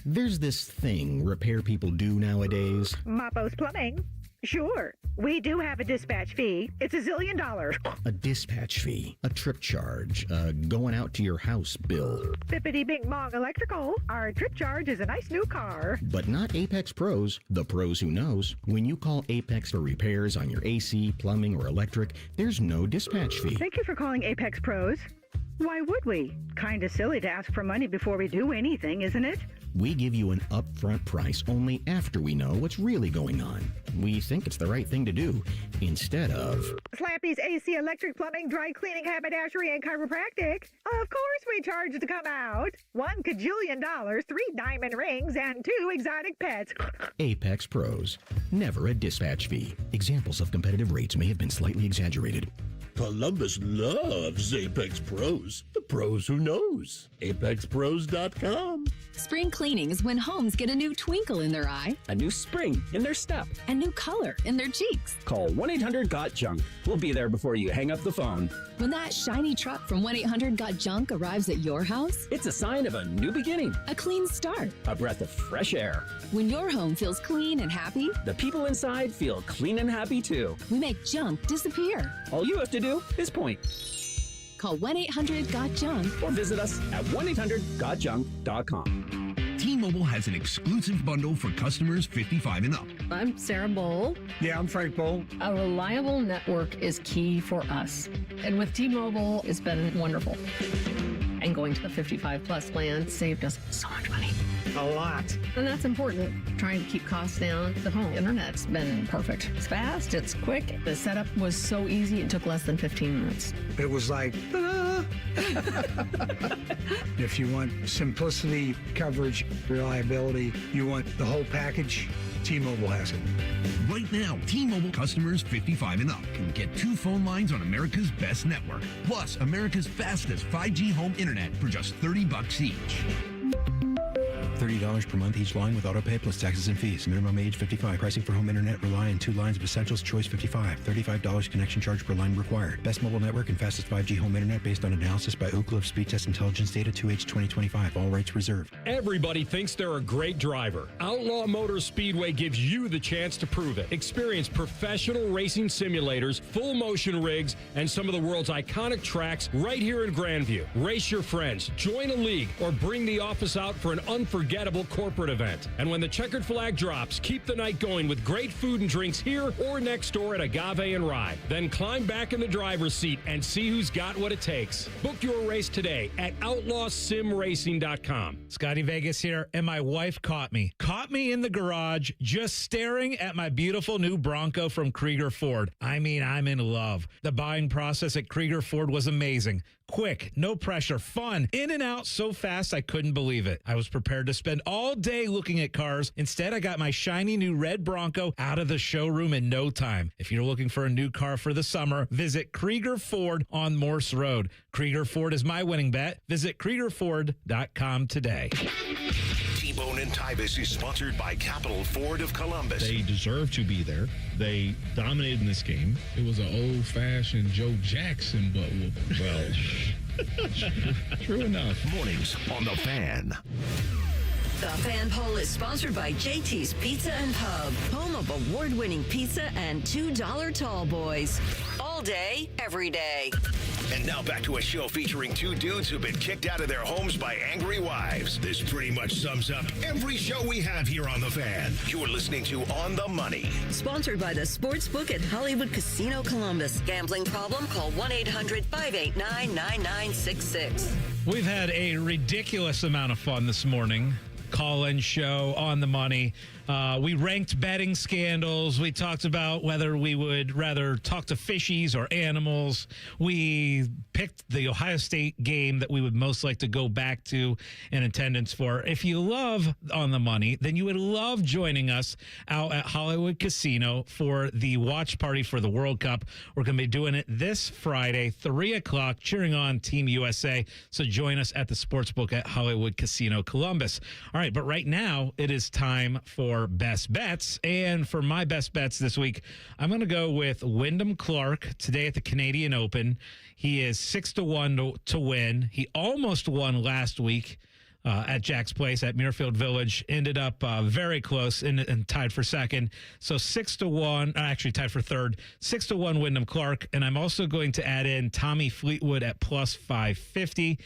There's this thing repair people do nowadays. Mappo's Plumbing. Sure, we do have a dispatch fee. It's $1 zillion. A dispatch fee, a trip charge, going out to your house bill. Bippity Bing Bong Electrical. Our trip charge is a nice new car. But not Apex Pros, the pros who knows. When you call Apex for repairs on your AC, plumbing, or electric, there's no dispatch fee. Thank you for calling Apex Pros. Why would we? Kinda silly to ask for money before we do anything, isn't it? We give you an upfront price only after we know what's really going on. We think it's the right thing to do, instead of... Slappy's AC, electric, plumbing, dry cleaning, haberdashery, and chiropractic. Of course we charge to come out. $1 kajillion, 3 diamond rings, and 2 exotic pets. Apex Pros. Never a dispatch fee. Examples of competitive rates may have been slightly exaggerated. Columbus loves Apex Pros. The pros who knows. ApexPros.com. Spring cleaning is when homes get a new twinkle in their eye, a new spring in their step, a new color in their cheeks. Call 1-800-GOT-JUNK. We'll be there before you hang up the phone. When that shiny truck from 1-800-GOT-JUNK arrives at your house, it's a sign of a new beginning, a clean start, a breath of fresh air. When your home feels clean and happy, the people inside feel clean and happy too. We make junk disappear. All you have to do is point. Call 1-800-GOT-JUNK or visit us at 1-800-GOTJUNK.com. T-Mobile has an exclusive bundle for customers 55 and up. I'm Sarah Bowl. Yeah, I'm Frank Bowl. A reliable network is key for us. And with T-Mobile, it's been wonderful. And going to the 55 plus plan saved us so much money. A lot. And that's important. Trying to keep costs down. The home internet's been perfect. It's fast, it's quick. The setup was so easy, it took less than 15 minutes. It was like, ta-da! If you want simplicity, coverage, reliability, you want the whole package, T-Mobile has it. Right now, T-Mobile customers 55 and up can get 2 phone lines on America's best network, plus America's fastest 5G home internet for just $30 each. $30 per month each line with autopay plus taxes and fees. Minimum age 55. Pricing for home internet rely on 2 lines of essentials. Choice 55. $35 connection charge per line required. Best mobile network and fastest 5G home internet based on analysis by Ookla of Speed Test Intelligence data 2H 2025. All rights reserved. Everybody thinks they're a great driver. Outlaw Motor Speedway gives you the chance to prove it. Experience professional racing simulators, full motion rigs, and some of the world's iconic tracks right here in Grandview. Race your friends, join a league, or bring the office out for an unforgettable corporate event. And when the checkered flag drops, keep the night going with great food and drinks here or next door at Agave and Rye. Then climb back in the driver's seat and see who's got what it takes. Book your race today at outlawsimracing.com. Scotty Vegas here, and my wife caught me in the garage just staring at my beautiful new Bronco from Krieger Ford. I mean, I'm in love. The buying process at Krieger Ford was amazing. Quick, no pressure, fun, in and out so fast I couldn't believe it. I was prepared to spend all day looking at cars. Instead, I got my shiny new red Bronco out of the showroom in no time. If you're looking for a new car for the summer, visit Krieger Ford on Morse Road. Krieger Ford is my winning bet. Visit KriegerFord.com today. T-Bone and Tybus is sponsored by Capital Ford of Columbus. They deserve to be there. They dominated in this game. It was an old-fashioned Joe Jackson, but, well, true enough. Mornings on The Fan. The Fan Poll is sponsored by JT's Pizza and Pub, home of award-winning pizza and $2 tall boys. All day, every day. And now back to a show featuring 2 dudes who've been kicked out of their homes by angry wives. This pretty much sums up every show we have here on The Fan. You're listening to On the Money. Sponsored by the Sportsbook at Hollywood Casino Columbus. Gambling problem? Call 1-800-589-9966. We've had a ridiculous amount of fun this morning. Call-in show On the Money. We ranked betting scandals. We talked about whether we would rather talk to fishies or animals. We picked the Ohio State game that we would most like to go back to in attendance for. If you love On the Money, then you would love joining us out at Hollywood Casino for the watch party for the World Cup. We're going to be doing it this Friday, 3 o'clock, cheering on Team USA. So join us at the Sportsbook at Hollywood Casino Columbus. All right, but right now it is time for best bets. And for my best bets this week, I'm going to go with Wyndham Clark today at the Canadian Open. He is 6-1 to win. He almost won last week at Jack's Place at Muirfield Village. Ended up very close and tied for second. So 6-1, actually tied for third. 6-1 Wyndham Clark. And I'm also going to add in Tommy Fleetwood at plus 550.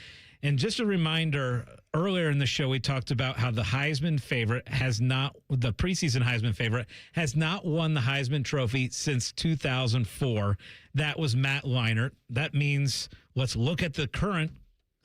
And just a reminder, earlier in the show, we talked about how the Heisman favorite the preseason Heisman favorite has not won the Heisman Trophy since 2004. That was Matt Leinart. That means let's look at the current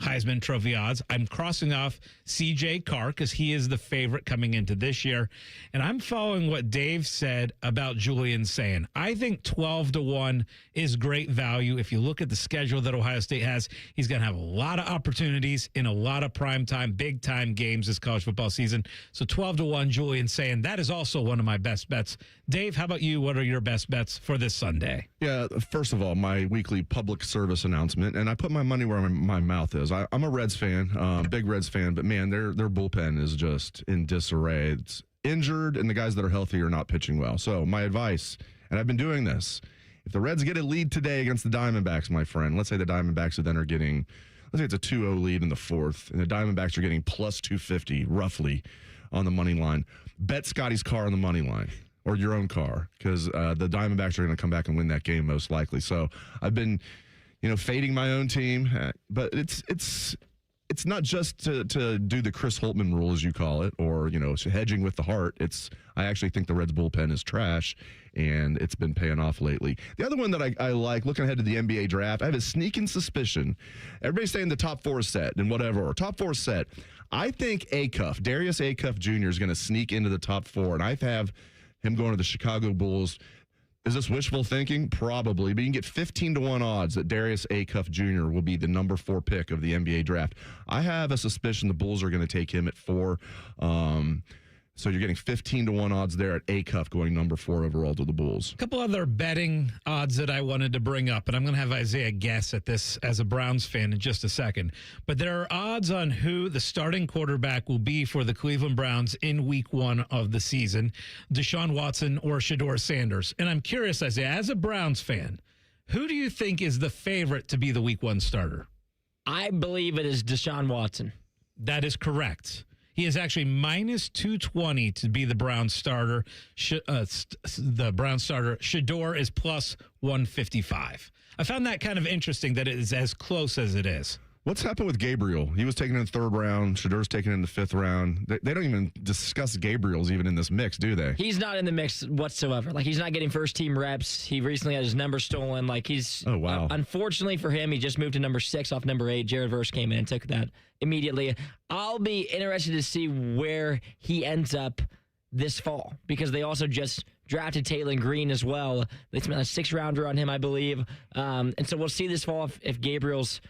Heisman Trophy odds. I'm crossing off C.J. Carr because he is the favorite coming into this year. And I'm following what Dave said about Julian Sayin. I think 12-1 is great value. If you look at the schedule that Ohio State has, he's going to have a lot of opportunities in a lot of primetime, big-time games this college football season. So 12-1, Julian Sayin. That is also one of my best bets. Dave, how about you? What are your best bets for this Sunday? Yeah, first of all, my weekly public service announcement, and I put my money where my mouth is. is. I'm a Reds fan, big Reds fan, but man, their bullpen is just in disarray. It's injured, and the guys that are healthy are not pitching well. So my advice, and I've been doing this, if the Reds get a lead today against the Diamondbacks, my friend, let's say the Diamondbacks then are getting, let's say it's a 2-0 lead in the fourth, and the Diamondbacks are getting plus 250 roughly on the money line. Bet Scotty's car on the money line, or your own car, because the Diamondbacks are going to come back and win that game most likely. So I've been, fading my own team, but it's not just to do the Chris Holtman rule, as you call it, or, hedging with the heart. I actually think the Reds bullpen is trash, and it's been paying off lately. The other one that I like, looking ahead to the NBA draft, I have a sneaking suspicion. Everybody's saying the top four is set and whatever, or top four is set. I think Darius Acuff Jr. is going to sneak into the top four, and I have him going to the Chicago Bulls. Is this wishful thinking? Probably, but you can get 15-1 odds that Darius Acuff Jr. will be the number 4 pick of the NBA draft. I have a suspicion the Bulls are going to take him at 4. So you're getting 15-1 odds there at Acuff going number 4 overall to the Bulls. A couple other betting odds that I wanted to bring up, and I'm going to have Isaiah guess at this as a Browns fan in just a second. But there are odds on who the starting quarterback will be for the Cleveland Browns in week 1 of the season, Deshaun Watson or Shedeur Sanders. And I'm curious, Isaiah, as a Browns fan, who do you think is the favorite to be the week 1 starter? I believe it is Deshaun Watson. That is correct. He is actually minus 220 to be the Browns starter. The Browns starter, Shedeur, is plus 155. I found that kind of interesting that it is as close as it is. What's happened with Gabriel? He was taken in the 3rd round. Shedeur's taken in the 5th round. They don't even discuss Gabriel's even in this mix, do they? He's not in the mix whatsoever. Like, he's not getting first-team reps. He recently had his number stolen. Like, he's... Oh, wow. Unfortunately for him, he just moved to number 6 off number 8. Jared Verse came in and took that immediately. I'll be interested to see where he ends up this fall, because they also just drafted Taylor Green as well. They spent a 6th-rounder on him, I believe. And so we'll see this fall if Gabriel's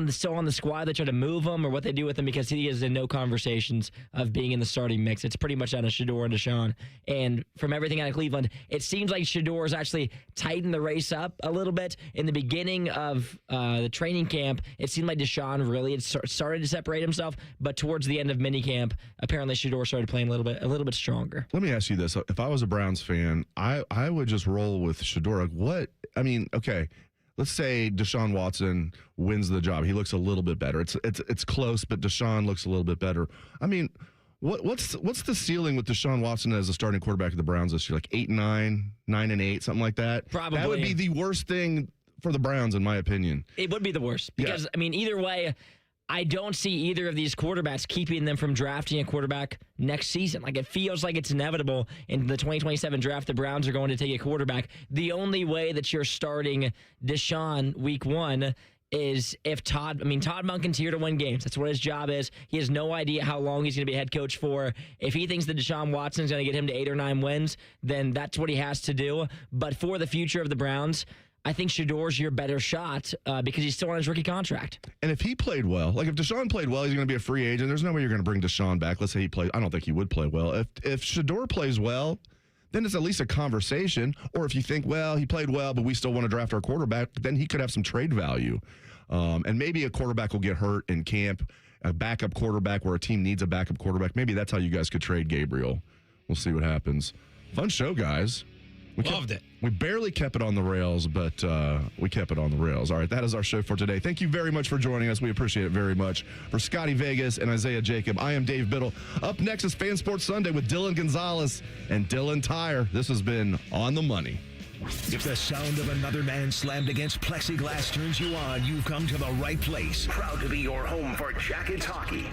still on the squad. They try to move him or what they do with him, because he is in no conversations of being in the starting mix. It's pretty much out of Shedeur and Deshaun. And from everything out of Cleveland, it seems like Shedeur's actually tightened the race up a little bit. In the beginning of the training camp, it seemed like Deshaun really had started to separate himself, but towards the end of minicamp, apparently Shedeur started playing a little bit stronger. Let me ask you this. If I was a Browns fan, I would just roll with Shedeur. Okay. Let's say Deshaun Watson wins the job. He looks a little bit better. It's close, but Deshaun looks a little bit better. I mean, what's the ceiling with Deshaun Watson as a starting quarterback of the Browns this year? Like 8-9, 9-8, something like that? Probably. That would be the worst thing for the Browns, in my opinion. It would be the worst because, either way, I don't see either of these quarterbacks keeping them from drafting a quarterback next season. Like, it feels like it's inevitable in the 2027 draft, the Browns are going to take a quarterback. The only way that you're starting Deshaun week 1 is if Todd Monken's here to win games. That's what his job is. He has no idea how long he's going to be head coach for. If he thinks that Deshaun Watson's going to get him to 8 or 9 wins, then that's what he has to do. But for the future of the Browns, I think Shedeur's your better shot because he's still on his rookie contract. And if he played well, like if Deshaun played well, he's going to be a free agent. There's no way you're going to bring Deshaun back. Let's say he played. I don't think he would play well. If Shedeur plays well, then it's at least a conversation. Or if you think, well, he played well, but we still want to draft our quarterback, then he could have some trade value. And maybe a quarterback will get hurt in camp, a backup quarterback where a team needs a backup quarterback. Maybe that's how you guys could trade Gabriel. We'll see what happens. Fun show, guys. Loved it. We barely kept it on the rails, but we kept it on the rails. All right, that is our show for today. Thank you very much for joining us. We appreciate it very much. For Scotty Vegas and Isaiah Jacob, I am Dave Biddle. Up next is Fan Sports Sunday with Dylan Gonzalez and Dylan Tyre. This has been On the Money. If the sound of another man slammed against plexiglass turns you on, you've come to the right place. Proud to be your home for Jackets hockey.